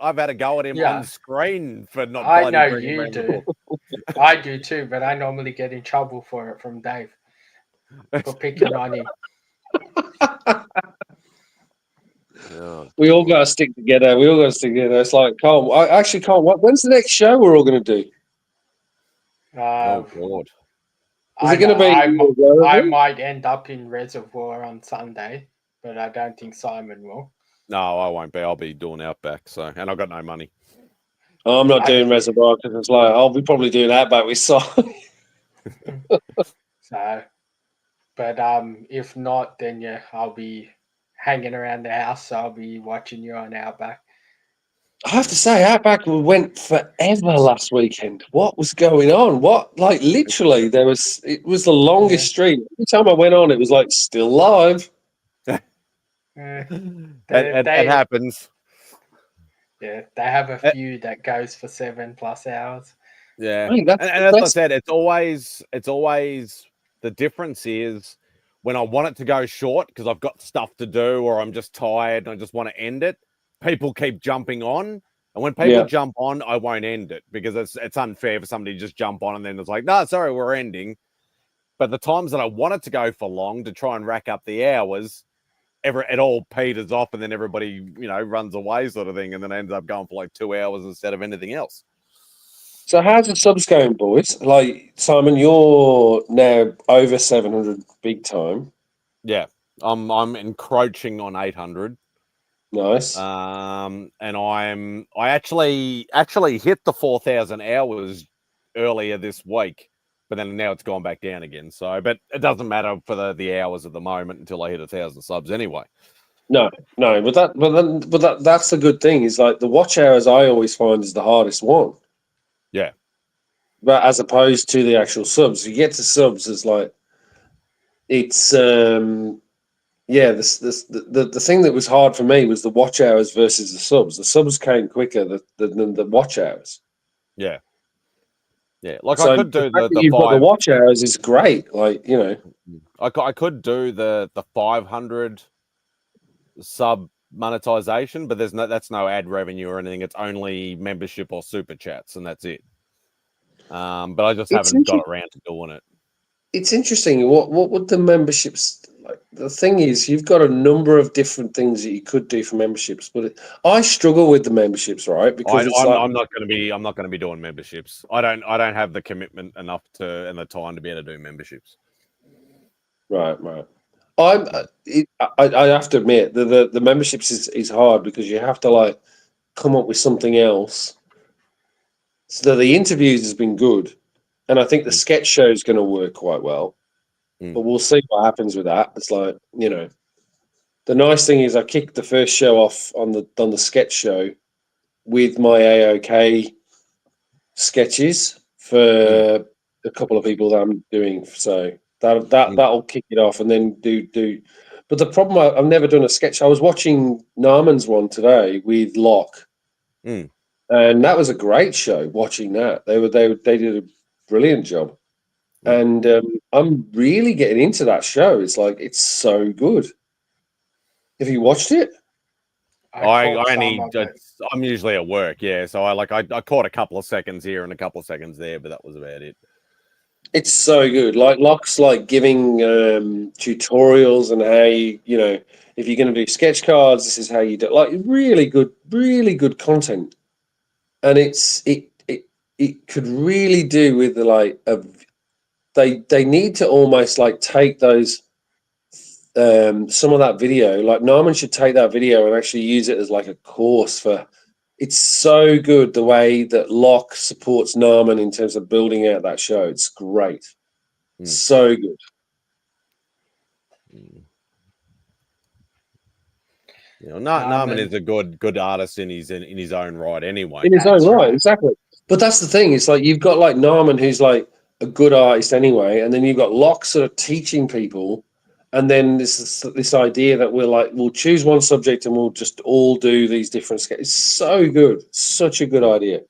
I've had a go at him Yeah. on screen for not I bloody know bringing you random do. book. I do too, but I normally get in trouble for it from Dave for picking on him. Oh, We all got to stick together. We all got to stick together. It's like, Carl. I actually can't. When's the next show we're all going to do? oh God. Is it going to be? I might end up in Reservoir on Sunday, but I don't think Simon will. No, I won't be. I'll be doing Outback. So, and I've got no money. I'm not doing Reservoir because it's like I'll be probably doing Outback with Si. So, but if not, then yeah, I'll be hanging around the house. So I'll be watching you on Outback. I have to say, Outback went forever last weekend. What was going on? What, like, literally, it was the longest stream. Every time I went on, it was like still live. It happens. Yeah, they have a few that goes for 7+ hours. Yeah, Mate, and as I said, it's always the difference is when I want it to go short because I've got stuff to do or I'm just tired and I just want to end it. People keep jumping on, and when people jump on, I won't end it because it's unfair for somebody to just jump on and then it's like, no, sorry, we're ending. But the times that I want it to go for long to try and rack up the hours, it all peters off and then everybody runs away sort of thing, and then ends up going for like 2 hours instead of anything else. So how's the subs going, boys? Like, Simon, you're now over 700 big time. Yeah, I'm encroaching on 800. Nice. And I actually hit the 4,000 hours earlier this week, but then now it's gone back down again. So, but it doesn't matter for the hours at the moment until I hit 1,000 subs anyway. No, but that's the good thing. Is like the watch hours I always find is the hardest one. Yeah. But as opposed to the actual subs, you get to subs, it's like it's the thing that was hard for me was the watch hours versus the subs. The subs came quicker than the watch hours. Yeah. Yeah. Like so I could do the you've got the 5. watch hours is great. Like, I could do the 500 sub monetization, but that's no ad revenue or anything. It's only membership or super chats, and that's it. But I just haven't got around to doing it. It's interesting. What would the memberships like? The thing is, you've got a number of different things that you could do for memberships, but I struggle with the memberships, right? Because I'm not going to be doing memberships. I don't have the commitment enough and the time to be able to do memberships. Right. I have to admit the memberships is hard because you have to like come up with something else. So the interviews has been good, and I think the sketch show is going to work quite well. But we'll see what happens with that. It's like, the nice thing is I kicked the first show off on the sketch show with my AOK sketches for a couple of people that I'm doing. So that'll kick it off, and then do. But the problem, I've never done a sketch. I was watching Naaman's one today with Locke, and that was a great show. Watching that, they did a brilliant job, and I'm really getting into that show. It's like it's so good. Have you watched it? I'm usually at work, yeah. So I caught a couple of seconds here and a couple of seconds there, but that was about it. It's so good. Like Locke's like giving tutorials and how if you're going to do sketch cards, this is how you do. Like really good content, and it could really do with they need to almost like take those some of that video, like Norman should take that video and actually use it as like a course for. It's so good the way that Locke supports Norman in terms of building out that show. It's great, so good. You know, Narman is a good artist in his own right, anyway. In his own right, exactly. But that's the thing. It's like you've got like Norman, who's like a good artist anyway, and then you've got Locke sort of teaching people, and then this idea that we'll choose one subject and we'll just all do these different sketches. It's so good, such a good idea.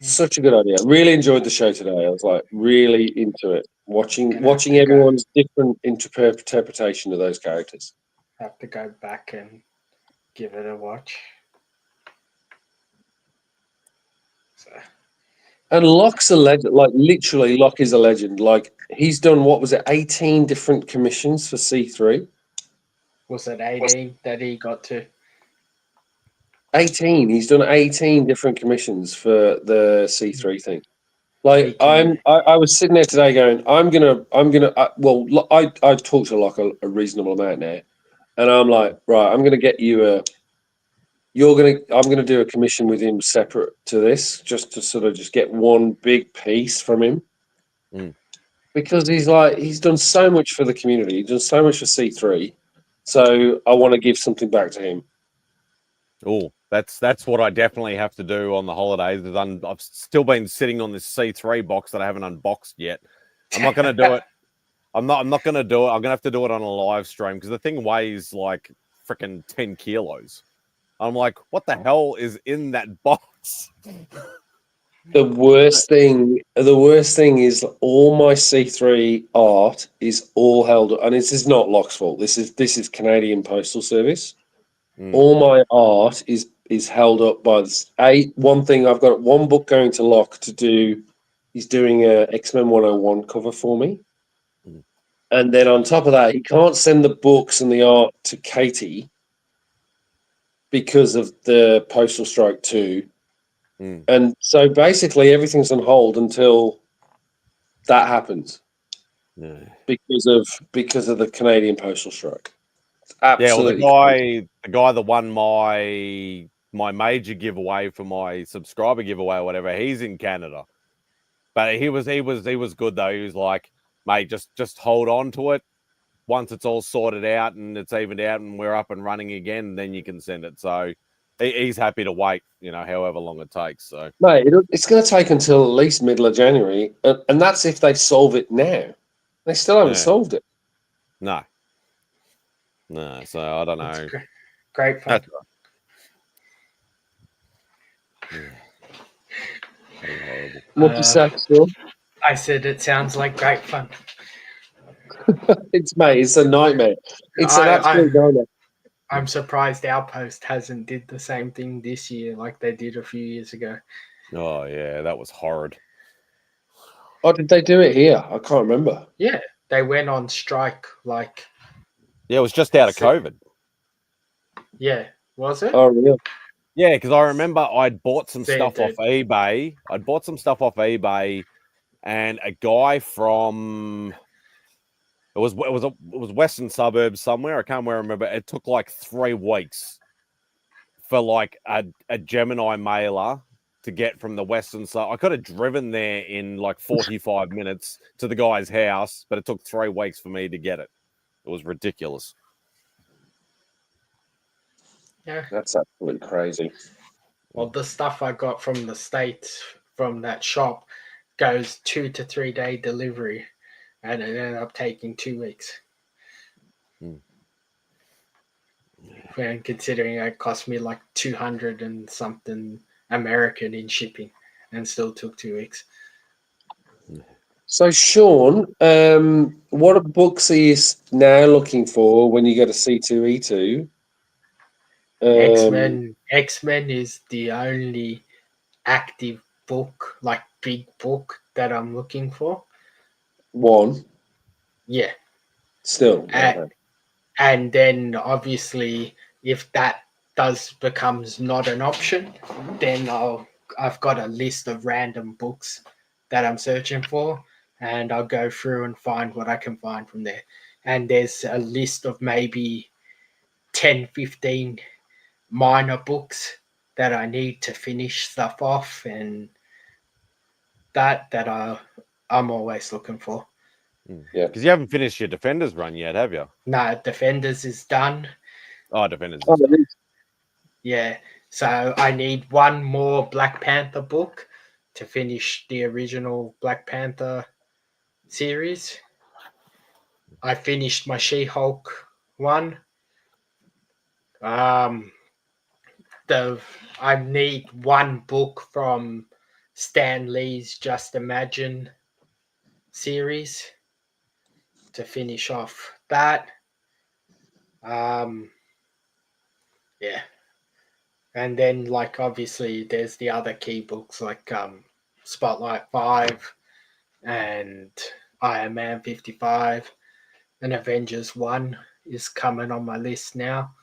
Such a good idea. I really enjoyed the show today. I was like really into it, watching everyone's different interpretation of those characters. Have to go back and give it a watch. So. And Locke's a legend. Like literally, Locke is a legend. Like he's done 18 different commissions for C3. Was it 18 that he got to? 18. He's done 18 different commissions for the C3 thing. Like I was sitting there today going, I've talked to Locke a reasonable amount now, and I'm like, right, I'm gonna get you I'm gonna do a commission with him separate to this, just to sort of just get one big piece from him, because he's done so much for the community, he's done so much for C3, so I want to give something back to him. Oh, that's what I definitely have to do on the holidays. I've still been sitting on this C3 box that I haven't unboxed yet. I'm not going to do it. I'm not going to do it. I'm going to have to do it on a live stream because the thing weighs like freaking 10 kilos. I'm like, what the hell is in that box? The worst thing is all my C3 art is all held up, and this is not Locke's fault. This is Canadian Postal Service. All my art is held up by this. One thing, I've got one book going to Locke to do. He's doing a X-Men 101 cover for me. And then on top of that, he can't send the books and the art to Katie because of the postal strike too. And so basically everything's on hold until that happens. Because of the Canadian postal strike. Absolutely. Yeah, well, the guy that won my major giveaway for my subscriber giveaway or whatever, he's in Canada. But he was good though. He was like, mate, just hold on to it. Once it's all sorted out and it's evened out and we're up and running again, then you can send it. So he's happy to wait, however long it takes. So mate, it's going to take until at least middle of January, and that's if they solve it now. They still haven't solved it. No, so I don't know. Great fun. What you say, Phil? I said it sounds like great fun. It's a nightmare. It's an absolute nightmare. I'm surprised Outpost hasn't did the same thing this year like they did a few years ago. Oh yeah, that was horrid. Oh, did they do it here? I can't remember. Yeah, they went on strike like. Yeah, it was just out of COVID. Yeah, was it? Oh, really? Yeah, because I remember I'd bought some stuff off eBay. And a guy from it was Western suburbs somewhere. I can't remember. It took like 3 weeks for like a Gemini mailer to get from the Western side. I could have driven there in like 45 minutes to the guy's house, but it took 3 weeks for me to get it. It was ridiculous. Yeah, that's absolutely crazy. Well, the stuff I got from the States from that shop goes 2 to 3 day delivery, and it ended up taking 2 weeks. And considering it cost me like 200 and something American in shipping, and still took 2 weeks. So, Sean, what books are you now looking for when you go to C2E2? X-Men is the only active book, like big book, that I'm looking for. One. Yeah. Still. And then obviously if that becomes not an option, then I've got a list of random books that I'm searching for, and I'll go through and find what I can find from there. And there's a list of maybe 10, 15 minor books that I need to finish stuff off, and I'm always looking for. Yeah. Because you haven't finished your Defenders run yet, have you? No, Defenders is done. Oh, Defenders. Oh, Is done. Yeah. So I need one more Black Panther book to finish the original Black Panther series. I finished my She-Hulk one. I need one book from Stan Lee's Just Imagine series to finish off that. Yeah. And then, like, obviously, there's the other key books like Spotlight 5 and Iron Man 55 and Avengers 1 is coming on my list now.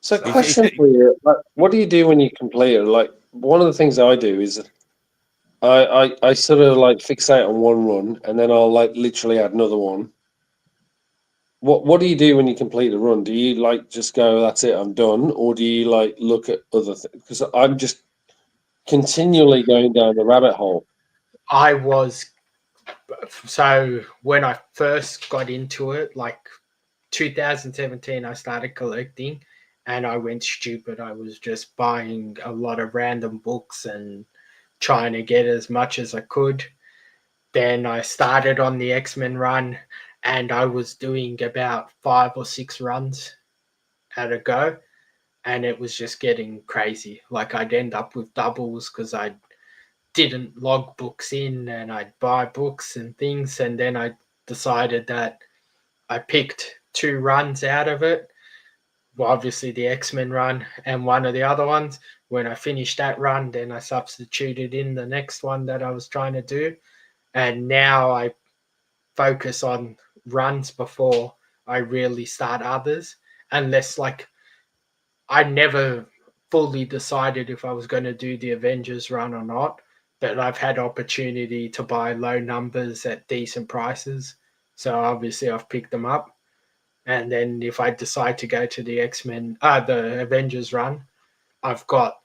So, So- question for you: like, what do you do when you complete it? Like, one of the things I do is I sort of like fixate on one run, and then I'll like literally add another one. What do you do when you complete a run? Do you like just go, "That's it, I'm done," or do you like look at other things? Because I'm just continually going down the rabbit hole. I was so when I first got into it, like 2017, I started collecting, and I went stupid. I was just buying a lot of random books and trying to get as much as I could. Then I started on the X-Men run, and I was doing about 5 or 6 runs at a go, and it was just getting crazy. Like, I'd end up with doubles because I didn't log books in, and I'd buy books and things, and then I decided that I picked 2 runs out of it. Well, obviously the X-Men run and one of the other ones. When I finished that run, then I substituted in the next one that I was trying to do, and now I focus on runs before I really start others, unless, like, I never fully decided if I was going to do the Avengers run or not, but I've had opportunity to buy low numbers at decent prices, so obviously I've picked them up. And then if I decide to go to the the Avengers run, I've got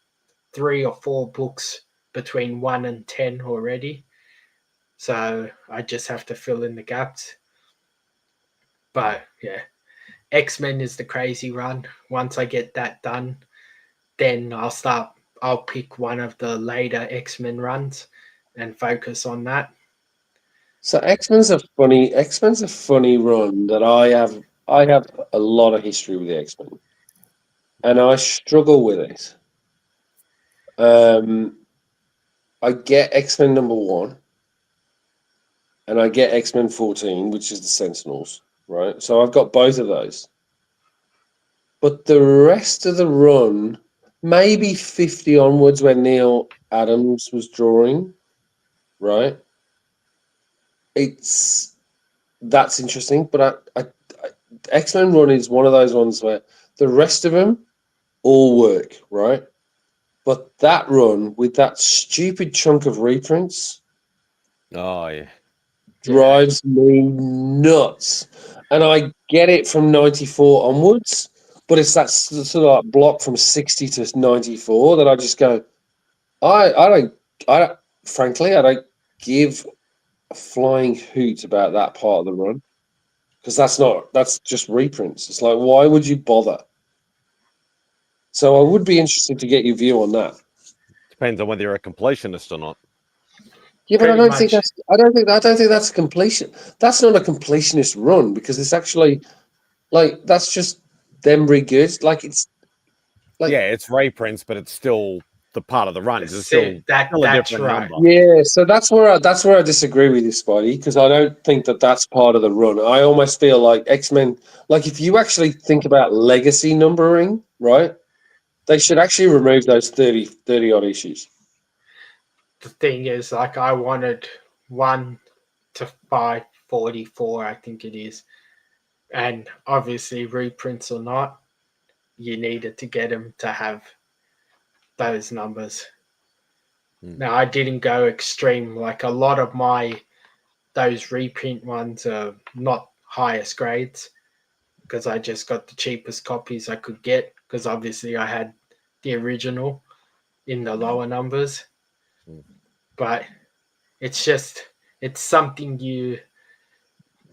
3 or 4 books between 1 and 10 already, so I just have to fill in the gaps. But yeah, X-Men is the crazy run. Once I get that done, then I'll pick one of the later X-Men runs and focus on that. So X-Men's a funny run that I have a lot of history with the X-Men, and I struggle with it. I get X-Men #1, and I get X-Men 14, which is the Sentinels, right? So I've got both of those. But the rest of the run, maybe 50 onwards when Neil Adams was drawing, right? That's interesting, but X-Men run is one of those ones where the rest of them all work, right? But that run with that stupid chunk of reprints Oh yeah. drives me nuts. And I get it from 94 onwards, but it's that sort of like block from 60 to 94 that I just go, I don't, frankly, I don't give a flying hoot about that part of the run, because that's just reprints. It's like, why would you bother? So I would be interested to get your view on that. Depends on whether you're a completionist or not. Yeah, but I Pretty don't think much. that's a completion. That's not a completionist run, because it's actually like that's just them re-good. Like it's like Yeah, it's reprints, but it's still the part of the run. It's That's still, it. That's still a different right. number. yeah. So that's where I disagree with you, Spidey, because I don't think that that's part of the run. I almost feel like X-Men. Like if you actually think about legacy numbering, right? They should actually remove those 30 odd issues. The thing is, like, I wanted 1 to 544, I think it is, and obviously reprints or not, you needed to get them to have those numbers. No, I didn't go extreme. Like a lot of those reprint ones are not highest grades because I just got the cheapest copies I could get because obviously I had the original in the lower numbers. But it's something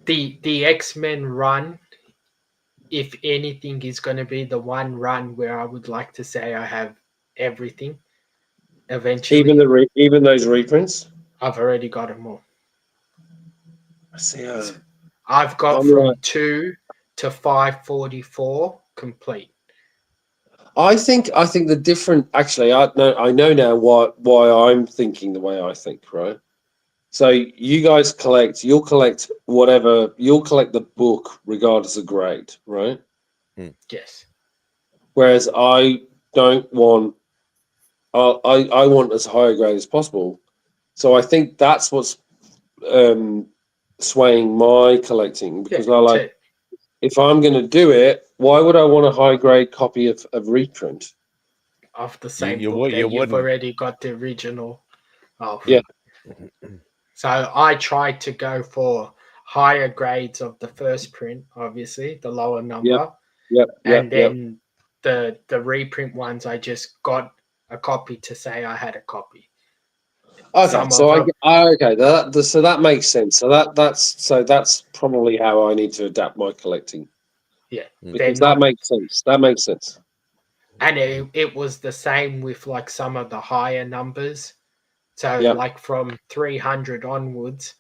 the X-Men run, if anything, is going to be the one run where I would like to say I have everything eventually. Even those reprints. I've already got them all. I see. I've got I'm from like- 2 to 544 complete. I think the different. Actually, I know now why I'm thinking the way I think. Right. So you guys you'll collect whatever, you'll collect the book regardless of grade, right? Yes. Whereas I don't want, I want as high a grade as possible. So I think that's what's swaying my collecting because I like, if I'm going to do it, why would I want a high grade copy of reprint? Of the same You book that you've wouldn't. already got the original of. Yeah. So I tried to go for higher grades of the first print, obviously, the lower number. Yep. And then the reprint ones, I just got a copy to say I had a copy. Okay, so so that makes sense. So that's probably how I need to adapt my collecting. Yeah. Because that makes sense. That makes sense. And it was the same with like some of the higher numbers. So like from 300 onwards,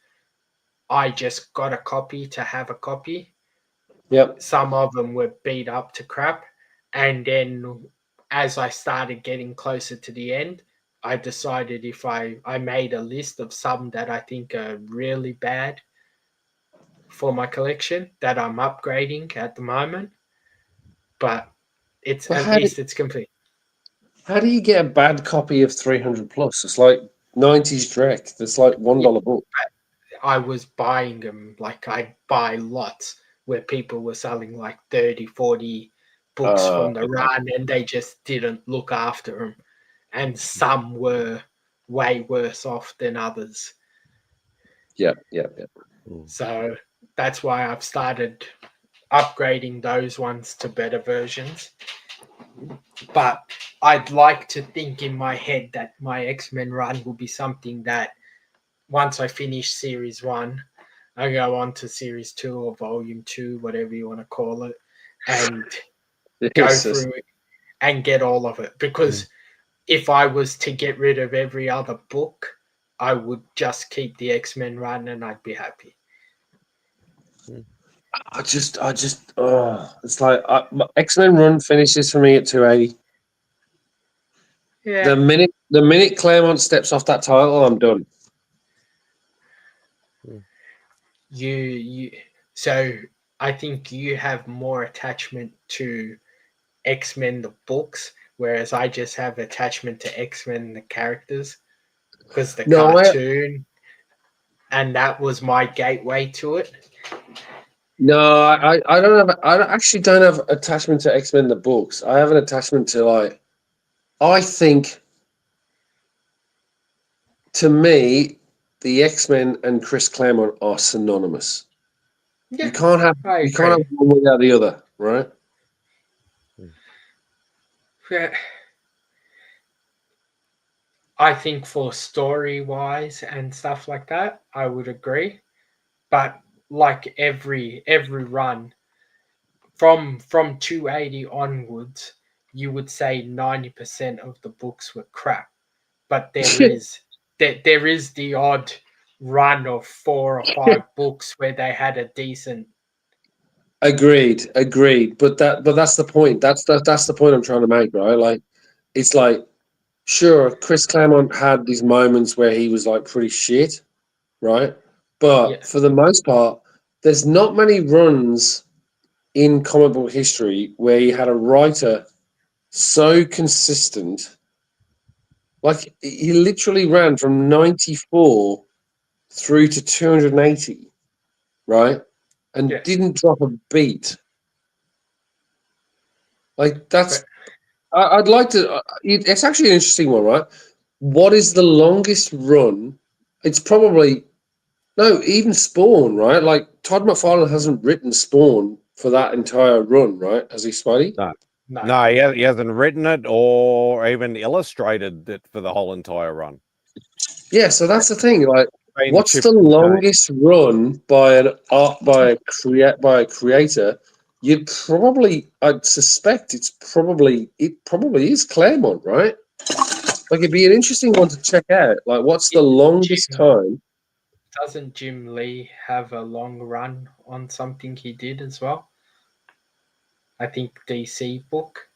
I just got a copy to have a copy. Yep. Some of them were beat up to crap. And then as I started getting closer to the end, I decided if I made a list of some that I think are really bad for my collection that I'm upgrading at the moment. But it's it's complete. How do you get a bad copy of 300 plus? It's like 90s Drek. That's like $1 book. I was buying them, like I'd buy lots where people were selling like 30, 40 books from the run and they just didn't look after them. And some were way worse off than others. Yeah. So that's why I've started upgrading those ones to better versions. But I'd like to think in my head that my X-Men run will be something that once I finish Series 1, I go on to Series 2 or Volume 2, whatever you want to call it, and go through it and get all of it. Because if I was to get rid of every other book, I would just keep the X-Men run and I'd be happy. It's like X-Men run finishes for me at 280. Yeah. The minute Claremont steps off that title, I'm done. So I think you have more attachment to X-Men the books, whereas I just have attachment to X-Men the characters because the cartoon, and that was my gateway to it. No, I don't have. I actually don't have attachment to X-Men the books. I have an attachment to I think, to me, the X-Men and Chris Claremont are synonymous. Yeah, you can't have one without the other, right? Yeah. I think for story-wise and stuff like that, I would agree. But like every run from 280 onwards, you would say 90% of the books were crap. But there is the odd run of 4 or 5 books where they had a decent. Agreed. But that's the point. That's the point I'm trying to make, right? Like, it's like, sure, Chris Claremont had these moments where he was like pretty shit, right? But for the most part, there's not many runs in comic book history where you had a writer so consistent. Like, he literally ran from 94 through to 280, right? And didn't drop a beat. Like, that's... I'd like to... It's actually an interesting one, right? what is the longest run? It's probably no, even Spawn, right? Like Todd McFarlane hasn't written Spawn for that entire run, right? Has he, Spidey? No, No. no, he hasn't written it or even illustrated it for the whole entire run. Yeah, so that's the thing. Like, Been what's chipped the and changed. longest run by a creator? You'd probably, I'd suspect it probably is Claremont, right? Like, it'd be an interesting one to check out. Like, what's the longest time? Doesn't Jim Lee have a long run on something he did as well? I think DC book.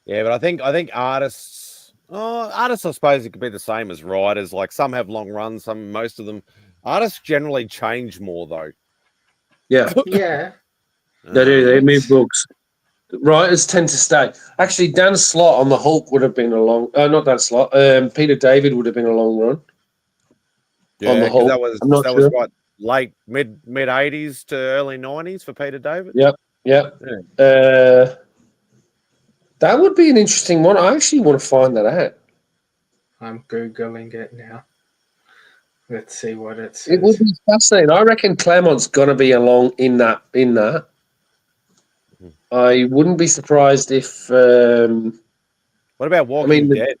Yeah, but I think artists, artists, I suppose it could be the same as writers. Like some have long runs, most of them. Artists generally change more though. Yeah, Yeah. they do. They move It's- books. Writers tend to stay. Actually, Dan Slott on the Hulk would have been a long. Not Dan Slott. Peter David would have been a long run on Yeah, the because Hulk. I'm not that sure. was what late mid 80s to early 90s for Peter David. Yep. Yeah. That would be an interesting one. I actually want to find that out. I'm Googling it now. Let's see what it says. It would be fascinating. I reckon Claremont's gonna be along in that. I wouldn't be surprised if What about Walking Dead?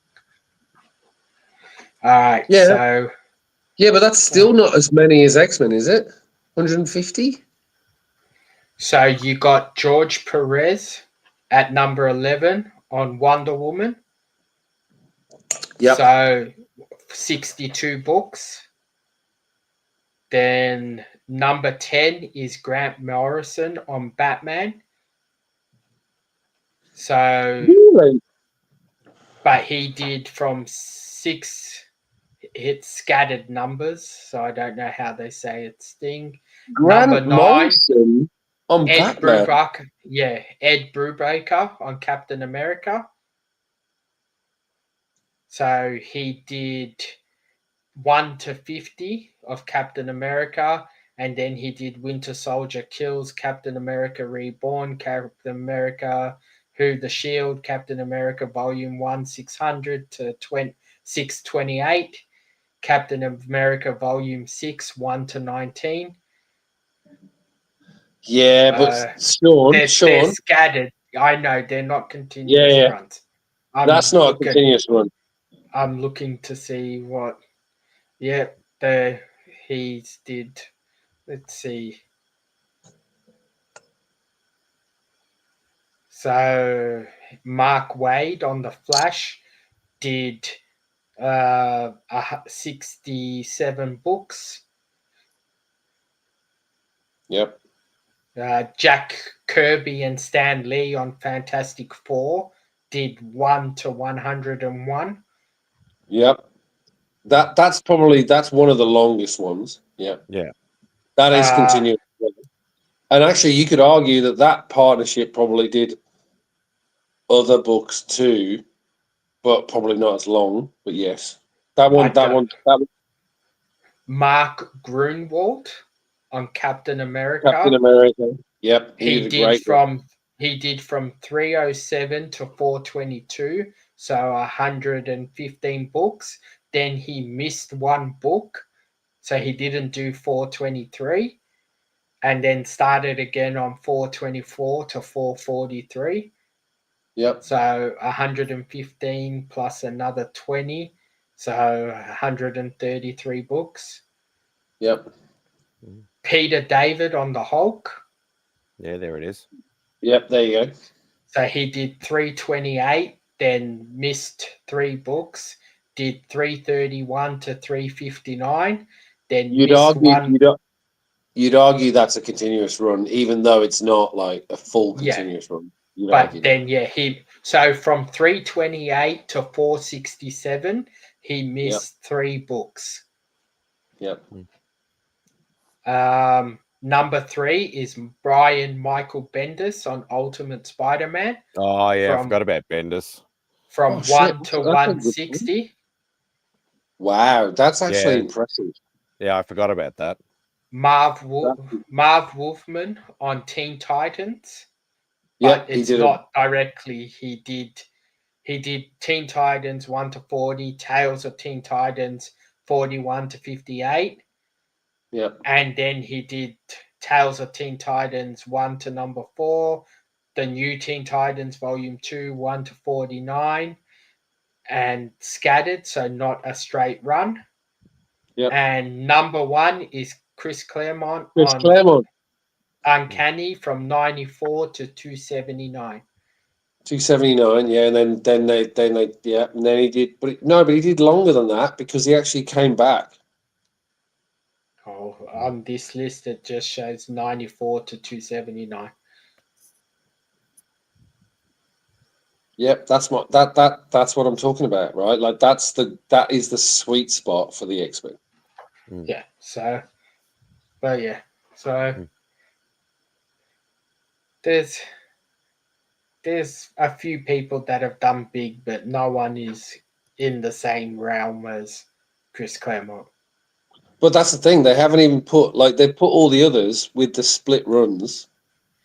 All right. Yeah. So but that's still not as many as X-Men, is it? 150? So you got George Perez at number 11 on Wonder Woman. Yep. So 62 books. Then number 10 is Grant Morrison on Batman. So, Really? but he did from 6 hit scattered numbers. So I don't know how they say it. Sting. Grant Number 9. Morrison on Ed Batman. Brubaker, Ed Brubaker on Captain America. So he did 1 to 50 of Captain America, and then he did Winter Soldier Kills, Captain America Reborn, Captain America Who the Shield, Captain America Volume 1, 600 to 628, Captain America Volume 6, 1 to 19. Yeah, but They're Sean, scattered. I know they're not continuous Yeah. runs. that's not a continuous run. I'm looking to see what. Yeah, he did. Let's see. So Mark Waid on the Flash did 67 books. Yep. Jack Kirby and Stan Lee on Fantastic Four did 1 to 101. Yep. That's one of the longest ones. Yeah. Yeah. That is continuous. And actually, you could argue that partnership probably did other books too, but probably not as long. But yes, that one. Mark Grunwald on Captain America. Captain America. Yep, He did from 307 to 422, so 115 books. Then he missed one book, so he didn't do 423, and then started again on 424 to 443. Yep. So 115 plus another 20, so 133 books. Yep. Peter David on the Hulk. Yeah, there it is. Yep, there you go. So he did 328, then missed 3 books, did 331 to 359, then You'd missed argue, one. You'd argue that's a continuous run, even though it's not like a full continuous run. But then, so from 328 to 467, he missed 3 books. Yep. Number 3 is Brian Michael Bendis on Ultimate Spider-Man. Oh yeah, I forgot about Bendis. From 1 to 160. Wow, that's actually impressive. Yeah, I forgot about that. Marv Wolfman on Teen Titans. Yeah, but it's not directly. He did he did Teen Titans 1 to 40, Tales of Teen Titans 41 to 58, Yep. and then he did Tales of Teen Titans 1 to number 4, the New Teen Titans Volume 2 1 to 49, and Scattered, so not a straight run. Yep. And number 1 is Chris Claremont Chris on Claremont, Uncanny from 94 to 279. 279, yeah, and then they yeah, and then he did, but he did longer than that because he actually came back. Oh, on this list it just shows 94 to 279. Yep, that's that's what I'm talking about, right? Like that is the sweet spot for the X-Men. Yeah. So, but yeah. So there's a few people that have done big, but no one is in the same realm as Chris Claremont. But that's the thing; they haven't even put they put all the others with the split runs,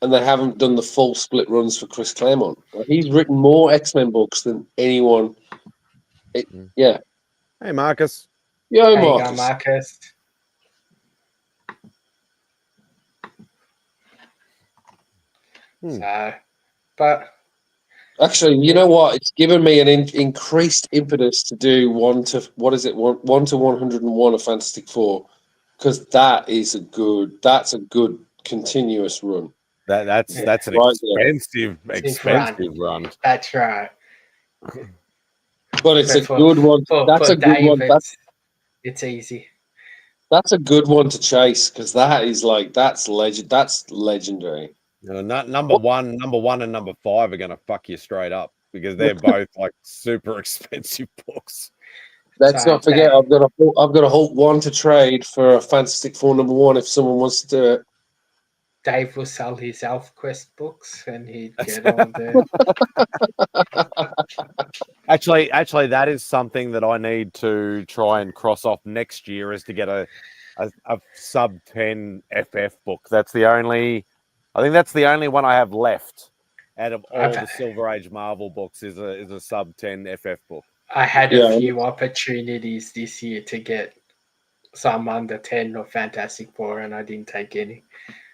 and they haven't done the full split runs for Chris Claremont. Like, he's written more X-Men books than anyone. Yeah. Hey, Marcus. Yo, There you go, Marcus. Marcus. So, but Actually, you know what? It's given me an increased impetus to do 1 to 101 of Fantastic Four, because that's a good continuous run. That's an Right there. expensive run. that's right. But it's But a good one. That's for a good one. Dave, it's easy. That's a good one to chase because that's legendary. You know, number one, and number 5 are going to fuck you straight up because they're both like super expensive books. Let's not forget, I've got a Hulk 1 to trade for a Fantastic Four #1 if someone wants to do it. Dave will sell his ElfQuest books and he'd get on there. Actually, that is something that I need to try and cross off next year, is to get a sub 10 FF book. I think that's the only one I have left out of all the Silver Age Marvel books is a sub 10 FF book. I had a few opportunities this year to get some under 10 of Fantastic Four, and I didn't take any.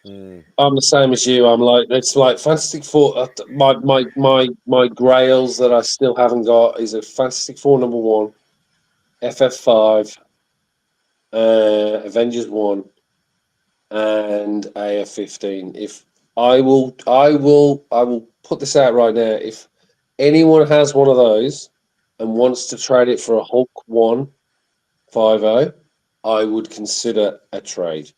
I'm the same as you. I'm like, it's like Fantastic Four. My grails that I still haven't got is a Fantastic Four #1, FF5, Avengers 1, and AF15. If I will put this out right now. If anyone has one of those and wants to trade it for a Hulk 150, I would consider a trade.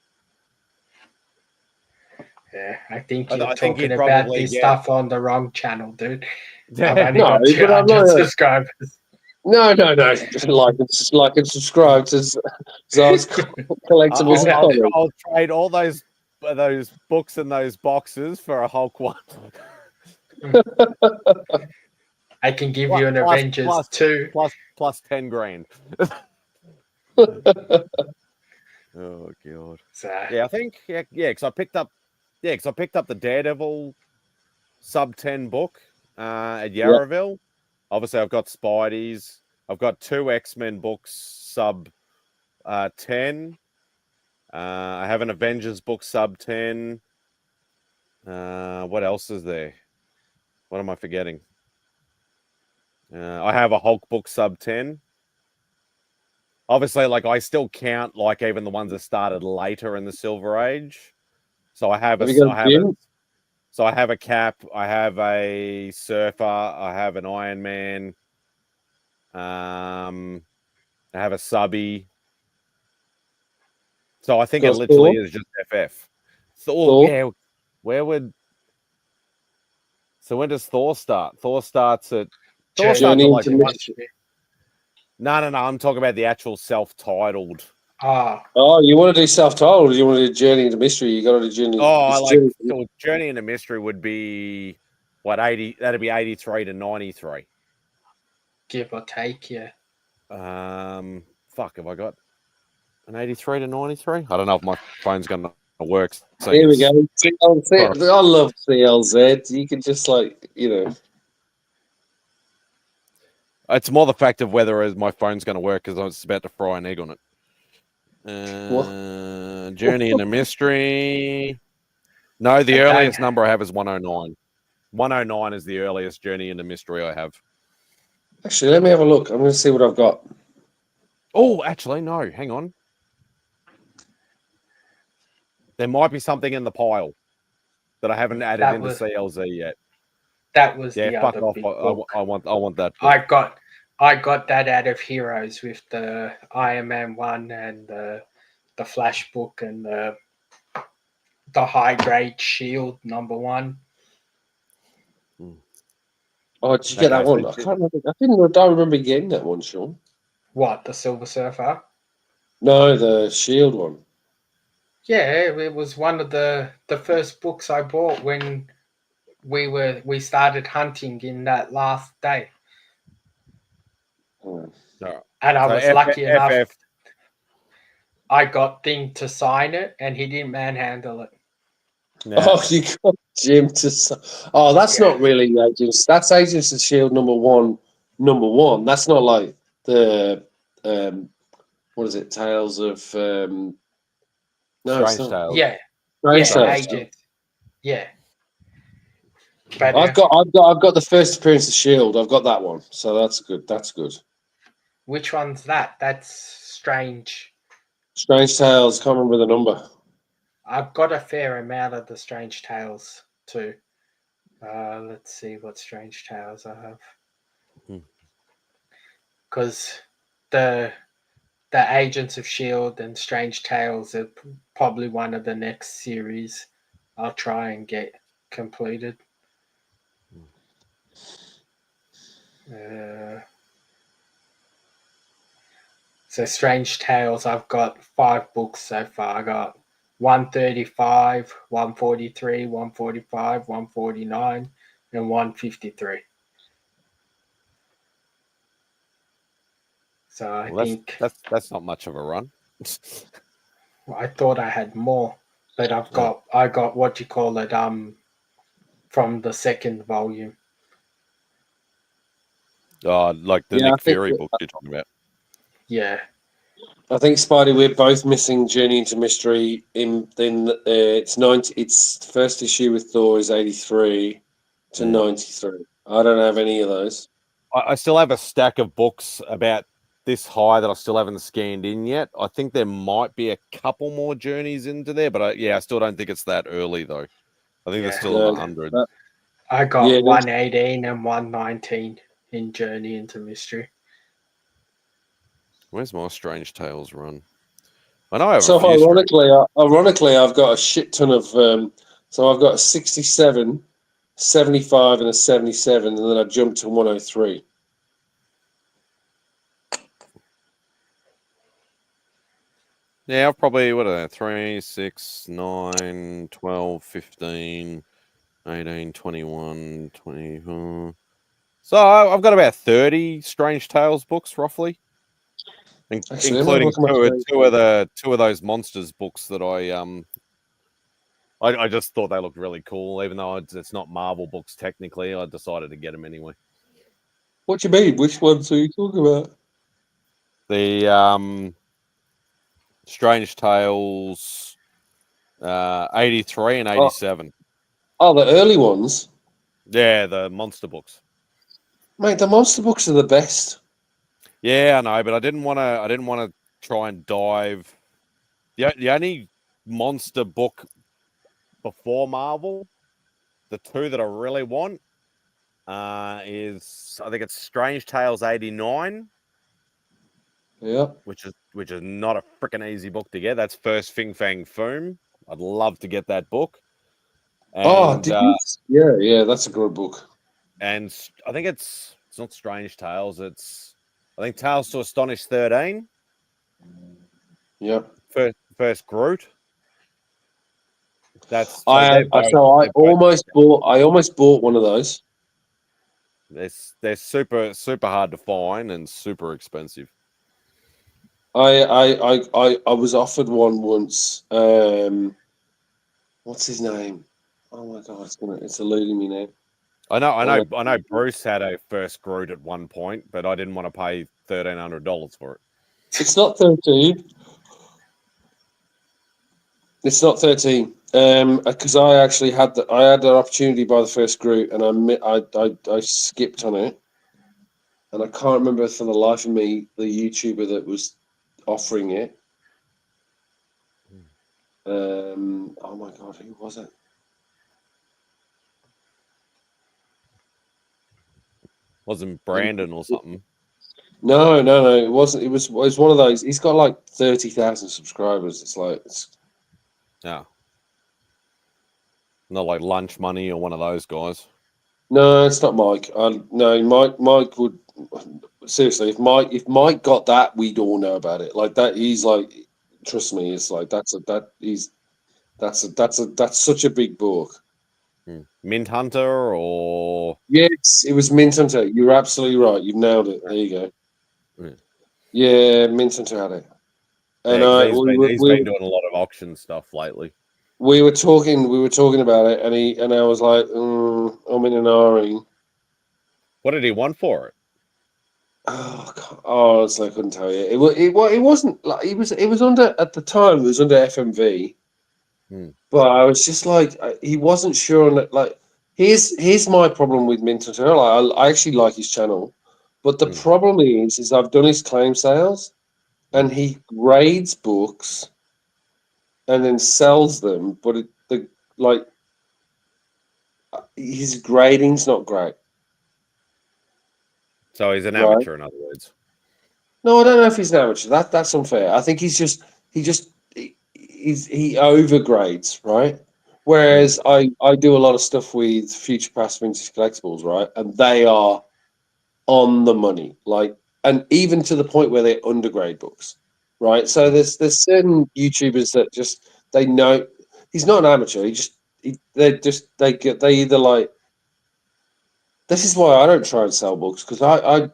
Yeah, I think you're I think talking you'd about probably this get- stuff on the wrong channel, dude. Yeah. I've only No, got but I'm 200 not- subscribers. No. like and subscribe to Zard's Collectibles. I'll trade all those books and those boxes for a Hulk 1. I can give you an Plus- Avengers plus- 2. plus 10 grand. Oh god. So, Yeah, I think because I picked up the Daredevil sub 10 book at Yarraville. Obviously, I've got Spidey's. I've got 2 X-Men books sub 10. I have an Avengers book sub 10. What else is there? What am I forgetting? I have a Hulk book sub 10. Obviously, like I still count like even the ones that started later in the Silver Age. So I have a Cap, I have a Surfer, I have an Iron Man, I have a Subby. So I think it literally is just FF. Thor, yeah. When does Thor start? Thor starts at Journey into Mystery. No. I'm talking about the actual self-titled. Oh, you want to do self-titled, or do you want to do Journey into Mystery? You got to do Journey. Journey into Mystery would be what 80. That'd be 83 to 93. give or take, yeah. Have I got an 83 to 93? I don't know if my phone's gonna work. So here we go. I love CLZ. You can just It's more the fact of whether my phone's going to work because I was about to fry an egg on it. Journey into Mystery. No, the I don't- earliest number I have is 109. 109 is the earliest Journey into Mystery I have. Actually, let me have a look. I'm going to see what I've got. Oh, actually, no. Hang on. There might be something in the pile that I haven't added That into was- CLZ yet. That was Yeah, the fuck other off. big book. I want that book. I got that out of Heroes with the Iron Man 1 and the Flash book and the high grade Shield #1. Oh, did you get that Okay, one? so I can't remember. I don't remember getting that one, Sean. What, the Silver Surfer? No, the Shield one. Yeah, it was one of the first books I bought when we started hunting in that last day. Oh. And I So was lucky enough FF. I got Thing to sign it and he didn't manhandle it. Yeah. Oh, you got Jim to. Oh, that's Yeah. not really Agents. That's Agents of Shield #1. That's not like the what is it? Tales of no, it's Strange not. Tales. Yeah, Strange yeah, Tales. Agent. Yeah. But I've got the first appearance of Shield. I've got that one, so that's good. That's good. which one's that? That's Strange. Strange Tales. Can't remember the number. I've got a fair amount of the Strange Tales too. Let's see what Strange Tales I have. Because the Agents of Shield and Strange Tales are probably one of the next series I'll try and get completed. So Strange Tales, I've got 5 books so far. I got 135, 143, 145, 149, and 153. So I think that's not much of a run. I thought I had more, but I got what you call it from the second volume. Like the Yeah, I Nick think Fury that- book you're talking about. Yeah. I think Spidey, we're both missing Journey into Mystery. It's 90. Its first issue with Thor is 83 to 93. I don't have any of those. I still have a stack of books about this high that I still haven't scanned in yet. I think there might be a couple more journeys into there, but I still don't think it's that early though. I think they're still in the 100. I got Yeah, 118 and 119 in Journey into Mystery. Where's my Strange Tales run? I know I have So a few ironically, I've got a shit ton of. So I've got a 67, 75, and a 77, and then I jumped to 103. Yeah, I've probably, what are they? 3, 6, 9, 12, 15, 18, 21, 24. So I've got about 30 Strange Tales books, roughly. Actually, Including I'm gonna look at my two of those monsters books that I just thought they looked really cool, even though it's not Marvel books technically. I decided to get them anyway. What do you mean? Which ones are you talking about? The Strange Tales 83 and 87. Oh, the early ones. Yeah, the monster books. Mate, the monster books are the best. Yeah, I know, but I didn't want to try and dive. The only monster book before Marvel, the two that I really want, is I think it's Strange Tales 89. Yeah. Which is not a freaking easy book to get. That's First Fing Fang Foom. I'd love to get that book. And, Did you? Yeah, that's a good book. And I think it's not Strange Tales. I think Tales to Astonish 13. Yeah. First Groot. I almost bought one of those. They're super hard to find and super expensive. I was offered one once. What's his name? Oh my god, it's eluding me now. I know. Bruce had a first Groot at one point, but I didn't want to pay $1,300 for it. It's not 13. It's not 13. Because I actually had I had an opportunity by the first Groot, and I skipped on it, and I can't remember for the life of me the YouTuber that was offering it. Oh my god, who was it? Wasn't Brandon or something? No, it wasn't. It was one of those. He's got like 30,000 subscribers. Yeah. Not like Lunch Money or one of those guys. No, it's not Mike. No, Mike would seriously. If Mike got that, we'd all know about it. Like that, he's like, trust me, it's like that's such a big book. Mint Hunter or Yes, it was Mint Hunter. You're absolutely right. You've nailed it. There you go. Yeah, Mint Hunter had it. And he's been doing a lot of auction stuff lately. We were talking about it, and I was like, I'm in an R-ing. What did he want for it? Oh, I couldn't tell you. It wasn't like it was under at the time. It was under FMV, but I was just like he wasn't sure on it. Like here's my problem with Mint Hunter. I actually like his channel, but the problem is I've done his claim sales, and he grades books and then sells them, but his grading's not great. So he's an amateur, in other words. No, I don't know if he's an amateur. That's unfair. I think he overgrades, right? Whereas I do a lot of stuff with Future Past Vintage Collectibles, right? And they are on the money, like, and even to the point where they undergrade books, right? So there's certain YouTubers that just they know he's not an amateur. They either like. This is why I don't try and sell books, because I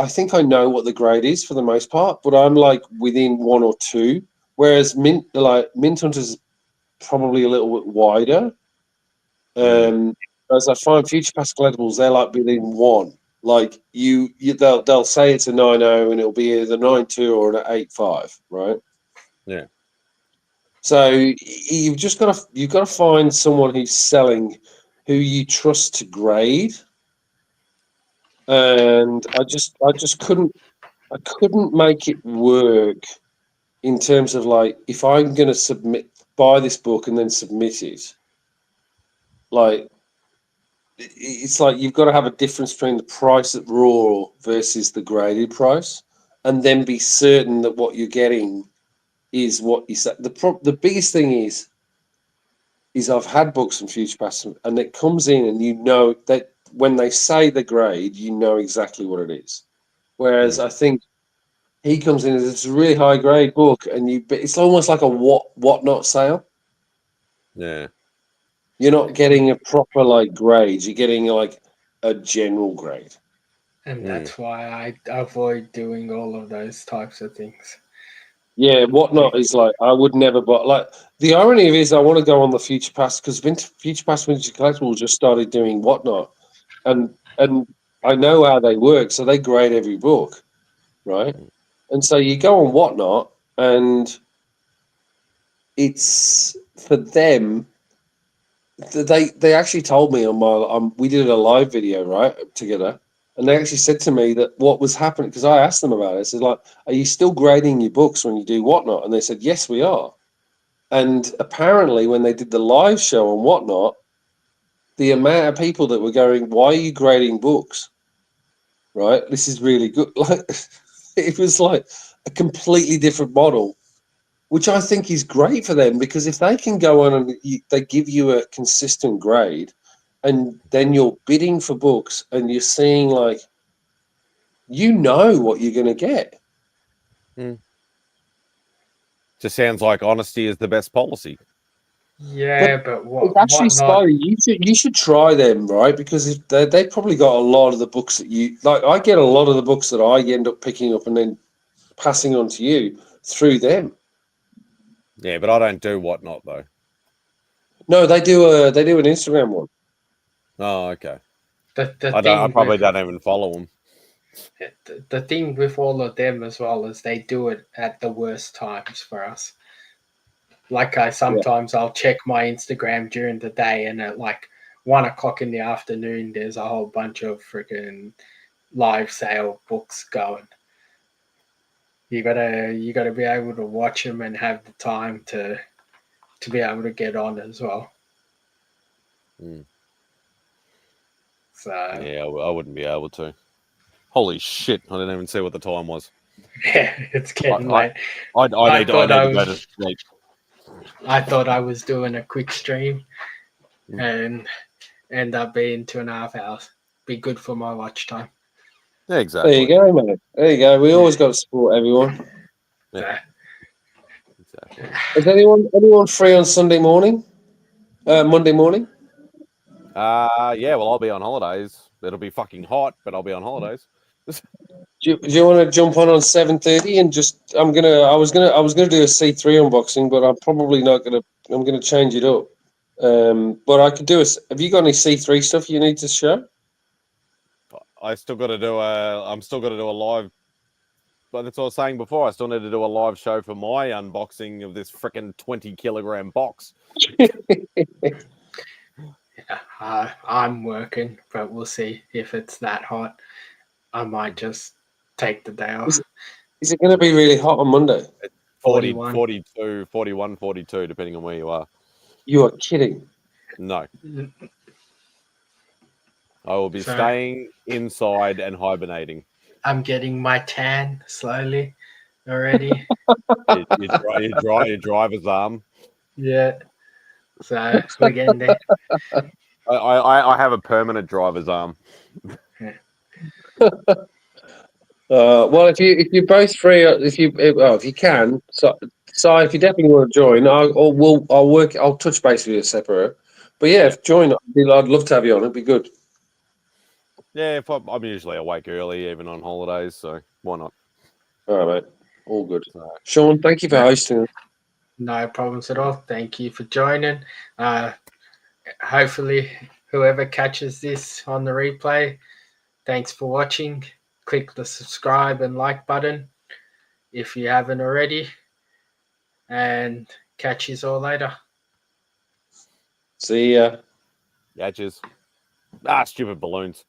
think I know what the grade is for the most part, but I'm like within one or two, whereas Mint Hunter's probably a little bit wider. As I find Future Past Collectibles, they're like within one. Like they'll say it's a 9.0 and it'll be either 9.2 or an 8.5, right? Yeah. So you've got to find someone who's selling, who you trust to grade. And I just couldn't make it work in terms of like, if I'm going to buy this book and then submit it, like it's like you've got to have a difference between the price at raw versus the graded price, and then be certain that what you're getting is what you said. The biggest thing is I've had books from Future Past, and it comes in, and you know that when they say the grade, you know exactly what it is. Whereas I think he comes in as it's a really high grade book, and it's almost like a whatnot sale. Yeah. You're not getting a proper like grade. You're getting like a general grade. And that's why I avoid doing all of those types of things. Yeah, whatnot is like I would never buy. Like the irony of it is, I want to go on the Future Past, because Future Past Vintage Collectibles just started doing whatnot, and I know how they work. So they grade every book, right? And so you go on whatnot, and it's for them. They actually told me we did a live video right together, and they actually said to me that what was happening, because I asked them about it. I said, like, are you still grading your books when you do whatnot? And they said, yes, we are. And apparently when they did the live show on whatnot, the amount of people that were going, why are you grading books? Right? This is really good. Like, it was like a completely different model, which I think is great for them, because if they can go on and they give you a consistent grade, and then you're bidding for books and you're seeing, like, you know what you're going to get. Just sounds like honesty is the best policy. Yeah, but It's actually Spidey. You should try them, right? Because they probably got a lot of the books that you like. I get a lot of the books that I end up picking up and then passing on to you through them. Yeah, but I don't do whatnot though. No, they do an Instagram one. Oh, okay. The I thing probably with don't even follow them. the thing with all of them as well is they do it at the worst times for us. Like sometimes I'll check my Instagram during the day, and at like 1 o'clock in the afternoon, there's a whole bunch of freaking live sale books going. You gotta be able to watch them and have the time to be able to get on as well. Mm. So Yeah, I wouldn't be able to. Holy shit! I didn't even see what the time was. yeah, it's getting I, late. I I need thought I to go to was sleep. I thought I was doing a quick stream Mm. and end up being 2.5 hours. Be good for my watch time. Yeah, There exactly. you go, mate. There you go. We always got to support everyone. Yeah. So, Exactly. Is anyone free on Sunday morning? Monday morning? Yeah. Well, I'll be on holidays. It'll be fucking hot, but I'll be on holidays. Do you want to jump on 7:30 and just? I was gonna do a C3 unboxing, but I'm probably not gonna. I'm gonna change it up. But I could do a. Have you got any C3 stuff you need to show? I still got to do a. I'm still got to do a live. But that's what I was saying before. I still need to do a live show for my unboxing of this freaking 20-kilogram box. I'm working, but we'll see if it's that hot. I might just take the day off. Is it going to be really hot on Monday? 40, 41. 42, 41, 42, depending on where you are. You are kidding. No. I will be So- staying inside and hibernating. I'm getting my tan slowly already. Your driver's arm. Yeah. So we're getting there. I have a permanent driver's arm. Well, if you're both free, if you can, so if you definitely want to join, I'll touch base with you separate. But yeah, if join, I'd love to have you on. It'd be good. Yeah, I'm usually awake early, even on holidays, so why not? All right, mate. All good. So, Sean, thank you for hosting. No problems at all. Thank you for joining. Hopefully, whoever catches this on the replay, thanks for watching. Click the subscribe and like button if you haven't already. And catch you all later. See ya. Yatches. Stupid balloons.